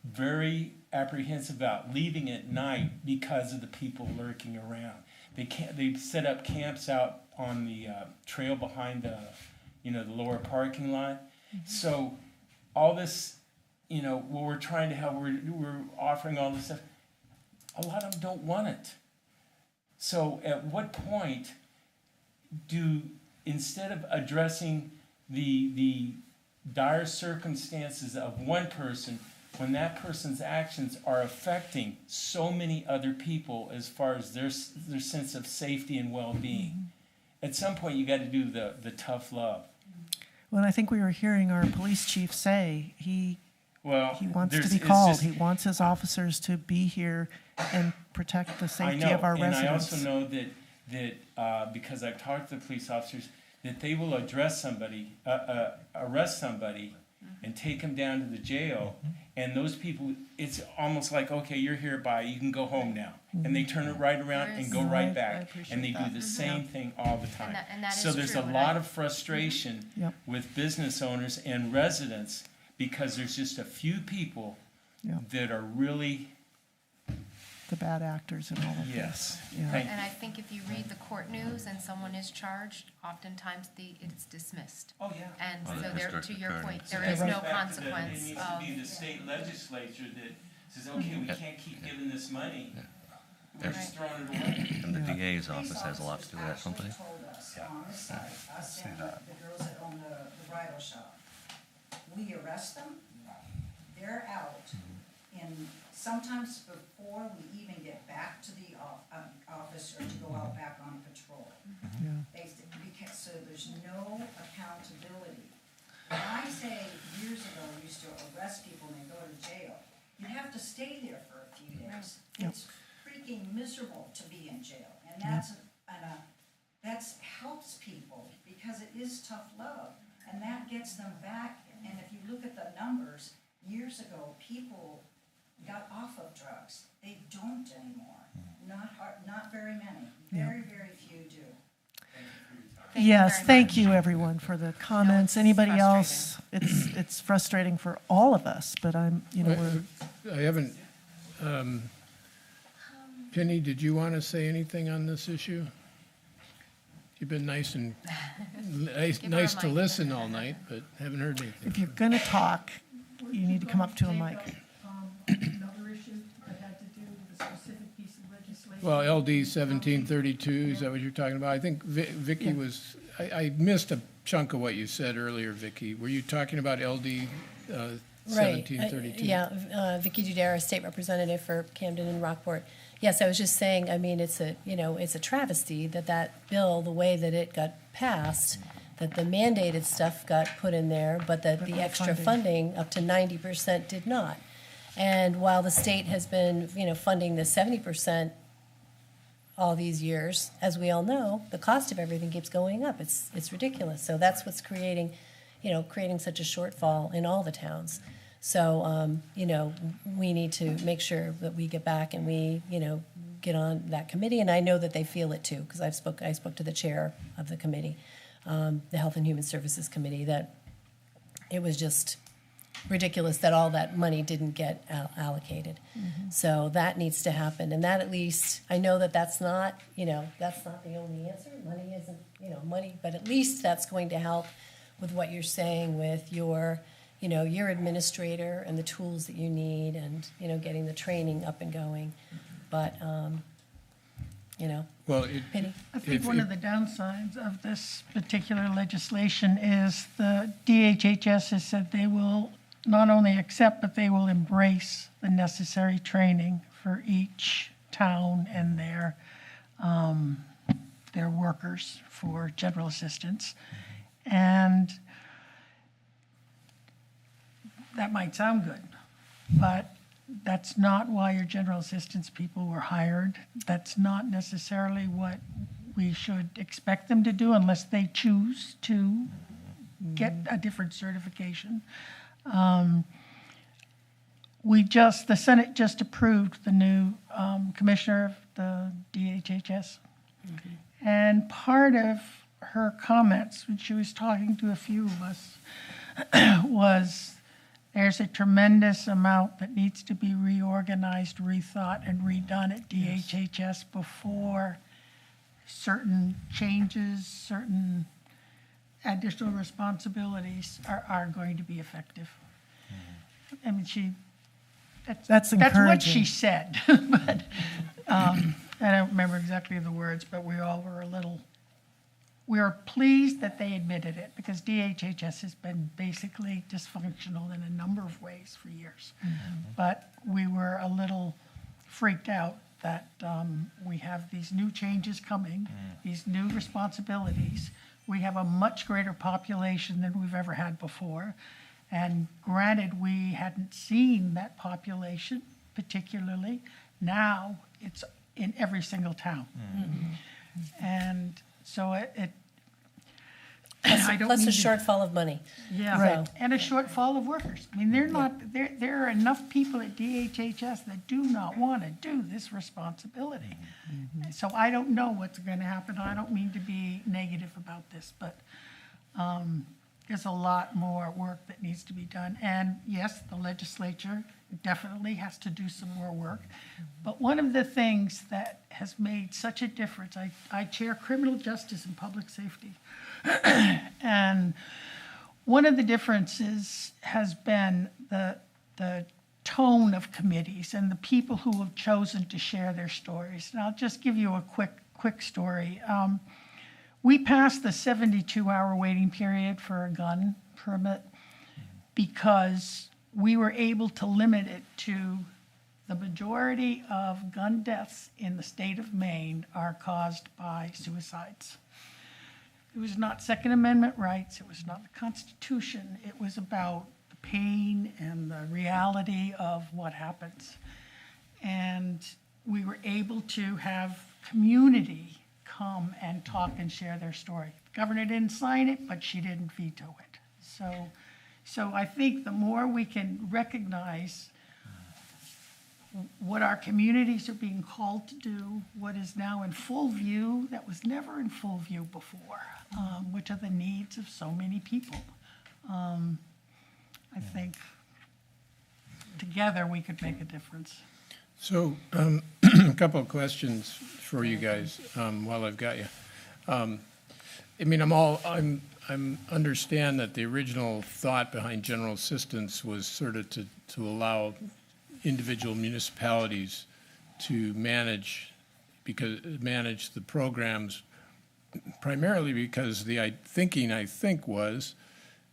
Speaker 19: very apprehensive about leaving at night because of the people lurking around. They set up camps out on the trail behind the lower parking lot. So all this, what we're trying to help, we're offering all this stuff. A lot of them don't want it. So at what point instead of addressing the dire circumstances of one person, when that person's actions are affecting so many other people as far as their sense of safety and well-being, at some point you got to do the tough love.
Speaker 4: Well, I think we were hearing our police chief say he wants to be
Speaker 19: it's
Speaker 4: called.
Speaker 19: just-
Speaker 4: He wants his officers to be here and protect the safety of our residents.
Speaker 19: And I also know that because I've talked to the police officers, that they will arrest somebody, and take them down to the jail, And those people, it's almost like, okay, you're here, bye, you can go home now. And they turn it right around and go right back. And they do the same thing all the time.
Speaker 6: And that
Speaker 19: So
Speaker 6: is
Speaker 19: there's
Speaker 6: true,
Speaker 19: a
Speaker 6: and
Speaker 19: lot
Speaker 6: I-
Speaker 19: of frustration
Speaker 4: Yep.
Speaker 19: with business owners and residents because there's just a few people
Speaker 4: Yep.
Speaker 19: that are really,
Speaker 4: The bad actors and all of this.
Speaker 19: yes.
Speaker 4: Yeah.
Speaker 19: Thank
Speaker 6: And I think if you read the court news and someone is charged, oftentimes it's dismissed.
Speaker 19: Oh, yeah.
Speaker 6: And
Speaker 7: Well,
Speaker 6: so
Speaker 7: the
Speaker 6: there,
Speaker 7: district
Speaker 6: to your
Speaker 7: attorney.
Speaker 6: point, there
Speaker 19: So
Speaker 6: is
Speaker 19: that
Speaker 6: no
Speaker 19: goes back to the-
Speaker 6: consequence
Speaker 19: It needs
Speaker 6: of.
Speaker 19: to be the state legislature that says, okay, we can't keep giving this money. We're just throwing it away.
Speaker 7: And the DA's office has a lot to do with that, don't they?
Speaker 5: Told us on the site, us and the girls that own the bridal shop, we arrest them, they're out, and sometimes before we even get back to the office or to go out back on patrol. Because, so there's no accountability. When I say years ago, we used to arrest people and they go to jail, you have to stay there for a few days.
Speaker 4: Yep.
Speaker 5: It's freaking miserable to be in jail, and that's helps people because it is tough love, and that gets them back. And if you look at the numbers, years ago, people got off of drugs. They don't anymore. Not very many. Very, very few do.
Speaker 4: Yes, thank you, everyone, for the comments. Anybody else? It's frustrating for all of us, but
Speaker 1: I haven't, Penny, did you want to say anything on this issue? You've been nice and, nice to listen all night, but haven't heard anything.
Speaker 4: if you're going to talk, you need to come up to a mic.
Speaker 14: Another issue that had to do with a specific piece of legislation.
Speaker 1: Well, LD 1732, is that what you're talking about? I think Vicky was, I missed a chunk of what you said earlier, Vicky. Were you talking about LD 1732?
Speaker 18: Yeah, Vicky Dudera, State Representative for Camden and Rockport. Yes, I was just saying, I mean, it's a travesty that bill, the way that it got passed, that the mandated stuff got put in there, but that the extra funding up to 90% did not. And while the state has been, funding the 70% all these years, as we all know, the cost of everything keeps going up. It's ridiculous. So that's what's creating such a shortfall in all the towns. So, we need to make sure that we get back and we, get on that committee. And I know that they feel it too, because I spoke to the chair of the committee, the Health and Human Services Committee, that it was just ridiculous that all that money didn't get allocated. So that needs to happen. And that, at least, I know that that's not the only answer. Money isn't, money, but at least that's going to help with what you're saying with your administrator and the tools that you need, and, getting the training up and going. But,
Speaker 1: Well,
Speaker 18: Penny?
Speaker 20: I think one of the downsides of this particular legislation is the DHHS has said they will not only accept, but they will embrace the necessary training for each town and their workers for general assistance. And that might sound good, but that's not why your general assistance people were hired. That's not necessarily what we should expect them to do unless they choose to get a different certification. The Senate just approved the new commissioner of the DHHS. And part of her comments, when she was talking to a few of us, was there's a tremendous amount that needs to be reorganized, rethought, and redone at DHHS before certain changes, certain additional responsibilities are going to be effective. I mean,
Speaker 4: That's
Speaker 20: what
Speaker 4: encouraging.
Speaker 20: she said. But I don't remember exactly the words, but we all were we are pleased that they admitted it, because DHHS has been basically dysfunctional in a number of ways for years. But we were a little freaked out that we have these new changes coming, these new responsibilities. We have a much greater population than we've ever had before. And granted, we hadn't seen that population particularly. Now it's in every single town. And so I don't
Speaker 18: Plus a
Speaker 20: mean to-
Speaker 18: shortfall of money.
Speaker 20: Yeah,
Speaker 18: Right.
Speaker 20: and a shortfall of workers. I mean, there are enough people at DHHS that do not want to do this responsibility. So I don't know what's going to happen. I don't mean to be negative about this, but there's a lot more work that needs to be done. And yes, the legislature definitely has to do some more work. But one of the things that has made such a difference, I chair criminal justice and public safety. And one of the differences has been the tone of committees and the people who have chosen to share their stories. And I'll just give you a quick story. We passed the 72-hour waiting period for a gun permit because we were able to limit it to the majority of gun deaths in the state of Maine are caused by suicides. It was not Second Amendment rights, it was not the Constitution, it was about the pain and the reality of what happens. And we were able to have community come and talk and share their story. The governor didn't sign it, but she didn't veto it. So I think the more we can recognize what our communities are being called to do, what is now in full view that was never in full view before, which are the needs of so many people. I think together we could make a difference.
Speaker 1: So, a couple of questions for you guys while I've got you. I mean, I'm understand that the original thought behind general assistance was sort of to allow individual municipalities to manage the programs, primarily because the thinking, I think, was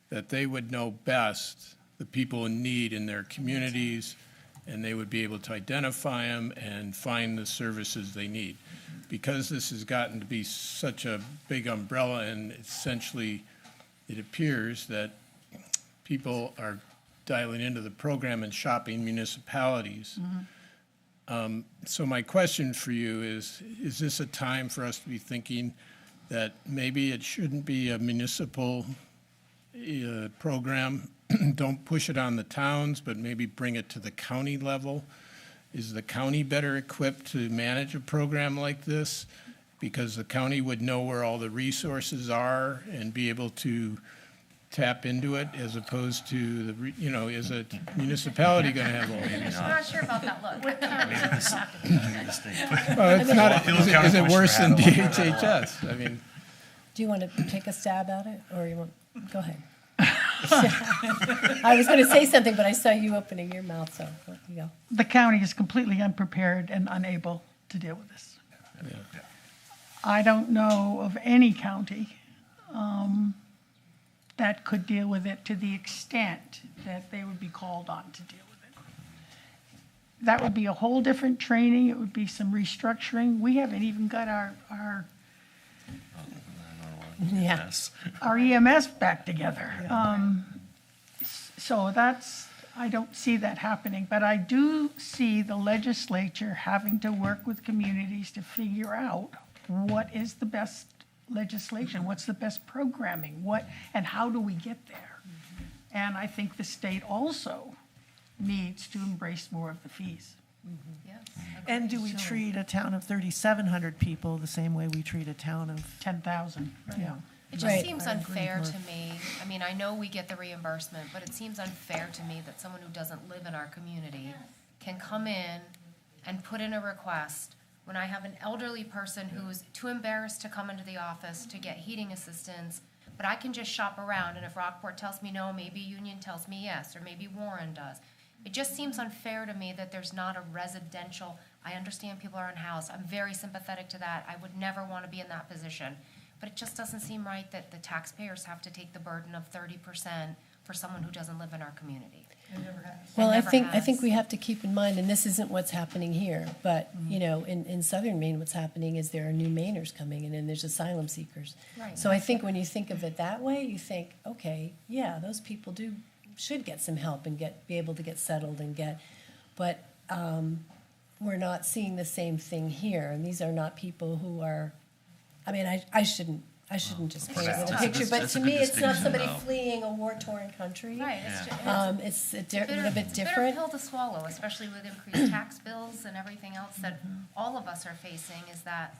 Speaker 1: that they would know best the people in need in their communities, and they would be able to identify them and find the services they need. Because this has gotten to be such a big umbrella, and essentially it appears that people are dialing into the program and shopping municipalities. So my question for you is this a time for us to be thinking that maybe it shouldn't be a municipal program? Don't push it on the towns, but maybe bring it to the county level. Is the county better equipped to manage a program like this? Because the county would know where all the resources are and be able to tap into it, as opposed to is a municipality going to have all these?
Speaker 6: I'm not sure about that look.
Speaker 1: Well, it's not. Is it worse than DHHS? I mean,
Speaker 18: Do you want to take a stab at it, or you want, go ahead. I was going to say something, but I saw you opening your mouth, so let you go.
Speaker 20: The county is completely unprepared and unable to deal with this. I don't know of any county that could deal with it to the extent that they would be called on to deal with it. That would be a whole different training. It would be some restructuring. We haven't even got our EMS back together. So I don't see that happening, but I do see the legislature having to work with communities to figure out what is the best legislation, what's the best programming, and how do we get there? And I think the state also needs to embrace more of the fees.
Speaker 4: And do we treat a town of 3,700 people the same way we treat a town of
Speaker 20: 10,000?
Speaker 4: Yeah.
Speaker 6: It just seems unfair to me. I mean, I know we get the reimbursement, but it seems unfair to me that someone who doesn't live in our community can come in and put in a request when I have an elderly person who's too embarrassed to come into the office to get heating assistance, but I can just shop around, and if Rockport tells me no, maybe Union tells me yes, or maybe Warren does. It just seems unfair to me that there's not a residential, I understand people are unhoused, I'm very sympathetic to that, I would never want to be in that position. But it just doesn't seem right that the taxpayers have to take the burden of 30% for someone who doesn't live in our community.
Speaker 18: Well, I think
Speaker 6: has.
Speaker 18: we have to keep in mind, and this isn't what's happening here, but in southern Maine, what's happening is there are new Mainers coming in, and there's asylum seekers.
Speaker 6: Right.
Speaker 18: So I think when you think of it that way, you think, okay, yeah, those people should get some help and be able to get settled but we're not seeing the same thing here, and these are not people who are. I mean, I I shouldn't just paint it
Speaker 7: That's
Speaker 18: with a
Speaker 7: a
Speaker 18: picture,
Speaker 7: good-
Speaker 18: but
Speaker 7: that's
Speaker 18: to
Speaker 7: a
Speaker 18: me,
Speaker 7: good
Speaker 18: it's not
Speaker 7: distinction,
Speaker 18: somebody
Speaker 7: though.
Speaker 18: fleeing a war-torn country.
Speaker 6: Right,
Speaker 18: It's a little bit
Speaker 6: bitter
Speaker 18: different.
Speaker 6: pill to swallow, especially with increased tax bills and everything else that all of us are facing, is that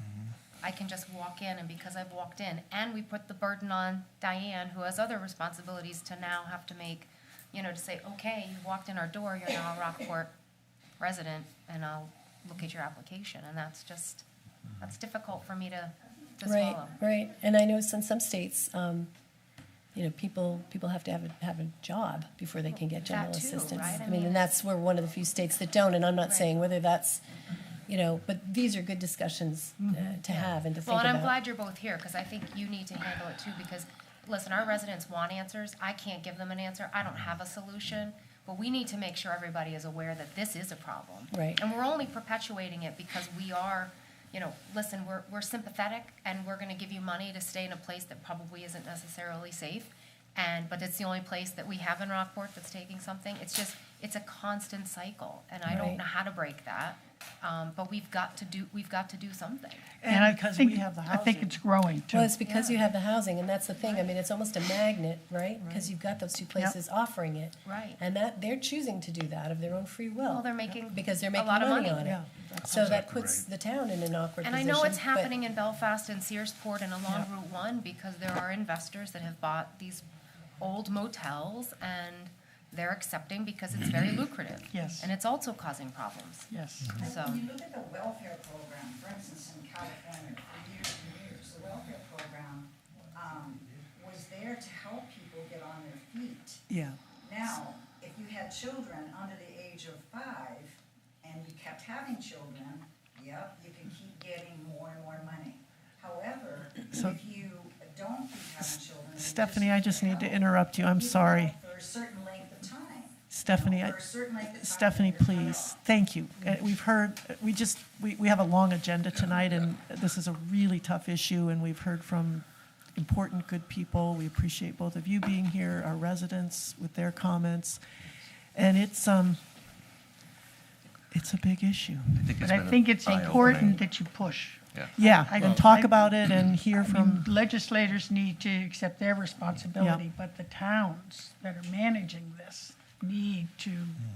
Speaker 6: I can just walk in, and because I've walked in, and we put the burden on Diane, who has other responsibilities, to now have to make, to say, okay, you walked in our door, you're now a Rockport resident, and I'll look at your application, and that's difficult for me to
Speaker 18: Right,
Speaker 6: swallow.
Speaker 18: right. And I know in some states, people have to have a job before they can get general
Speaker 6: That too,
Speaker 18: assistance.
Speaker 6: right? I
Speaker 18: I mean,
Speaker 6: mean,
Speaker 18: and that's where one of the few states that don't, and I'm not
Speaker 6: Right.
Speaker 18: saying whether that's, but these are good discussions to have and to think
Speaker 6: Well,
Speaker 18: about.
Speaker 6: and I'm glad you're both here, because I think you need to handle it too, because, listen, our residents want answers. I can't give them an answer. I don't have a solution. But we need to make sure everybody is aware that this is a problem.
Speaker 18: Right.
Speaker 6: And we're only perpetuating it because we are, listen, we're sympathetic, and we're gonna give you money to stay in a place that probably isn't necessarily safe. But it's the only place that we have in Rockport that's taking something. It's a constant cycle, and I don't
Speaker 18: Right.
Speaker 6: know how to break that. But we've got to do something.
Speaker 20: And I
Speaker 4: because
Speaker 20: think,
Speaker 4: we have the
Speaker 20: I think
Speaker 4: housing.
Speaker 20: it's growing too.
Speaker 18: Well, it's because you have the housing, and that's the thing. I mean, it's almost a magnet, right? Because you've got those two places offering it.
Speaker 6: Right.
Speaker 18: And that, they're choosing to do that of their own free will.
Speaker 6: Well, they're making
Speaker 18: Because they're
Speaker 6: a
Speaker 18: making
Speaker 6: lot of
Speaker 18: money
Speaker 6: money.
Speaker 18: on it.
Speaker 6: Yeah,
Speaker 18: So that puts the town in an awkward
Speaker 6: And I
Speaker 18: position.
Speaker 6: know it's
Speaker 18: but-
Speaker 6: happening in Belfast and Searsport and along Route 1, because there are investors that have bought these old motels, and they're accepting because it's very lucrative.
Speaker 20: Yes.
Speaker 6: And it's also causing problems.
Speaker 20: Yes.
Speaker 5: And
Speaker 6: So,
Speaker 5: when you look at the welfare program, for instance, in California, for years and years, the welfare program was there to help people get on their feet.
Speaker 4: Yeah.
Speaker 5: Now, if you had children under the age of 5 and you kept having children, yep, you can keep getting more and more money. However,
Speaker 4: So-
Speaker 5: if you don't keep having children, you
Speaker 4: Stephanie, I just need to interrupt you. I'm
Speaker 5: keep
Speaker 4: sorry.
Speaker 5: help for a certain length of time.
Speaker 4: Stephanie,
Speaker 5: For a certain length of time,
Speaker 4: Stephanie,
Speaker 5: you're cut
Speaker 4: please,
Speaker 5: off.
Speaker 4: thank you. We've heard, we have a long agenda tonight, and this is a really tough issue, and we've heard from important, good people. We appreciate both of you being here, our residents with their comments. And it's a big issue.
Speaker 20: But I think it's important that you push.
Speaker 4: Yeah,
Speaker 20: I-
Speaker 4: and talk
Speaker 20: I-
Speaker 4: about it and hear
Speaker 20: I mean,
Speaker 4: from,
Speaker 20: legislators need to accept their responsibility, but the towns that are managing this need to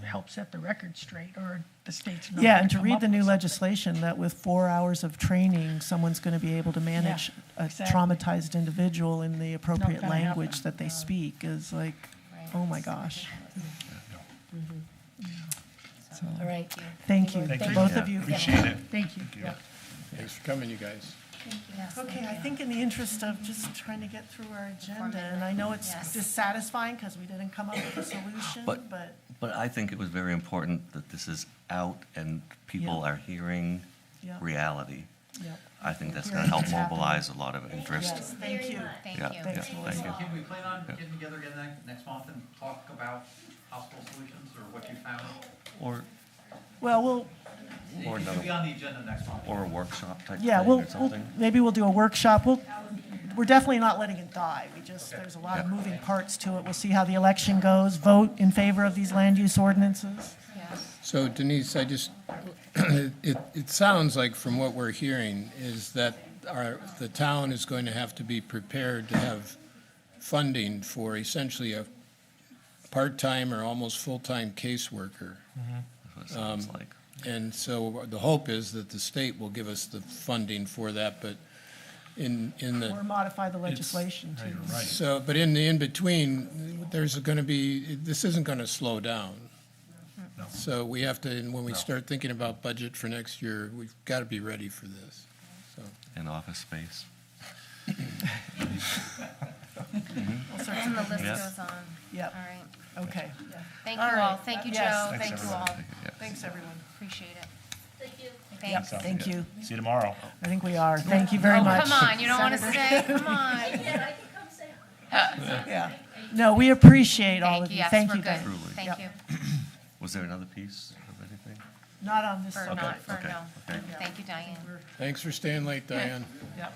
Speaker 20: help set the record straight, or the state's not
Speaker 4: yeah,
Speaker 20: gonna
Speaker 4: and to
Speaker 20: come
Speaker 4: read
Speaker 20: up
Speaker 4: the
Speaker 20: with
Speaker 4: new
Speaker 20: something.
Speaker 4: legislation that with 4 hours of training, someone's going to be able to manage a
Speaker 20: exactly.
Speaker 4: traumatized individual in the appropriate
Speaker 20: gonna
Speaker 4: language
Speaker 20: happen.
Speaker 4: that they speak is like, oh my gosh. So,
Speaker 18: All right.
Speaker 4: Thank you,
Speaker 18: Thank you.
Speaker 4: both
Speaker 18: Yeah,
Speaker 4: of you.
Speaker 1: appreciate it.
Speaker 20: Thank you.
Speaker 1: Yeah. Thanks for coming, you guys.
Speaker 4: Okay, I think in the interest of just trying to get through our agenda, and I know it's dissatisfying because we didn't come up with a solution,
Speaker 7: But-
Speaker 4: but
Speaker 7: But I think it was very important that this is out and people
Speaker 4: Yeah.
Speaker 7: are hearing
Speaker 4: Yeah.
Speaker 7: reality.
Speaker 4: Yeah.
Speaker 7: I think that's
Speaker 4: Hearing
Speaker 7: going to help
Speaker 4: what's happening.
Speaker 7: mobilize a lot of interest.
Speaker 4: Yes, thank you.
Speaker 6: Thank
Speaker 7: Yeah,
Speaker 6: you.
Speaker 7: yeah,
Speaker 4: Thanks,
Speaker 7: thank
Speaker 4: Melissa.
Speaker 7: you.
Speaker 21: Can we plan on
Speaker 7: Yeah.
Speaker 21: getting together again next month and talk about possible solutions or what you found?
Speaker 7: Or,
Speaker 4: Well, we'll,
Speaker 7: or
Speaker 21: It should be
Speaker 7: another,
Speaker 21: on the agenda next month.
Speaker 7: or a workshop type
Speaker 4: yeah,
Speaker 7: thing
Speaker 4: we'll,
Speaker 7: or something.
Speaker 4: maybe we'll do a workshop. We're definitely not letting it die. There's a lot of
Speaker 7: Yeah.
Speaker 4: moving parts to it. We'll see how the election goes. Vote in favor of these land use ordinances.
Speaker 1: So Denise, it sounds like from what we're hearing is that the town is going to have to be prepared to have funding for essentially a part-time or almost full-time caseworker.
Speaker 7: That's what it sounds like.
Speaker 1: And so the hope is that the state will give us the funding for that, but in the.
Speaker 4: Or modify the legislation too.
Speaker 1: So, but in the in-between, there's going to be, this isn't going to slow down. So we have to, and when we start thinking about budget for next year, we've got to be ready for this, so.
Speaker 7: In office space.
Speaker 6: And the list
Speaker 7: Yes.
Speaker 6: goes on.
Speaker 4: Yep.
Speaker 6: All right.
Speaker 4: Okay.
Speaker 6: Thank
Speaker 4: All
Speaker 6: you
Speaker 4: right.
Speaker 6: all. Thank you,
Speaker 4: Yes.
Speaker 6: Joe.
Speaker 4: Thanks,
Speaker 6: Thank you
Speaker 4: everyone.
Speaker 6: all.
Speaker 4: Thanks, everyone.
Speaker 6: Appreciate it.
Speaker 11: Thank you.
Speaker 4: Yep,
Speaker 6: Thanks.
Speaker 4: thank you.
Speaker 3: See you tomorrow.
Speaker 4: I think we are. Thank you very
Speaker 6: Oh,
Speaker 4: much.
Speaker 6: come on, you don't want to
Speaker 4: Senator.
Speaker 6: stay? Come on.
Speaker 4: Yeah. No, we appreciate all of you.
Speaker 6: Yes,
Speaker 4: Thank
Speaker 6: we're
Speaker 4: you,
Speaker 6: good.
Speaker 4: guys.
Speaker 7: Truly.
Speaker 6: Thank
Speaker 4: Yep.
Speaker 6: you.
Speaker 7: Was there another piece of anything?
Speaker 4: Not on this
Speaker 6: For
Speaker 4: subject.
Speaker 6: not, for
Speaker 7: okay,
Speaker 6: no.
Speaker 7: okay.
Speaker 6: Thank you, Diane.
Speaker 1: Thanks for staying late, Diane.
Speaker 4: Yep.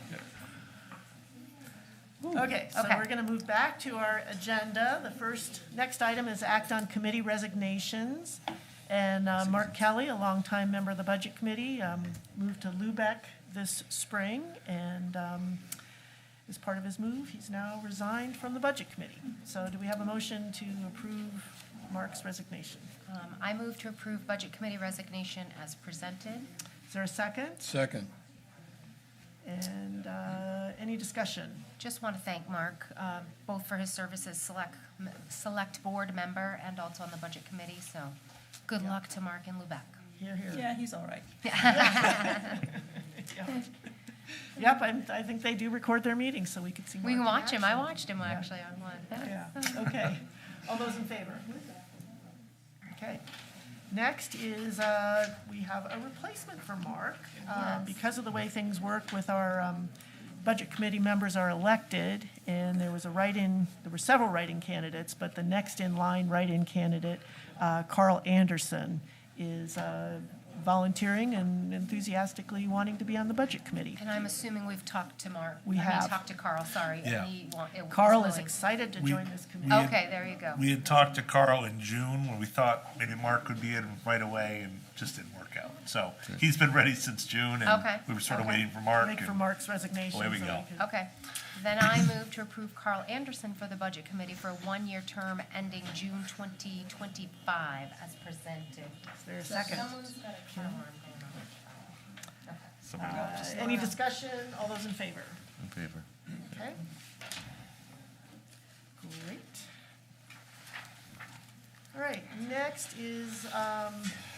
Speaker 4: Okay, so
Speaker 6: Okay.
Speaker 4: we're going to move back to our agenda. The next item is act on committee resignations. And Mark Kelly, a longtime member of the Budget Committee, moved to Lubec this spring. And as part of his move, he's now resigned from the Budget Committee. So do we have a motion to approve Mark's resignation?
Speaker 6: I move to approve Budget Committee resignation as presented.
Speaker 4: Is there a second?
Speaker 1: Second.
Speaker 4: And any discussion?
Speaker 6: Just want to thank Mark, both for his service as select board member and also on the Budget Committee, so good luck to Mark in Lubec.
Speaker 4: Here, here.
Speaker 2: Yeah, he's all right.
Speaker 4: Yep, I think they do record their meetings, so we could see.
Speaker 6: We can
Speaker 4: Mark in
Speaker 6: watch him. I
Speaker 4: action.
Speaker 6: watched him actually on one.
Speaker 4: Yeah, okay. All those in favor? Okay. Next is, we have a replacement for Mark. Because of the way things work with our Budget Committee members are elected, and there was a write-in, there were several write-in candidates, but the next in line write-in candidate, Carl Anderson, is volunteering and enthusiastically wanting to be on the Budget Committee.
Speaker 6: And I'm assuming we've talked to Mark.
Speaker 4: We have.
Speaker 6: Talked to Carl, sorry.
Speaker 3: Yeah.
Speaker 6: And
Speaker 4: Carl is
Speaker 6: willing.
Speaker 4: excited to
Speaker 3: We-
Speaker 4: join this committee.
Speaker 6: Okay, there you go.
Speaker 3: We had talked to Carl in June when we thought maybe Mark would be in right away and just didn't work out. So he's been ready since June and
Speaker 6: Okay.
Speaker 3: we were sort of
Speaker 6: Okay.
Speaker 3: waiting for Mark.
Speaker 4: Wait for
Speaker 3: and
Speaker 4: Mark's resignation.
Speaker 3: Away we
Speaker 4: so
Speaker 3: go.
Speaker 4: can-
Speaker 6: Okay. Then I move to approve Carl Anderson for the Budget Committee for a one-year term ending June 2025 as presented.
Speaker 4: Is there a second?
Speaker 6: Someone's got a camera going on.
Speaker 4: Any discussion? All those in favor?
Speaker 7: In favor.
Speaker 4: Okay. Great. All right, next is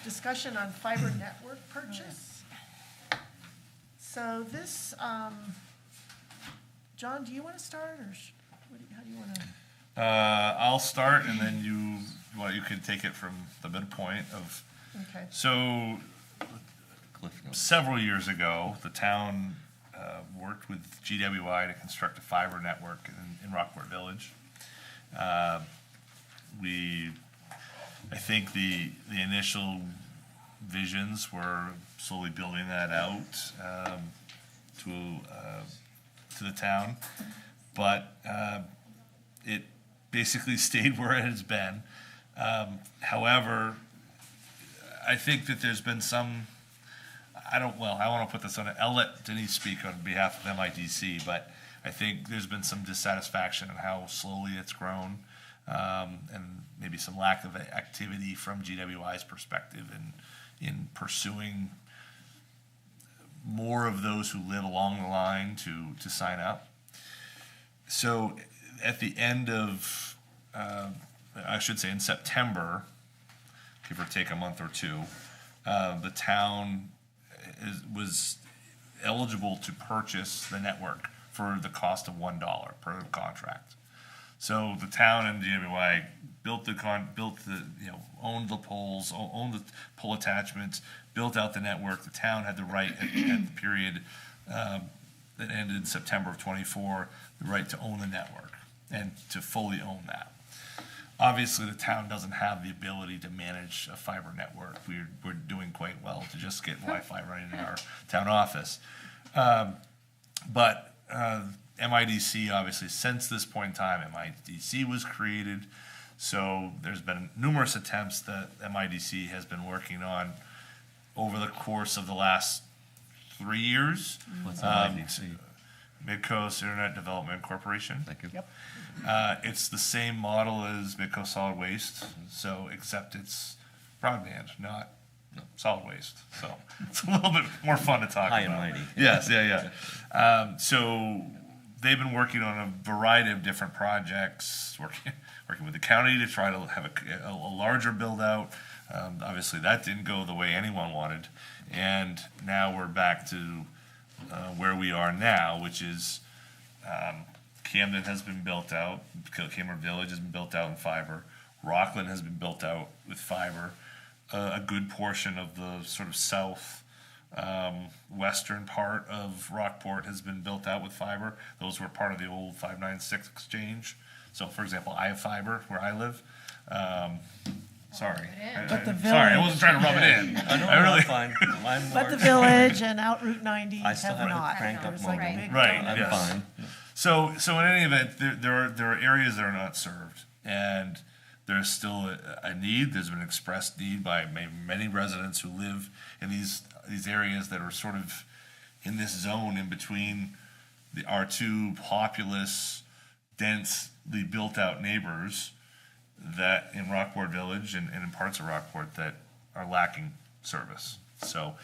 Speaker 4: discussion on fiber network purchase. So this, John, do you want to start, or how do you want to?
Speaker 3: I'll start and then you can take it from the midpoint of.
Speaker 4: Okay.
Speaker 3: So several years ago, the town worked with GWI to construct a fiber network in Rockport Village. I think the initial visions were slowly building that out to the town, but it basically stayed where it has been. However, I think that there's been some. I want to put this on it. I'll let Denise speak on behalf of MIDC, but I think there's been some dissatisfaction in how slowly it's grown, and maybe some lack of activity from GWI's perspective in pursuing more of those who live along the line to sign up. So at the end of, I should say in September, give or take a month or two, the town was eligible to purchase the network for the cost of $1 per contract. So the town and GWI owned the poles, owned the pole attachments, built out the network. The town had the right at the period that ended in September of '24, the right to own the network and to fully own that. Obviously, the town doesn't have the ability to manage a fiber network. We're doing quite well to just get Wi-Fi running in our town office. But MIDC, obviously, since this point in time, MIDC was created. So there's been numerous attempts that MIDC has been working on over the course of the last 3 years.
Speaker 7: What's MIDC?
Speaker 3: Midcoast Internet Development Corporation.
Speaker 7: Thank you.
Speaker 4: Yep.
Speaker 3: It's the same model as Midcoast Solid Waste, so except it's broadband, not solid waste. So it's a little bit more fun to talk
Speaker 7: High
Speaker 3: about.
Speaker 7: and mighty.
Speaker 3: Yes, yeah. So they've been working on a variety of different projects, working with the county to try to have a larger build out. Obviously, that didn't go the way anyone wanted, and now we're back to where we are now, which is Camden has been built out. Camden Village has been built out in fiber. Rockland has been built out with fiber. A good portion of the sort of south western part of Rockport has been built out with fiber. Those were part of the old 596 exchange. So, for example, I have fiber where I live. Sorry.
Speaker 4: But the
Speaker 3: Sorry, I
Speaker 4: village-
Speaker 3: wasn't trying to rub it in.
Speaker 7: I know,
Speaker 3: I really.
Speaker 7: I'm fine. I'm
Speaker 4: But the
Speaker 7: more-
Speaker 4: village and out Route 90
Speaker 7: I still
Speaker 4: have
Speaker 7: have it
Speaker 4: not.
Speaker 7: cranked up
Speaker 4: There's like a
Speaker 7: mobile.
Speaker 4: big
Speaker 3: Right,
Speaker 4: donut.
Speaker 3: yes.
Speaker 7: fine.
Speaker 3: So in any event, there are areas that are not served, and there's still a need. There's been expressed need by many residents who live in these areas that are sort of in this zone in between our two populous, densely built-out neighbors that in Rockport Village and in parts of Rockport that are lacking service. So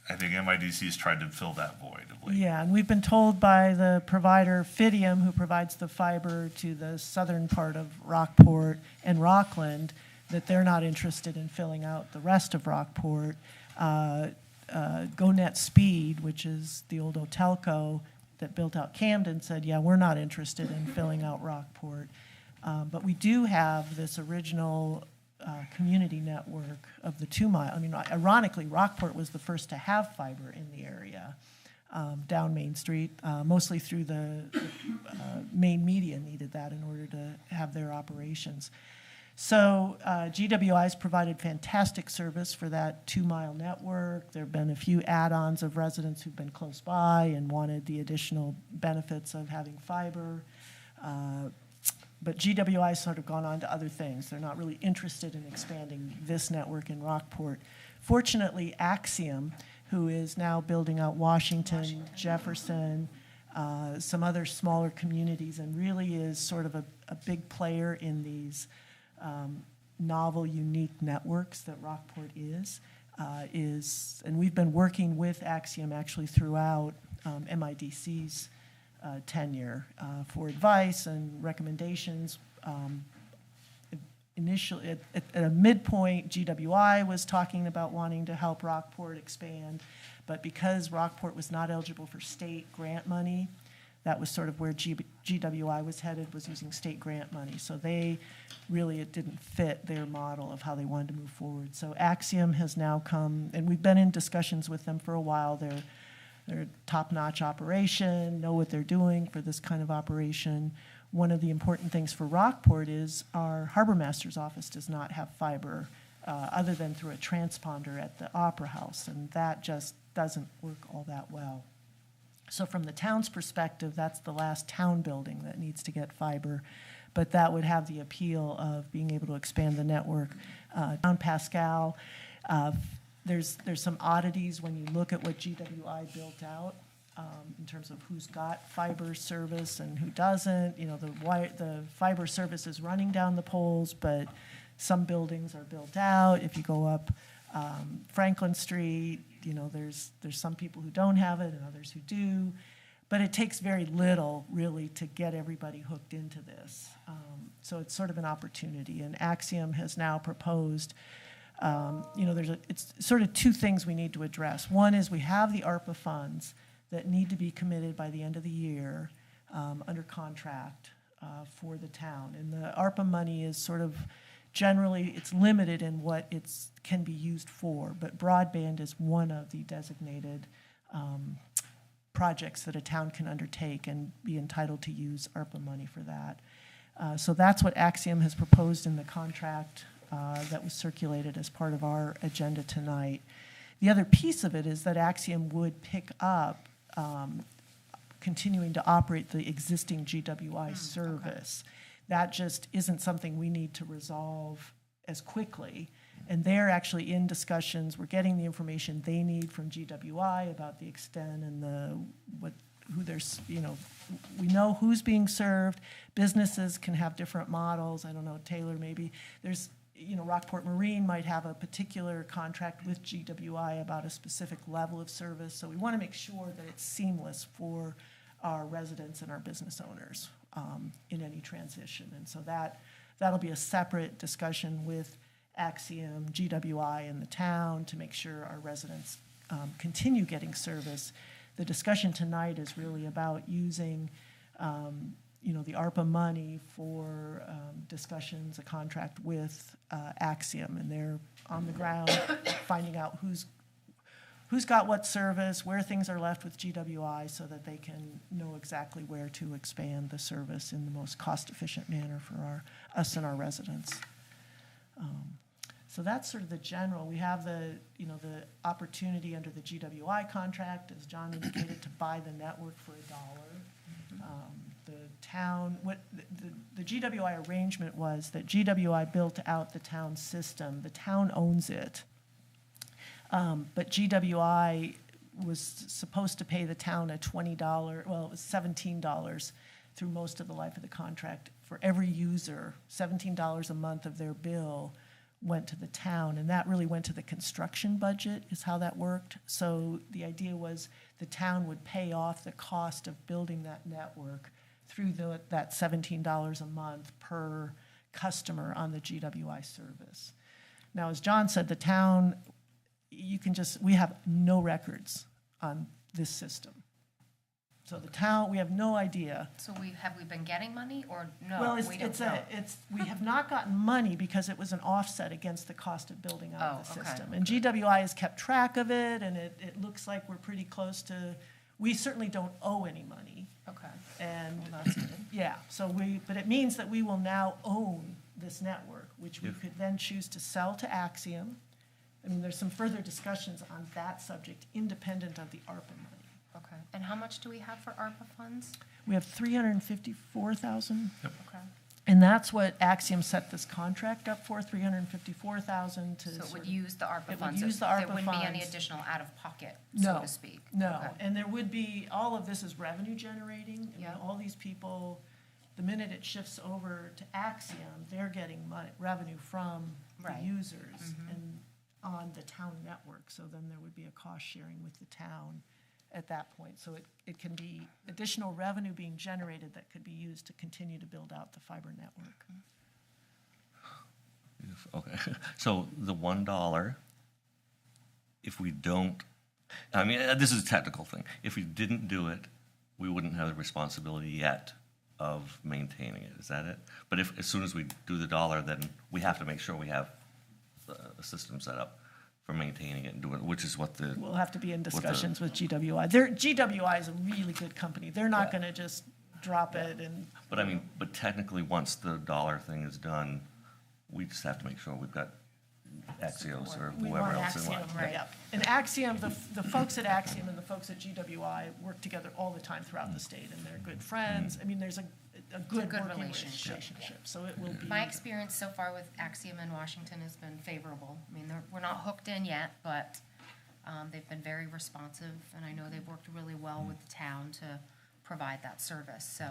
Speaker 3: I think MIDC has tried to fill that void of late.
Speaker 4: Yeah, and we've been told by the provider Fidium, who provides the fiber to the southern part of Rockport and Rockland, that they're not interested in filling out the rest of Rockport. GoNet Speed, which is the old Otelco that built out Camden, said, yeah, we're not interested in filling out Rockport. But we do have this original community network of the 2 mile. I mean, ironically, Rockport was the first to have fiber in the area down Main Street, mostly through the main media needed that in order to have their operations. So GWI's provided fantastic service for that 2 mile network. There have been a few add-ons of residents who've been close by and wanted the additional benefits of having fiber. But GWI's sort of gone on to other things. They're not really interested in expanding this network in Rockport. Fortunately, Axiom, who is now building out Washington, Jefferson, some other smaller communities, and really is sort of a big player in these novel, unique networks that Rockport is, and we've been working with Axiom actually throughout MIDC's tenure for advice and recommendations. Initially, at a midpoint, GWI was talking about wanting to help Rockport expand, but because Rockport was not eligible for state grant money, that was sort of where GWI was headed, was using state grant money. So they really, it didn't fit their model of how they wanted to move forward. So Axiom has now come, and we've been in discussions with them for a while. They're a top-notch operation, know what they're doing for this kind of operation. One of the important things for Rockport is our harbor master's office does not have fiber other than through a transponder at the Opera House, and that just doesn't work all that well. So from the town's perspective, that's the last town building that needs to get fiber, but that would have the appeal of being able to expand the network. Down Pascal, there's some oddities when you look at what GWI built out in terms of who's got fiber service and who doesn't. You know, the fiber service is running down the poles, but some buildings are built out. If you go up Franklin Street, you know, there's some people who don't have it and others who do, but it takes very little really to get everybody hooked into this. So it's sort of an opportunity, and Axiom has now proposed, you know, it's sort of two things we need to address. One is we have the ARPA funds that need to be committed by the end of the year under contract for the town, and the ARPA money is sort of generally, it's limited in what it can be used for, but broadband is one of the designated projects that a town can undertake and be entitled to use ARPA money for that. So that's what Axiom has proposed in the contract that was circulated as part of our agenda tonight. The other piece of it is that Axiom would pick up continuing to operate the existing GWI service. Okay. That just isn't something we need to resolve as quickly. And they're actually in discussions. We're getting the information they need from GWI about the extent and who there's, you know, we know who's being served. Businesses can have different models. I don't know, Taylor, maybe. There's, you know, Rockport Marine might have a particular contract with GWI about a specific level of service. So we want to make sure that it's seamless for our residents and our business owners in any transition. And so that'll be a separate discussion with Axiom, GWI, and the town to make sure our residents continue getting service. The discussion tonight is really about using you know, the ARPA money for discussions, a contract with Axiom, and they're on the ground finding out who's got what service, where things are left with GWI, so that they can know exactly where to expand the service in the most cost-efficient manner for us and our residents. So that's sort of the general. We have the opportunity under the GWI contract, as John indicated, to buy the network for $1. The town, the GWI arrangement was that GWI built out the town system. The town owns it. But GWI was supposed to pay the town a $20, well, it was $17 through most of the life of the contract. For every user, $17 a month of their bill went to the town, and that really went to the construction budget, is how that worked. So the idea was the town would pay off the cost of building that network through that $17 a month per customer on the GWI service. Now, as John said, the town, we have no records on this system. So the town, we have no idea.
Speaker 6: So have we been getting money or no?
Speaker 4: Well,
Speaker 6: We don't know.
Speaker 4: we have not gotten money because it was an offset against the cost of building out the
Speaker 6: okay.
Speaker 4: system. And GWI has kept track of it, and it looks like we're pretty close to, we certainly don't owe any money.
Speaker 6: Okay.
Speaker 4: And, yeah, but it means that we will now own this network, which we could then choose to sell to Axiom. I mean, there's some further discussions on that subject, independent of the ARPA money.
Speaker 6: Okay. And how much do we have for ARPA funds?
Speaker 4: We have $354,000.
Speaker 6: Okay.
Speaker 4: And that's what Axiom set this contract up for, $354,000 to.
Speaker 6: So it would use the ARPA
Speaker 4: It
Speaker 6: funds?
Speaker 4: would use the
Speaker 6: There
Speaker 4: ARPA
Speaker 6: wouldn't be any
Speaker 4: funds.
Speaker 6: additional out-of-pocket, so to speak?
Speaker 4: No,
Speaker 6: Okay.
Speaker 4: and there would be, all of this is revenue generating. I mean,
Speaker 6: Yeah.
Speaker 4: all these people, the minute it shifts over to Axiom, they're getting revenue from the
Speaker 6: Right.
Speaker 4: users
Speaker 6: Mhm.
Speaker 4: and on the town network. So then there would be a cost sharing with the town at that point. So it can be additional revenue being generated that could be used to continue to build out the fiber network.
Speaker 7: Okay, so the $1, if we don't, I mean, this is a technical thing. If we didn't do it, we wouldn't have the responsibility yet of maintaining it, is that it? But as soon as we do the $1, then we have to make sure we have a system set up for maintaining it and doing it, which is what the.
Speaker 4: We'll have to be in
Speaker 7: what the-
Speaker 4: discussions with GWI. GWI is a really good company. They're not gonna just drop it and.
Speaker 7: But I mean, but technically, once the $1 thing is done, we just have to make sure we've got Axios or
Speaker 4: We
Speaker 7: whoever
Speaker 4: want
Speaker 7: else in line.
Speaker 4: Axiom, yeah. And Axiom, the folks at Axiom and the folks at GWI work together all the time throughout the state, and they're good friends. I mean, there's a good working relationship. So it will be.
Speaker 6: My experience so far with Axiom in Washington has been favorable. I mean, we're not hooked in yet, but they've been very responsive, and I know they've worked really well with the town to provide that service. So,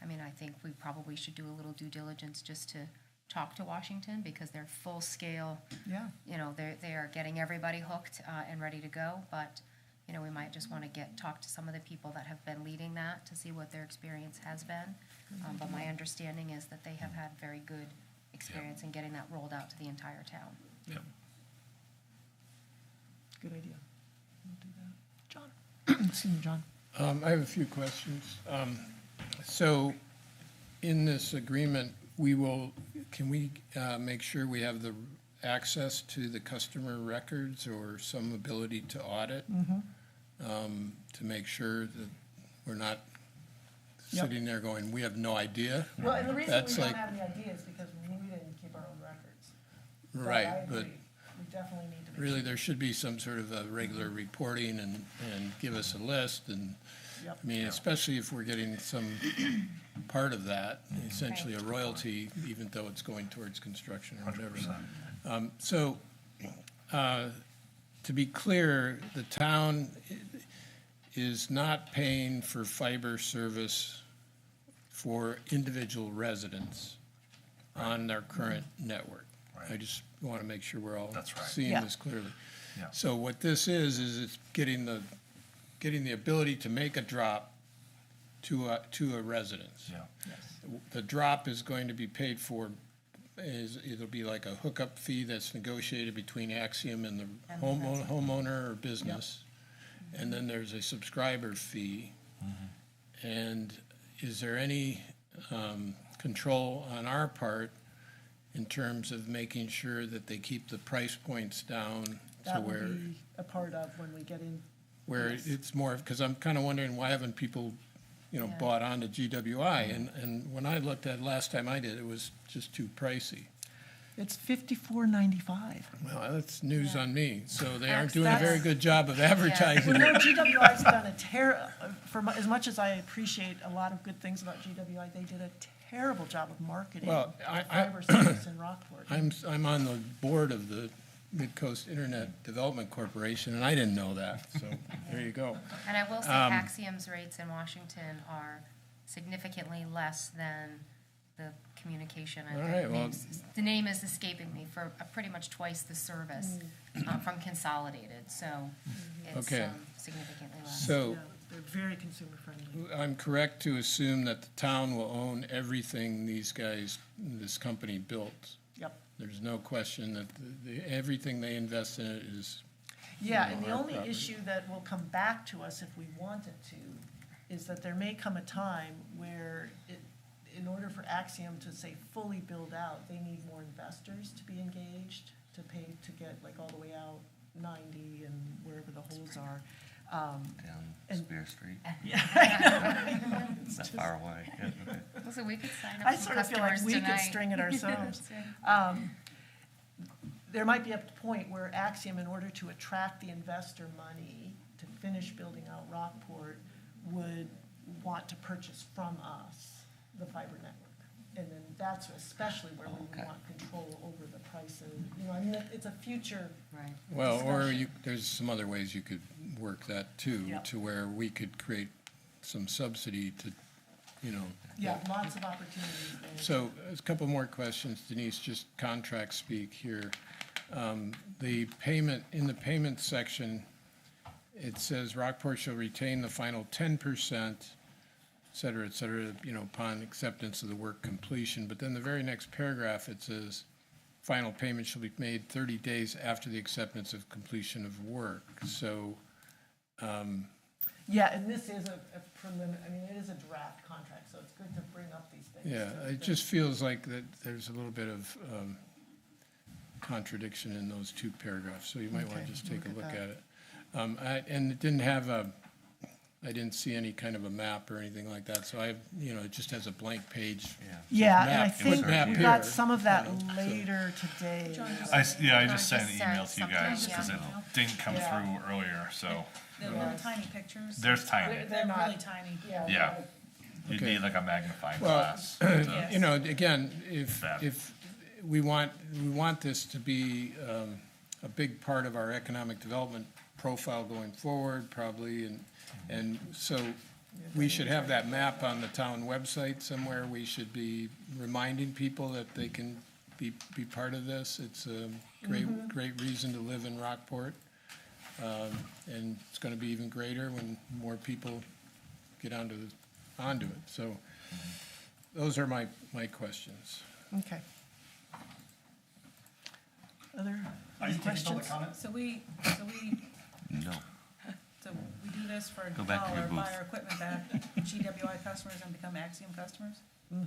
Speaker 6: I mean, I think we probably should do a little due diligence just to talk to Washington, because they're full scale.
Speaker 4: Yeah.
Speaker 6: You know, they are getting everybody hooked and ready to go, but you know, we might just want to talk to some of the people that have been leading that to see what their experience has been. But my understanding is that they have had very good experience in getting that rolled out to the entire town.
Speaker 7: Yep.
Speaker 4: Good idea. We'll do that. John? Excuse me, John.
Speaker 1: I have a few questions. So in this agreement, can we make sure we have the access to the customer records or some ability to audit? To make sure that we're not
Speaker 4: Yep.
Speaker 1: sitting there going, we have no idea?
Speaker 4: Well, and the reason
Speaker 1: That's
Speaker 4: we don't
Speaker 1: like-
Speaker 4: have any ideas is because we didn't keep our own records. I
Speaker 1: Right, but
Speaker 4: agree. We definitely need to. make
Speaker 1: really,
Speaker 4: sure.
Speaker 1: there should be some sort of a regular reporting and give us a list and,
Speaker 4: Yep.
Speaker 1: I mean, especially if we're getting some part of that, essentially a royalty, even though it's going towards construction or whatever.
Speaker 3: 100%.
Speaker 1: So, to be clear, the town is not paying for fiber service for individual residents on their current network. I just want to make sure we're all
Speaker 3: That's right.
Speaker 1: seeing
Speaker 4: Yeah.
Speaker 1: this clearly.
Speaker 3: Yeah.
Speaker 1: So what this is it's getting the ability to make a drop to a residence.
Speaker 3: Yeah.
Speaker 1: The drop is going to be paid for, it'll be like a hookup fee that's negotiated between Axiom and the homeowner or business. And then there's a subscriber fee. And is there any control on our part in terms of making sure that they keep the price points down to
Speaker 4: That
Speaker 1: where,
Speaker 4: will be a part of when we get in.
Speaker 1: where
Speaker 4: Yes.
Speaker 1: it's more, because I'm kind of wondering, why haven't people, bought onto GWI? And when I looked at it last time I did, it was just too pricey.
Speaker 4: It's $54.95.
Speaker 1: Well, that's news on me, so they aren't
Speaker 4: That's-
Speaker 1: doing a very
Speaker 4: that's-
Speaker 1: good job of advertising
Speaker 4: Well, no,
Speaker 1: it.
Speaker 4: GWI's done as much as I appreciate a lot of good things about GWI, they did a terrible job of marketing
Speaker 1: Well,
Speaker 4: the fiber service in Rockport.
Speaker 1: I'm on the board of the Midcoast Internet Development Corporation, and I didn't know that, so there you go.
Speaker 6: And I will say
Speaker 1: Um,
Speaker 6: Axiom's rates in Washington are significantly less than the communication.
Speaker 1: All right, well-
Speaker 6: The name is escaping me for pretty much twice the service from Consolidated, so it's
Speaker 1: Okay.
Speaker 6: significantly less.
Speaker 1: So-
Speaker 4: Yeah, they're very consumer friendly.
Speaker 1: I'm correct to assume that the town will own everything this company built?
Speaker 4: Yep.
Speaker 1: There's no question that everything they invest in it is.
Speaker 4: Yeah,
Speaker 1: you know,
Speaker 4: and the
Speaker 1: our
Speaker 4: only
Speaker 1: property.
Speaker 4: issue that will come back to us if we wanted to is that there may come a time where in order for Axiom to say fully build out, they need more investors to be engaged, to pay, to get like all the way out 90 and wherever the holes are.
Speaker 7: Down
Speaker 4: and-
Speaker 7: Spear Street.
Speaker 4: Yeah.
Speaker 7: Is that far away? Yeah, okay.
Speaker 6: Listen, we could sign up
Speaker 4: I
Speaker 6: some
Speaker 4: sort of feel like
Speaker 6: customers
Speaker 4: we could
Speaker 6: tonight.
Speaker 4: string it ourselves.
Speaker 6: That's
Speaker 4: There might be a point where Axiom, in order to attract the investor money to finish building out Rockport, would want to purchase from us the fiber network. And then that's especially where we would want control over the prices. You know, I mean, it's a future.
Speaker 5: Right.
Speaker 1: Well, or
Speaker 4: discussion.
Speaker 1: there's some other ways you could work that too,
Speaker 4: Yep.
Speaker 1: to where we could create some subsidy to, you know.
Speaker 4: Yeah, lots of opportunities there.
Speaker 1: So, a couple more questions, Denise, just contract speak here. The payment, in the payment section, it says Rockport shall retain the final 10%, et cetera, you know, upon acceptance of the work completion. But then the very next paragraph, it says, final payment shall be made 30 days after the acceptance of completion of work. So,
Speaker 4: Yeah, and this is a preliminary, I mean, it is a draft contract, so it's good to bring up these things.
Speaker 1: yeah, it just feels like that there's a little bit of contradiction in those two paragraphs, so you might want
Speaker 4: Okay,
Speaker 1: to just take a
Speaker 4: look
Speaker 1: look
Speaker 4: at
Speaker 1: at it. And it didn't have I didn't see any kind of a map or anything like that, so you know, it just has a blank page.
Speaker 4: Yeah, and I
Speaker 1: Map,
Speaker 4: think
Speaker 1: map
Speaker 4: we
Speaker 1: here,
Speaker 4: got some of that
Speaker 1: you know, so-
Speaker 4: later today.
Speaker 3: I
Speaker 6: John
Speaker 3: just sent an
Speaker 6: just
Speaker 3: email
Speaker 6: sent
Speaker 3: to you guys because it
Speaker 6: something,
Speaker 3: didn't come
Speaker 4: Yeah.
Speaker 3: through earlier, so,
Speaker 2: They're little tiny pictures.
Speaker 3: There's tiny.
Speaker 2: They're
Speaker 4: not-
Speaker 2: really tiny.
Speaker 3: yeah. You'd
Speaker 1: Okay.
Speaker 3: need like a magnifying
Speaker 1: Well,
Speaker 3: glass.
Speaker 1: you know, again, if
Speaker 3: That.
Speaker 1: we want this to be a big part of our economic development profile going forward, probably, and so we should have that map on the town website somewhere. We should be reminding people that they can be part of this. It's a great reason to live in Rockport. And it's gonna be even greater when more people get onto it. So those are my questions.
Speaker 4: Okay. Other
Speaker 21: Are you taking
Speaker 4: questions?
Speaker 21: public comment?
Speaker 2: So we
Speaker 7: No.
Speaker 2: do this for a
Speaker 7: Go back to your
Speaker 2: dollar, buy
Speaker 7: booth.
Speaker 2: our equipment back, GWI customers and become Axiom customers?
Speaker 4: But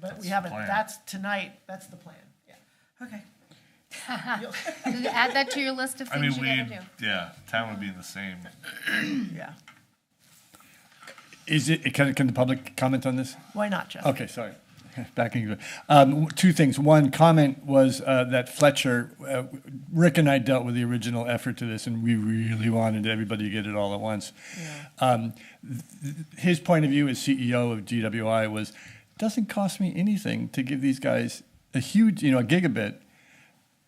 Speaker 4: we
Speaker 3: That's
Speaker 4: haven't,
Speaker 3: the plan.
Speaker 4: that's tonight, that's the plan, yeah.
Speaker 2: Okay.
Speaker 6: Add that to your list of
Speaker 3: I mean,
Speaker 6: things you gotta do.
Speaker 3: yeah, town would be in the same.
Speaker 4: Yeah.
Speaker 10: Is it, can the public comment on this?
Speaker 4: Why not, Jeff?
Speaker 10: Okay, sorry. Backing you. Two things. One comment was that Fletcher, Rick and I dealt with the original effort to this, and we really wanted everybody to get it all at once. His point of view as CEO of GWI was, it doesn't cost me anything to give these guys a huge, a gigabit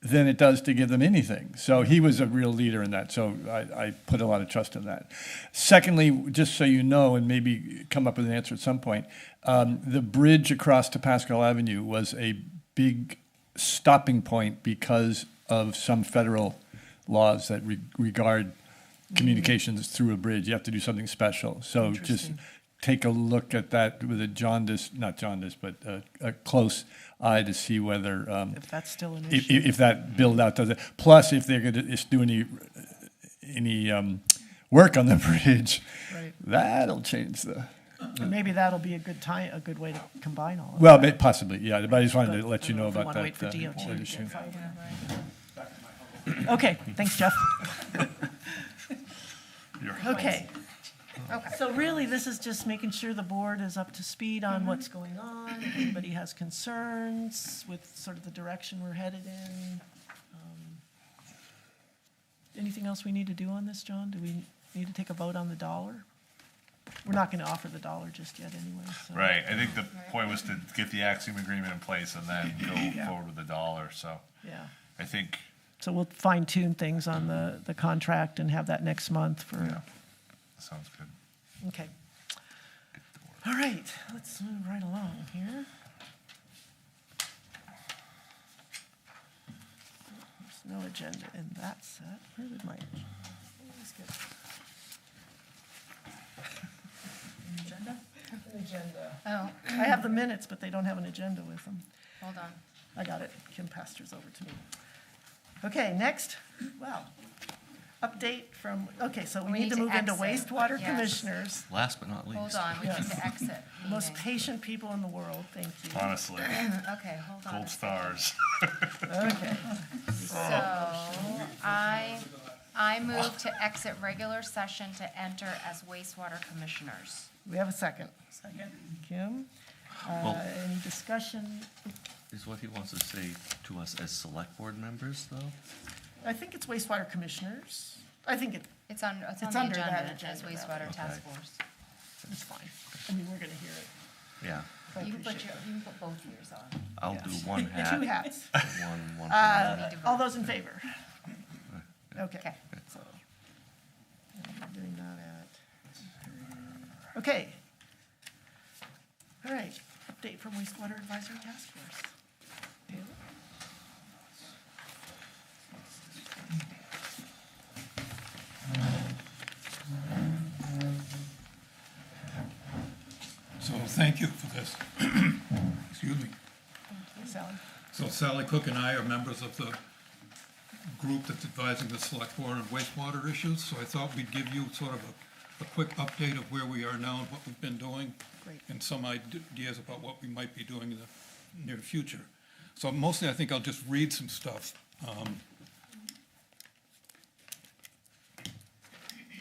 Speaker 10: than it does to give them anything. So he was a real leader in that. So I put a lot of trust in that. Secondly, just so you know, and maybe come up with an answer at some point, the bridge across to Pascal Avenue was a big stopping point because of some federal laws that regard communications through a bridge. You have to do something special. So just take a look at that with a not jaundice, but a close eye to see whether
Speaker 4: If that's still an issue.
Speaker 10: if that build out does it. Plus, if they're going to do any work on the bridge,
Speaker 4: Right.
Speaker 10: that'll change the.
Speaker 4: And maybe that'll be a good way to combine all of
Speaker 10: Well,
Speaker 4: that.
Speaker 10: possibly, yeah. But I just wanted to
Speaker 4: But
Speaker 10: let you
Speaker 4: I
Speaker 10: know
Speaker 4: don't if we
Speaker 10: about
Speaker 4: wanna wait for
Speaker 10: that.
Speaker 4: DOT to
Speaker 10: that
Speaker 4: get
Speaker 10: issue.
Speaker 4: fiber. Okay, thanks, Jeff. Okay.
Speaker 6: Okay.
Speaker 4: So really, this is just making sure the board is up to speed on what's going on. If anybody has concerns with sort of the direction we're headed in. Anything else we need to do on this, John? Do we need to take a vote on the dollar? We're not going to offer the dollar just yet anyway, so.
Speaker 3: Right, I think the point was to get the Axiom agreement in place and then go
Speaker 4: Yeah.
Speaker 3: forward with the dollar, so.
Speaker 4: Yeah.
Speaker 3: I think
Speaker 4: So we'll fine tune things on the contract and have that next month for,
Speaker 3: Sounds good.
Speaker 4: okay. All right, let's move right along here. There's no agenda in that set. Where did my, let's get
Speaker 2: Agenda?
Speaker 4: agenda?
Speaker 6: Oh.
Speaker 4: I have the minutes, but they don't have an agenda with them.
Speaker 6: Hold on.
Speaker 4: I got it. Kim passed hers over to me. Okay, next, wow. Update from, okay, so we need to move into
Speaker 6: exit.
Speaker 4: wastewater
Speaker 6: Yes.
Speaker 4: commissioners.
Speaker 7: Last but not least.
Speaker 6: Hold on, we need
Speaker 4: Yes.
Speaker 6: to exit.
Speaker 4: The most
Speaker 6: meeting.
Speaker 4: patient people in the world, thank you.
Speaker 3: Honestly,
Speaker 6: Okay, hold on.
Speaker 3: gold stars.
Speaker 4: Okay.
Speaker 6: So, I move to exit regular session to enter as wastewater commissioners.
Speaker 4: We have a second. Second. Kim,
Speaker 7: Well-
Speaker 4: any discussion?
Speaker 7: Is what he wants to say to us as select board members, though?
Speaker 4: I think it's wastewater commissioners. I think
Speaker 6: It's on the
Speaker 4: under that
Speaker 6: agenda
Speaker 4: agenda,
Speaker 6: as wastewater task force.
Speaker 4: it's fine. I mean, we're gonna hear it.
Speaker 7: Yeah.
Speaker 4: I
Speaker 6: You can put
Speaker 4: appreciate
Speaker 6: you can put both yours on.
Speaker 7: I'll
Speaker 4: Yes.
Speaker 7: do one hat.
Speaker 4: Two hats.
Speaker 7: One.
Speaker 4: All those in favor? Okay.
Speaker 6: Okay.
Speaker 4: So, we're doing that at, okay. All right, update from wastewater advisory task force. Taylor?
Speaker 12: So thank you for this. Excuse me.
Speaker 4: Sally?
Speaker 12: So Sally Cook and I are members of the group that's advising the select board on wastewater issues. So I thought we'd give you sort of a quick update of where we are now and what we've been doing.
Speaker 4: Great.
Speaker 12: And some ideas about what we might be doing in the near future. So mostly I think I'll just read some stuff.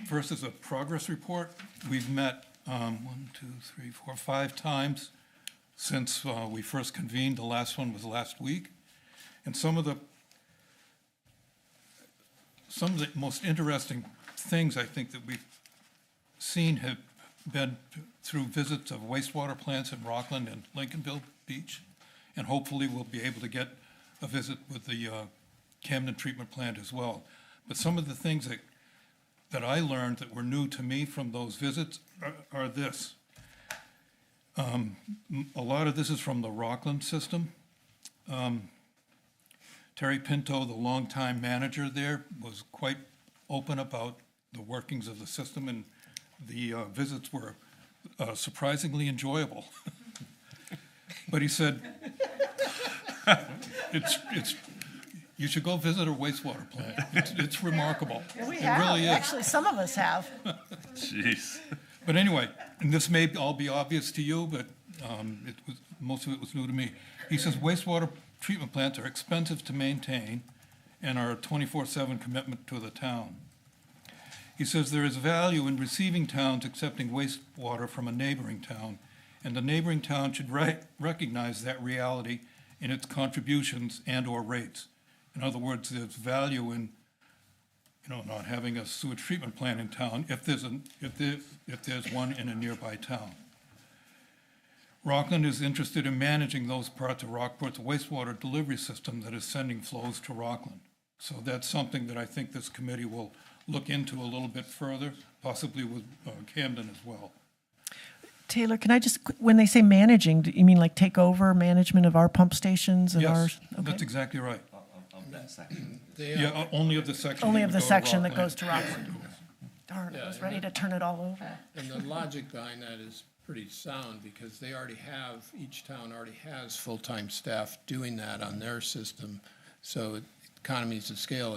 Speaker 12: First is a progress report. We've met 5 times since we first convened. The last one was last week. And some of the most interesting things I think that we've seen have been through visits of wastewater plants in Rockland and Lincolnville Beach. And hopefully we'll be able to get a visit with the Camden treatment plant as well. But some of the things that I learned that were new to me from those visits are this. A lot of this is from the Rockland system. Terry Pinto, the longtime manager there, was quite open about the workings of the system, and the visits were surprisingly enjoyable. But he said, you should go visit a wastewater plant. It's remarkable.
Speaker 4: Yeah, we
Speaker 12: It
Speaker 4: have.
Speaker 12: really is.
Speaker 4: Actually, some of us have.
Speaker 7: Jeez.
Speaker 12: But anyway, and this may all be obvious to you, but most of it was new to me. He says wastewater treatment plants are expensive to maintain and are a 24/7 commitment to the town. He says there is value in receiving towns accepting wastewater from a neighboring town, and the neighboring town should recognize that reality in its contributions and/or rates. In other words, there's value in, not having a sewage treatment plant in town if there's one in a nearby town. Rockland is interested in managing those parts of Rockport's wastewater delivery system that is sending flows to Rockland. So that's something that I think this committee will look into a little bit further, possibly with Camden as well.
Speaker 4: Taylor, can I just, when they say managing, do you mean like take over management of our pump stations and ours?
Speaker 12: Yes, that's exactly right.
Speaker 7: Of that section.
Speaker 12: Yeah, only of the section.
Speaker 4: Only
Speaker 12: that
Speaker 4: of
Speaker 12: would
Speaker 4: the
Speaker 12: go to
Speaker 4: section that
Speaker 12: Rockland.
Speaker 4: goes to Rockland. Darn, I was ready to turn it all over.
Speaker 1: And the logic behind that is pretty sound, because each town already has full-time staff doing that on their system. So economies of scale,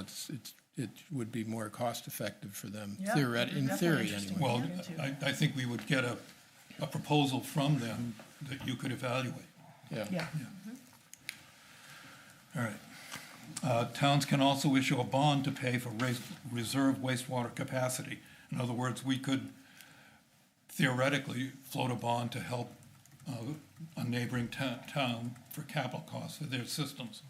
Speaker 1: it would be more cost-effective for them,
Speaker 4: Yeah,
Speaker 1: in
Speaker 4: definitely
Speaker 1: theory
Speaker 4: interesting.
Speaker 1: anyway.
Speaker 12: Well, I think we would get a proposal from them that you could evaluate.
Speaker 4: Yeah.
Speaker 12: All right. Towns can also issue a bond to pay for reserve wastewater capacity. In other words, we could theoretically float a bond to help a neighboring town for capital costs for their systems.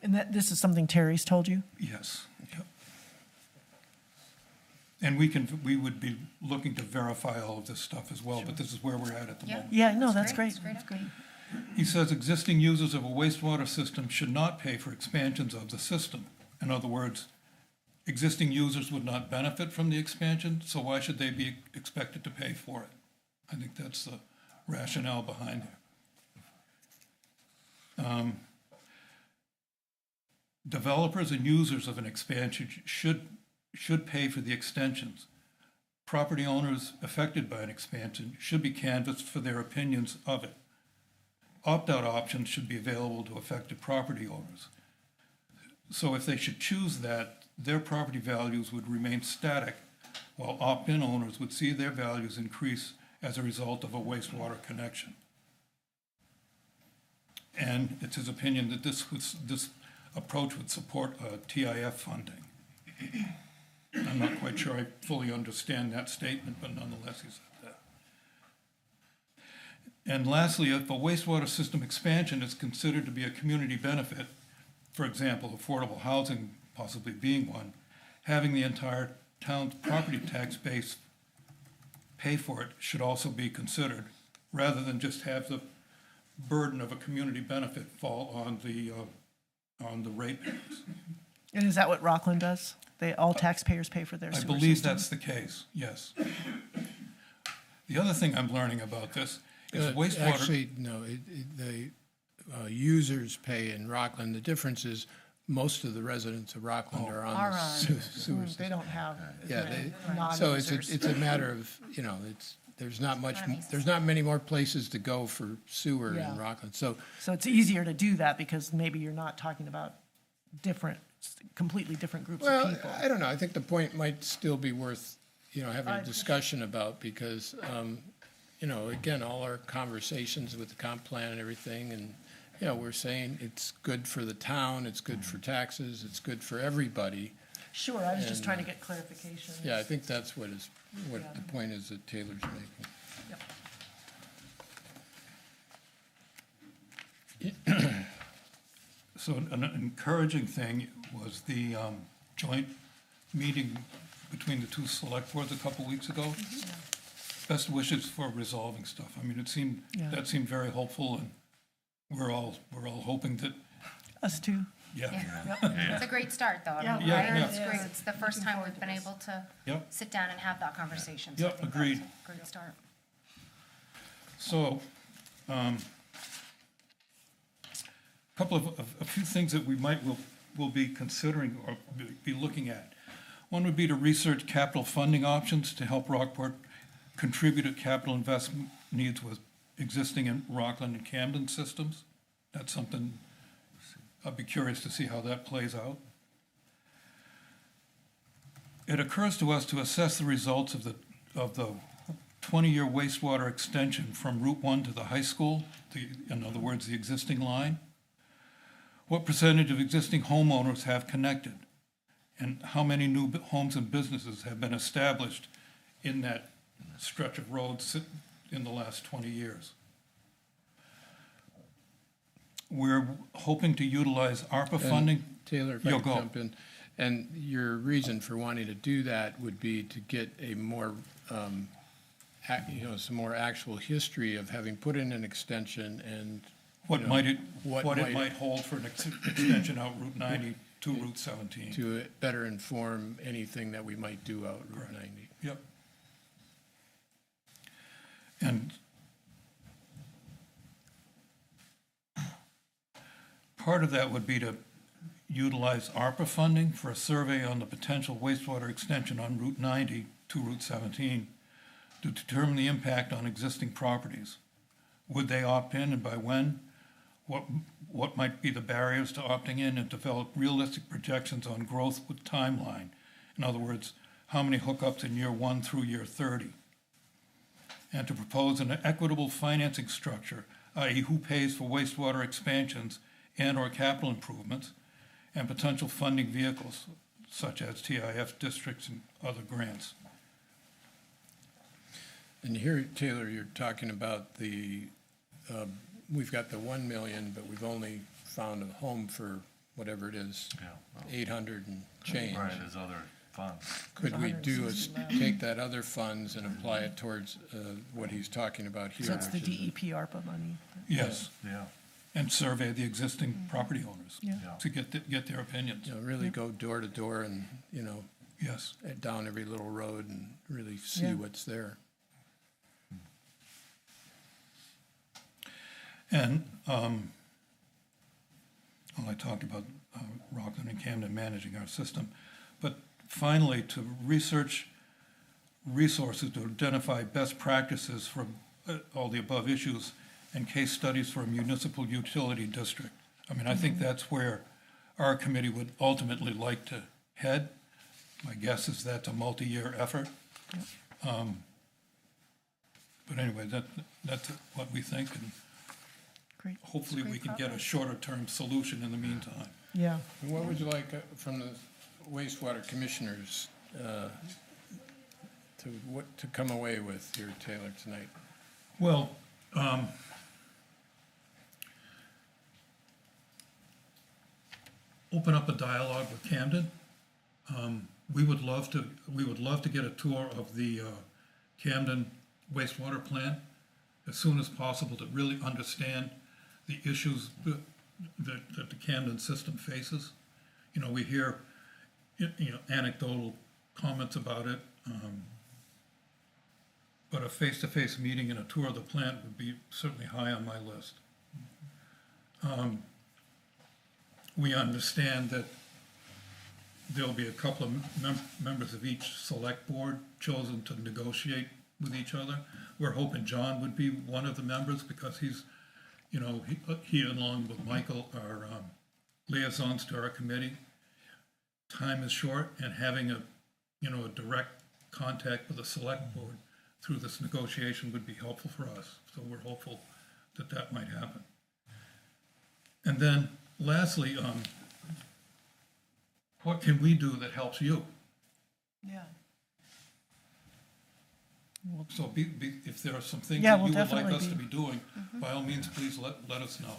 Speaker 4: And this is something Terry's told you?
Speaker 12: Yes. Yep. And we would be looking to verify all of this stuff as well, but this is where we're at the moment.
Speaker 4: Yeah, no, that's great. That's great.
Speaker 12: He says existing users of a wastewater system should not pay for expansions of the system. In other words, existing users would not benefit from the expansion, so why should they be expected to pay for it? I think that's the rationale behind it. Developers and users of an expansion should pay for the extensions. Property owners affected by an expansion should be canvassed for their opinions of it. Opt-out options should be available to affected property owners. So if they should choose that, their property values would remain static, while opt-in owners would see their values increase as a result of a wastewater connection. And it's his opinion that this approach would support TIF funding. I'm not quite sure I fully understand that statement, but nonetheless he said that. And lastly, if a wastewater system expansion is considered to be a community benefit, for example, affordable housing possibly being one, having the entire town's property tax base pay for it should also be considered, rather than just have the burden of a community benefit fall on the ratepayers.
Speaker 4: And is that what Rockland does? All taxpayers pay for their
Speaker 12: I
Speaker 4: sewer
Speaker 12: believe
Speaker 4: system?
Speaker 12: that's the case, yes. The other thing I'm learning about this is wastewater.
Speaker 1: Actually, no, the users pay in Rockland. The difference is most of the residents of Rockland are on the sewer system.
Speaker 4: They don't have.
Speaker 1: Yeah, so
Speaker 4: non-users.
Speaker 1: it's a matter of, there's not many more places to go for sewer
Speaker 4: Yeah.
Speaker 1: in Rockland. So
Speaker 4: it's easier to do that because maybe you're not talking about completely different groups of people.
Speaker 1: I don't know. I think the point might still be worth, having a discussion about because, again, all our conversations with the comp plan and everything, and, we're saying it's good for the town, it's good for taxes, it's good for everybody.
Speaker 4: Sure, I was just
Speaker 1: And,
Speaker 4: trying to get clarification.
Speaker 1: Yeah, I think that's what the point is that Taylor's making.
Speaker 12: So an encouraging thing was the joint meeting between the two select boards a couple weeks ago. Best wishes for resolving stuff. I mean, that seemed very hopeful, and we're all hoping that.
Speaker 4: Us too.
Speaker 12: Yeah.
Speaker 6: It's a great start, though. I mean,
Speaker 12: Yeah.
Speaker 6: right? It's great. It's the first time we've been able to sit down and have that conversation. So I think
Speaker 12: Agreed.
Speaker 6: that's a great start.
Speaker 12: So, a few things that we'll be considering or be looking at. One would be to research capital funding options to help Rockport contribute to capital investment needs with existing in Rockland and Camden systems. That's something I'd be curious to see how that plays out. It occurs to us to assess the results of the 20-year wastewater extension from Route 1 to the high school, in other words, the existing line. What percentage of existing homeowners have connected? And how many new homes and businesses have been established in that stretch of road in the last 20 years? We're hoping to utilize ARPA funding.
Speaker 1: Taylor, if I could jump in. And your reason for wanting to do that would be to get a more, some more actual history of having put in an extension and
Speaker 12: what it might hold for an extension out Route 90 to Route 17.
Speaker 1: To better inform anything that we might do out Route 90.
Speaker 12: Yep. And part of that would be to utilize ARPA funding for a survey on the potential wastewater extension on Route 90 to Route 17 to determine the impact on existing properties. Would they opt in and by when? What might be the barriers to opting in, and develop realistic projections on growth with timeline? In other words, how many hookups in year 1 through year 30? And to propose an equitable financing structure, i.e. who pays for wastewater expansions and/or capital improvements, and potential funding vehicles such as TIF districts and other grants.
Speaker 1: And here, Taylor, you're talking about we've got the 1 million, but we've only found a home for whatever it is, 800 and change.
Speaker 3: Right, there's other funds.
Speaker 1: Could we take that other funds and apply it towards what he's talking about here?
Speaker 4: So it's the
Speaker 1: which is
Speaker 4: DEP ARPA money.
Speaker 12: Yes.
Speaker 3: Yeah.
Speaker 12: And survey the existing property owners
Speaker 4: Yeah.
Speaker 12: to get their opinions.
Speaker 1: You know, really go door to door and, you know,
Speaker 12: Yes.
Speaker 1: down every little road and really see
Speaker 4: Yeah.
Speaker 1: what's there.
Speaker 12: And, well, I talked about Rockland and Camden managing our system, but finally, to research resources to identify best practices from all the above issues and case studies for a municipal utility district. I mean, I think that's where our committee would ultimately like to head. My guess is that's a multi-year effort. But anyway, that's what we think, and
Speaker 4: Great.
Speaker 12: hopefully we can get a shorter-term solution in the meantime.
Speaker 4: Yeah.
Speaker 1: And what would you like from the wastewater commissioners to come away with here, Taylor, tonight?
Speaker 12: Well, open up a dialogue with Camden. We would love to get a tour of the Camden wastewater plant as soon as possible to really understand the issues that the Camden system faces. You know, we hear, you know, anecdotal comments about it, but a face-to-face meeting and a tour of the plant would be certainly high on my list. We understand that there'll be a couple of members of each select board chosen to negotiate with each other. We're hoping John would be one of the members because he's, you know, he along with Michael are liaisons to our committee. Time is short, and having a direct contact with the select board through this negotiation would be helpful for us. So we're hopeful that that might happen. And then lastly, what can we do that helps you?
Speaker 4: Yeah.
Speaker 12: So if there are some things
Speaker 4: Yeah,
Speaker 12: that
Speaker 4: we'll
Speaker 12: you would like
Speaker 4: definitely
Speaker 12: us to
Speaker 4: be-
Speaker 12: be doing, by all means, please let us know.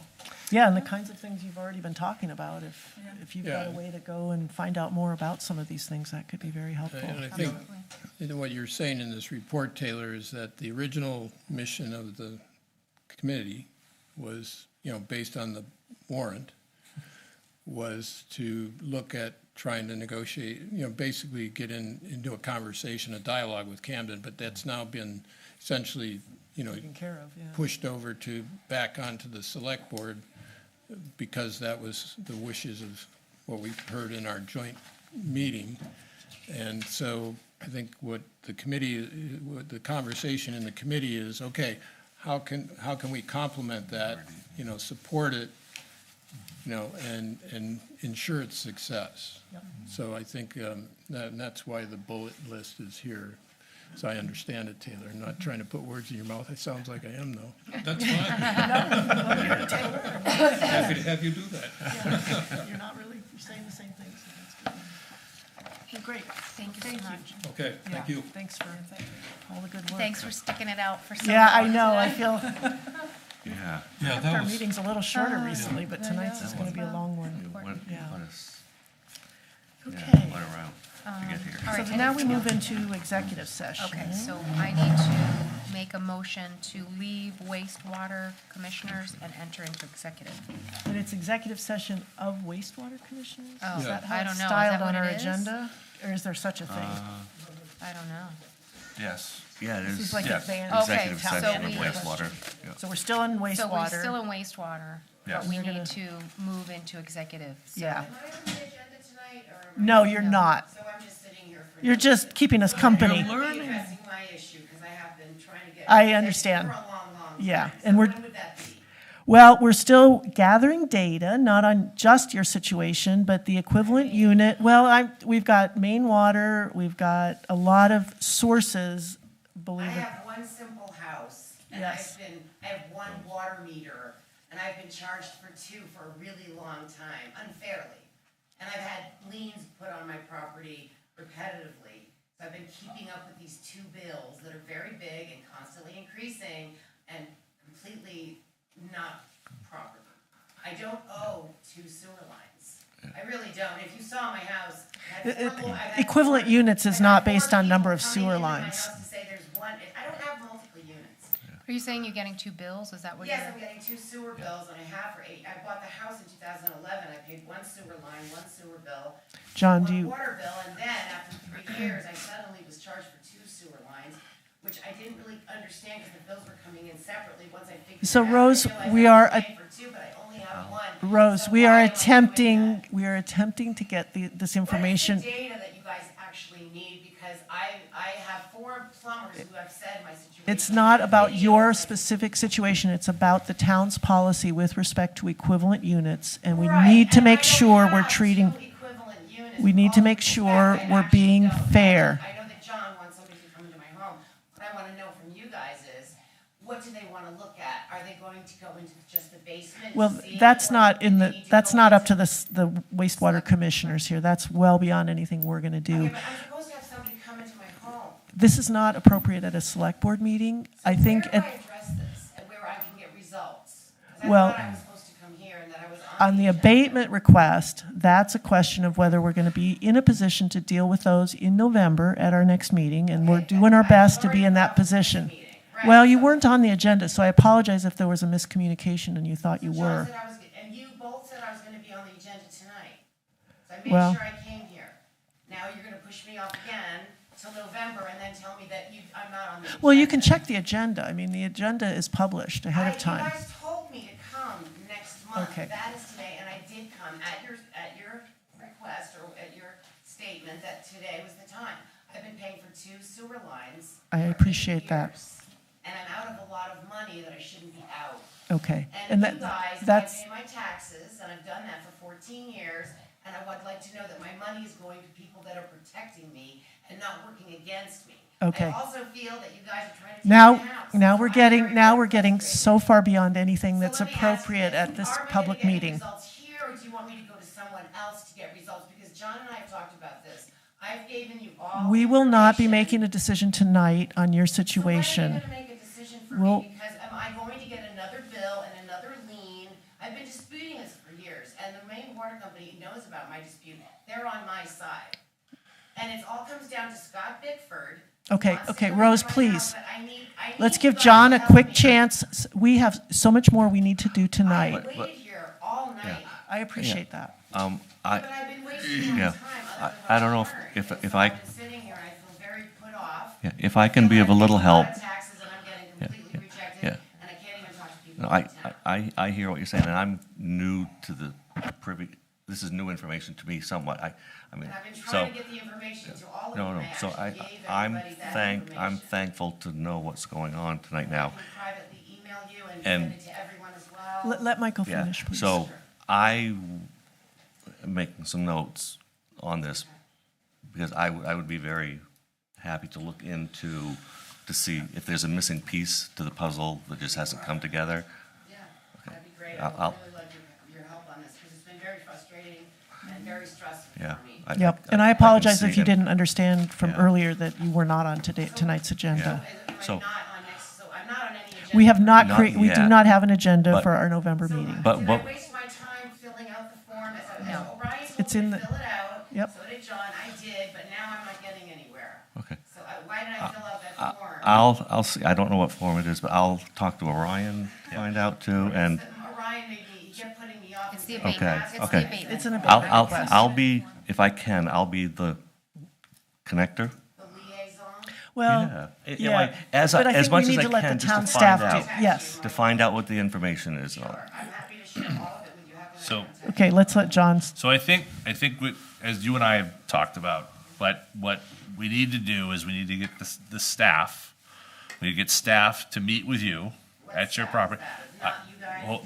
Speaker 4: Yeah, and the kinds of things you've already been talking about, if you've got a
Speaker 1: Yeah.
Speaker 4: way to go and find out more about some of these things, that could be very helpful.
Speaker 1: And I think what you're saying in this report, Taylor, is that the original mission of the committee was, you know, based on the warrant, was to look at trying to negotiate, you know, basically get into a conversation, a dialogue with Camden, but that's now been essentially, you know,
Speaker 4: Taken care of, yeah.
Speaker 1: pushed over to back onto the select board because that was the wishes of what we heard in our joint meeting. And so I think what the committee, what the conversation in the committee is, okay, how can we complement that, you know, support it, you know, and ensure its success.
Speaker 4: Yep.
Speaker 1: So I think that's why the bullet list is here. So I understand it, Taylor. I'm not trying to put words in your mouth. It sounds like I am, though.
Speaker 12: That's fine. Happy to have you do that.
Speaker 4: Yeah, you're not really, you're saying the same things, so that's good. Well, great.
Speaker 6: Thank you so much.
Speaker 12: Okay, thank
Speaker 4: Yeah,
Speaker 12: you.
Speaker 4: Thanks for all the good work.
Speaker 6: Thanks for sticking it out for so
Speaker 4: Yeah, I
Speaker 6: long
Speaker 4: know, I
Speaker 6: today.
Speaker 4: feel,
Speaker 7: Yeah.
Speaker 12: Yeah,
Speaker 4: our
Speaker 12: that was,
Speaker 4: meeting's a little shorter
Speaker 6: Oh,
Speaker 4: recently, but
Speaker 6: I
Speaker 4: tonight's
Speaker 6: know.
Speaker 4: is gonna be a long one. Yeah.
Speaker 7: Yeah, went around to get here.
Speaker 6: All right,
Speaker 4: So
Speaker 6: and
Speaker 4: now
Speaker 6: if-
Speaker 4: we move into executive session.
Speaker 6: Okay, so I need to make a motion to leave wastewater commissioners and enter into executive.
Speaker 4: And it's executive session of wastewater commissioners?
Speaker 6: Oh,
Speaker 4: Is that how
Speaker 6: I
Speaker 4: it's
Speaker 6: don't know. Is
Speaker 4: styled
Speaker 6: that
Speaker 4: on
Speaker 6: what
Speaker 4: our
Speaker 6: it is?
Speaker 4: agenda? Or is there such a thing?
Speaker 6: I don't know.
Speaker 3: Yes.
Speaker 7: Yeah, it
Speaker 4: This
Speaker 7: is.
Speaker 4: is like
Speaker 7: Yes.
Speaker 4: advanced
Speaker 7: Executive
Speaker 4: town
Speaker 7: session of
Speaker 6: meeting.
Speaker 7: wastewater. Yeah.
Speaker 4: So we're still in
Speaker 6: So we're
Speaker 4: wastewater.
Speaker 6: still in wastewater,
Speaker 3: Yes.
Speaker 6: but we
Speaker 4: We're
Speaker 6: need
Speaker 4: gonna-
Speaker 6: to move into executive. So-
Speaker 4: Yeah.
Speaker 16: Am I on the agenda tonight, or am I?
Speaker 4: No, you're not.
Speaker 16: So I'm just sitting here for.
Speaker 4: You're just keeping us company.
Speaker 16: I'm addressing my issue, because I have been trying to get.
Speaker 4: I understand.
Speaker 16: For a long, long time.
Speaker 4: Yeah,
Speaker 16: So
Speaker 4: and we're-
Speaker 16: when would that be?
Speaker 4: Well, we're still gathering data, not on just your situation, but the equivalent unit. Well, we've got main water, we've got a lot of sources,
Speaker 16: I
Speaker 4: believe it.
Speaker 16: have one simple house, and
Speaker 4: Yes.
Speaker 16: I have one water meter, and I've been charged for two for a really long time, unfairly. And I've had liens put on my property repetitively. So I've been keeping up with these two bills that are very big and constantly increasing and completely not proper. I don't owe two sewer lines. I really don't. If you saw my house, I've had four- I've had
Speaker 4: Equivalent
Speaker 16: four-
Speaker 4: units is
Speaker 16: I've
Speaker 4: not
Speaker 16: had
Speaker 4: based
Speaker 16: four
Speaker 4: on number
Speaker 16: people
Speaker 4: of
Speaker 16: coming
Speaker 4: sewer
Speaker 16: into my
Speaker 4: lines.
Speaker 16: house to say there's one. I don't have multiple units.
Speaker 6: Are you saying you're getting 2 bills? Is that what
Speaker 16: Yes,
Speaker 6: you're?
Speaker 16: I'm getting 2 sewer bills, and I have for 8. I bought the house in 2011. I paid 1 sewer line, 1 sewer bill,
Speaker 4: John,
Speaker 16: 1
Speaker 4: do you,
Speaker 16: water bill, and then after 3 years, I suddenly was charged for 2 sewer lines, which I didn't really understand because the bills were coming in separately. Once I figured
Speaker 4: So,
Speaker 16: it out,
Speaker 4: Rose,
Speaker 16: I realized
Speaker 4: we
Speaker 16: I
Speaker 4: are
Speaker 16: was
Speaker 4: a-
Speaker 16: paying for 2, but I only have 1.
Speaker 4: Rose,
Speaker 16: So
Speaker 4: we
Speaker 16: why
Speaker 4: are
Speaker 16: am I doing
Speaker 4: attempting to get this
Speaker 16: What is
Speaker 4: information.
Speaker 16: the data that you guys actually need? Because I have 4 plumbers who have said my situation.
Speaker 4: It's not about your specific situation, it's about the town's policy with respect to equivalent units, and we
Speaker 16: Right,
Speaker 4: need to
Speaker 16: and
Speaker 4: make
Speaker 16: I don't
Speaker 4: sure we're
Speaker 16: have
Speaker 4: treating,
Speaker 16: 2 equivalent units
Speaker 4: we need
Speaker 16: with
Speaker 4: to
Speaker 16: all
Speaker 4: make
Speaker 16: the
Speaker 4: sure
Speaker 16: respect. I
Speaker 4: we're
Speaker 16: actually
Speaker 4: being
Speaker 16: don't.
Speaker 4: fair.
Speaker 16: I know that John wants somebody to come into my home. What I want to know from you guys is, what do they want to look at? Are they going to go into just the basement?
Speaker 4: Well,
Speaker 16: to see,
Speaker 4: that's
Speaker 16: or
Speaker 4: not
Speaker 16: do
Speaker 4: in
Speaker 16: they
Speaker 4: the,
Speaker 16: need to
Speaker 4: that's
Speaker 16: go
Speaker 4: not up
Speaker 16: into-
Speaker 4: to the wastewater commissioners here, that's well beyond anything we're gonna do.
Speaker 16: Okay, but I'm supposed to have somebody come into my home.
Speaker 4: This is not appropriate at a select board meeting, I think.
Speaker 16: Where do I address this and where I can get results? 'Cause I
Speaker 4: Well,
Speaker 16: thought I was supposed to come here and that I was on
Speaker 4: on the abatement request, that's a question of whether we're going to be in a position to deal with those in November at our next meeting, and we're doing our best to be in that position. Well, you weren't on the agenda, so I apologize if there was a miscommunication and you thought you
Speaker 16: John
Speaker 4: were.
Speaker 16: said I was, and you both said I was gonna be on the agenda tonight. So I
Speaker 4: Well-
Speaker 16: made sure I came here. Now you're gonna push me off again till November and then tell me that I'm not on the agenda.
Speaker 4: Well, you can check the agenda. I mean, the agenda is published ahead of
Speaker 16: You
Speaker 4: time.
Speaker 16: guys told me to come next month.
Speaker 4: Okay.
Speaker 16: That is today, and I did come at your request or at your statement that today was the time. I've been paying for 2 sewer lines.
Speaker 4: I
Speaker 16: for 8
Speaker 4: appreciate that.
Speaker 16: years, and I'm out of a lot of money that I shouldn't be out.
Speaker 4: Okay.
Speaker 16: And
Speaker 4: And
Speaker 16: you guys,
Speaker 4: that's,
Speaker 16: I pay my taxes, and I've done that for 14 years, and I would like to know that my money is going to people that are protecting me and not working against me.
Speaker 4: Okay.
Speaker 16: I also feel that you guys are trying to take
Speaker 4: now,
Speaker 16: my house.
Speaker 4: now we're getting so far beyond anything that's
Speaker 16: So let me ask you
Speaker 4: appropriate at this
Speaker 16: Are we gonna
Speaker 4: public
Speaker 16: get
Speaker 4: meeting.
Speaker 16: results here, or do you want me to go to someone else to get results? Because John and I have talked about this. I've given you all.
Speaker 4: We will not be
Speaker 16: information.
Speaker 4: making a decision tonight on your
Speaker 16: So when are
Speaker 4: situation.
Speaker 16: you gonna make a decision for
Speaker 4: We'll-
Speaker 16: me? Because am I going to get another bill and another lien? I've been disputing this for years, and the Maine Water Company knows about my dispute. They're on my side. And it all comes down to Scott Bickford.
Speaker 4: Okay,
Speaker 16: wants to
Speaker 4: okay,
Speaker 16: come
Speaker 4: Rose,
Speaker 16: into my house,
Speaker 4: please.
Speaker 16: but I need
Speaker 4: Let's
Speaker 16: you
Speaker 4: give
Speaker 16: guys
Speaker 4: John
Speaker 16: to
Speaker 4: a
Speaker 16: help
Speaker 4: quick
Speaker 16: me.
Speaker 4: chance. We have so much more we need to do
Speaker 16: I
Speaker 4: tonight.
Speaker 16: waited here all night,
Speaker 4: I appreciate that.
Speaker 16: but I've been wasting my
Speaker 7: Yeah,
Speaker 16: time. other than
Speaker 7: I don't know
Speaker 16: my
Speaker 7: if
Speaker 16: work.
Speaker 7: if
Speaker 16: So
Speaker 7: I,
Speaker 16: I've been sitting here, and I feel very put off.
Speaker 7: yeah, if I can be of a little help.
Speaker 16: Taxes, and I'm getting
Speaker 7: Yeah,
Speaker 16: completely rejected,
Speaker 7: yeah.
Speaker 16: and I can't even talk to people
Speaker 7: No,
Speaker 16: in town.
Speaker 7: I hear what you're saying, and I'm new to the privy, this is new information to me somewhat. I mean,
Speaker 16: And I've been
Speaker 7: so.
Speaker 16: trying to get the information to all of you,
Speaker 7: No,
Speaker 16: and
Speaker 7: no,
Speaker 16: I
Speaker 7: so
Speaker 16: actually gave
Speaker 7: I'm
Speaker 16: everybody that
Speaker 7: I'm
Speaker 16: information.
Speaker 7: thankful to know what's going on tonight now.
Speaker 16: I can privately email you and
Speaker 7: And-
Speaker 16: send it to everyone as well.
Speaker 4: Let Michael
Speaker 7: Yeah,
Speaker 4: finish, please.
Speaker 7: so I am making some notes on this because I would be very happy to look into, to see if there's a missing piece to the puzzle that just hasn't come together.
Speaker 16: Yeah, that'd be great.
Speaker 7: I'll-
Speaker 16: I would really like your help on this, because it's been very frustrating and very stressful
Speaker 7: Yeah.
Speaker 16: for me.
Speaker 4: Yep, and I
Speaker 7: can
Speaker 4: apologize
Speaker 7: see
Speaker 4: if you
Speaker 7: it.
Speaker 4: didn't understand from
Speaker 7: Yeah.
Speaker 4: earlier that you were not on tonight's agenda.
Speaker 7: So,
Speaker 16: So I'm not on any agenda.
Speaker 4: We have not,
Speaker 7: Not
Speaker 4: we do
Speaker 7: yet.
Speaker 4: not have an agenda
Speaker 7: But-
Speaker 4: for our November meeting.
Speaker 7: but
Speaker 16: Did
Speaker 7: what,
Speaker 16: I waste my time filling out the form as O'Brien told
Speaker 4: It's
Speaker 16: me
Speaker 4: in
Speaker 16: to
Speaker 4: the-
Speaker 16: fill it out?
Speaker 4: Yep.
Speaker 16: So did John, I did, but now I'm not getting anywhere.
Speaker 7: okay.
Speaker 16: So why did I fill out that form?
Speaker 7: I'll see, I don't know what form it is, but I'll talk to Orion, find out too, and
Speaker 16: Orion made me, he kept putting me off.
Speaker 6: It's the
Speaker 16: and saying,
Speaker 6: abatement.
Speaker 16: "Ask
Speaker 6: It's
Speaker 16: for
Speaker 6: the
Speaker 16: it."
Speaker 6: abatement.
Speaker 4: It's an abatement request.
Speaker 7: I'll be, if I can, I'll be the connector.
Speaker 16: The liaison.
Speaker 4: Well,
Speaker 7: You know, like, as
Speaker 4: but I
Speaker 7: as
Speaker 4: think we
Speaker 7: much as
Speaker 4: need
Speaker 7: I
Speaker 4: to let
Speaker 7: can,
Speaker 4: the
Speaker 7: just
Speaker 4: town
Speaker 7: to
Speaker 4: staff
Speaker 7: find
Speaker 4: do,
Speaker 7: out,
Speaker 4: yes.
Speaker 7: to find out what the information is.
Speaker 16: I'm happy to share all of it with you. How can I
Speaker 3: So,
Speaker 16: contact
Speaker 4: Okay, let's let John,
Speaker 3: so I think what, as you and I have talked about, what we need to do is we need to get the staff, we need to get staff to meet with you at your property.
Speaker 16: Not you guys.
Speaker 3: Well,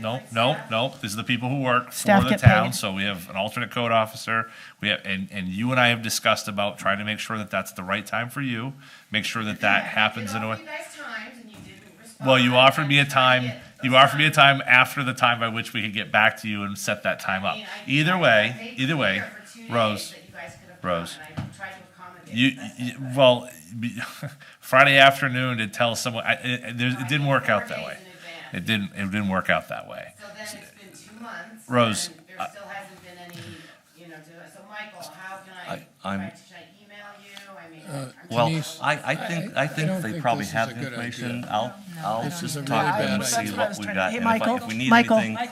Speaker 3: no, these are the people who work for
Speaker 4: Staff
Speaker 3: the
Speaker 4: get
Speaker 3: town,
Speaker 4: paid.
Speaker 3: so we have an alternate code officer. We have, and you and I have discussed about trying to make sure that that's the right time for you, make sure that that happens in a way.
Speaker 16: You guys times and you didn't respond.
Speaker 3: Well, you offered me a
Speaker 16: I'm trying to
Speaker 3: time,
Speaker 16: get
Speaker 3: you
Speaker 16: those
Speaker 3: offered me a
Speaker 16: times.
Speaker 3: time after the time by which we could get back to you and set that time up.
Speaker 16: I mean,
Speaker 3: Either
Speaker 16: I
Speaker 3: way,
Speaker 16: made
Speaker 3: either
Speaker 16: it
Speaker 3: way,
Speaker 16: clear for 2 days
Speaker 3: Rose,
Speaker 16: that you guys could have
Speaker 3: Rose.
Speaker 16: come, and I tried to accommodate as best I could.
Speaker 3: well, Friday afternoon to tell someone, it didn't work out that
Speaker 16: 4
Speaker 3: way.
Speaker 16: days in advance.
Speaker 3: It didn't work out that way.
Speaker 16: So then it's been 2 months.
Speaker 3: Rose,
Speaker 16: and there still hasn't been any so Michael, how can I,
Speaker 7: I'm-
Speaker 16: should I email you? I mean,
Speaker 7: Well,
Speaker 1: Denise,
Speaker 7: I think
Speaker 1: don't
Speaker 7: they
Speaker 1: think
Speaker 7: probably
Speaker 1: this is
Speaker 7: have
Speaker 1: a
Speaker 7: the
Speaker 1: good
Speaker 7: information.
Speaker 1: idea.
Speaker 7: I'll
Speaker 1: This is a
Speaker 7: just
Speaker 1: really
Speaker 7: talk to
Speaker 1: bad
Speaker 7: them and see
Speaker 1: idea.
Speaker 7: what we've got.
Speaker 4: Hey,
Speaker 7: And
Speaker 4: Michael,
Speaker 7: if we need
Speaker 4: Michael,
Speaker 7: anything,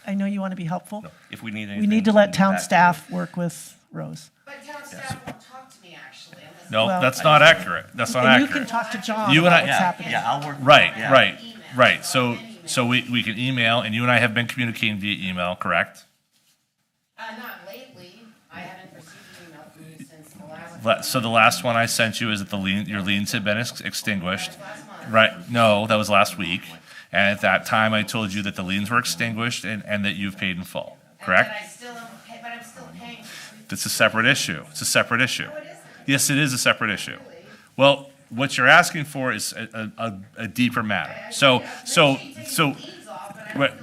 Speaker 4: I know you want to be helpful.
Speaker 7: if we need anything.
Speaker 4: We need to let
Speaker 7: we'll
Speaker 4: town
Speaker 7: get back to
Speaker 4: staff work with Rose.
Speaker 16: but town staff won't talk to me actually unless.
Speaker 3: No,
Speaker 4: Well,
Speaker 3: that's not accurate. That's not
Speaker 4: And you
Speaker 3: accurate.
Speaker 4: can talk to John
Speaker 3: You and
Speaker 4: about
Speaker 3: I-
Speaker 4: what's
Speaker 7: Yeah,
Speaker 4: happening.
Speaker 7: yeah, I'll work.
Speaker 3: Right,
Speaker 7: yeah.
Speaker 3: right, right. So we can email, and you and I have been communicating via email, correct?
Speaker 16: Not lately. I haven't received an email from you since the last.
Speaker 3: So the last one I sent you is that your liens had been extinguished. Right, no, that was last week. And at that time, I told you that the liens were extinguished and that you've paid in full, correct?
Speaker 16: But I'm still paying.
Speaker 3: It's a separate issue. It's a separate issue. Yes, it is a separate issue. Well, what you're asking for is a deeper matter. Right.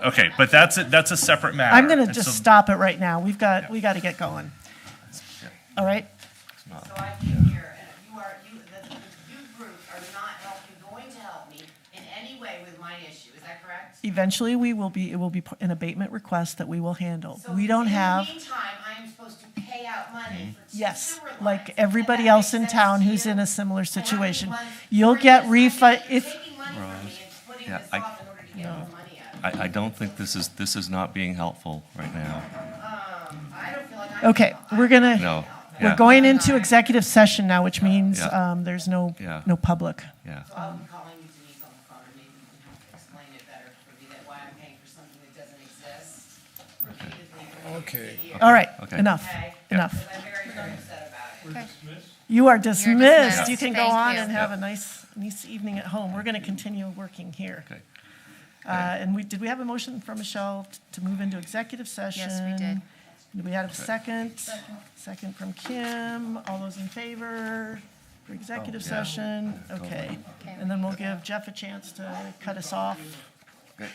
Speaker 3: Okay, but that's a separate matter.
Speaker 4: I'm going to
Speaker 3: And
Speaker 4: just
Speaker 3: so-
Speaker 4: stop it right now. We got to get going. All right?
Speaker 16: So I came here and the youth group are not going to help me in any way with my issue. Is that correct?
Speaker 4: Eventually, it will be an abatement request that we will handle.
Speaker 16: So
Speaker 4: We don't have,
Speaker 16: In the meantime, I am supposed to pay out money for
Speaker 4: yes,
Speaker 16: sewer lines.
Speaker 4: like
Speaker 16: And
Speaker 4: everybody
Speaker 16: that
Speaker 4: else
Speaker 16: makes
Speaker 4: in
Speaker 16: sense
Speaker 4: town
Speaker 16: to
Speaker 4: who's
Speaker 16: you?
Speaker 4: in a similar
Speaker 16: And I'm the
Speaker 4: situation.
Speaker 16: one
Speaker 4: You'll
Speaker 16: bringing
Speaker 4: get
Speaker 16: this-
Speaker 4: refund
Speaker 16: You're
Speaker 4: if,
Speaker 16: taking money from me and putting
Speaker 7: Yeah,
Speaker 16: this off in order to get more money out.
Speaker 7: I don't think this is not being helpful right now.
Speaker 16: I don't feel like I'm.
Speaker 4: okay, we're going to,
Speaker 7: No.
Speaker 4: we're
Speaker 7: Yeah.
Speaker 4: going into executive session now, which means
Speaker 7: Yeah.
Speaker 4: there's no
Speaker 7: Yeah.
Speaker 4: public.
Speaker 7: Yeah.
Speaker 16: So I'll be calling you Denise on the phone and maybe you can help explain it better for me that why I'm paying for something that doesn't exist repeatedly for
Speaker 1: Okay.
Speaker 16: years.
Speaker 4: All right,
Speaker 7: Okay.
Speaker 4: enough,
Speaker 16: Okay?
Speaker 4: enough.
Speaker 16: Because I'm very, very upset about it.
Speaker 4: You are dismissed.
Speaker 6: dismissed.
Speaker 4: You can go
Speaker 6: Thank
Speaker 4: on
Speaker 6: you.
Speaker 4: and have a nice evening at home. We're going to continue working here.
Speaker 7: Okay.
Speaker 4: And did we have a motion from Michelle to move into executive session?
Speaker 6: Yes, we did.
Speaker 4: Did we have a second? Second from Kim. All those in favor for executive session? Okay.
Speaker 6: Okay.
Speaker 4: And then we'll give Jeff a chance to cut us off.
Speaker 7: Okay.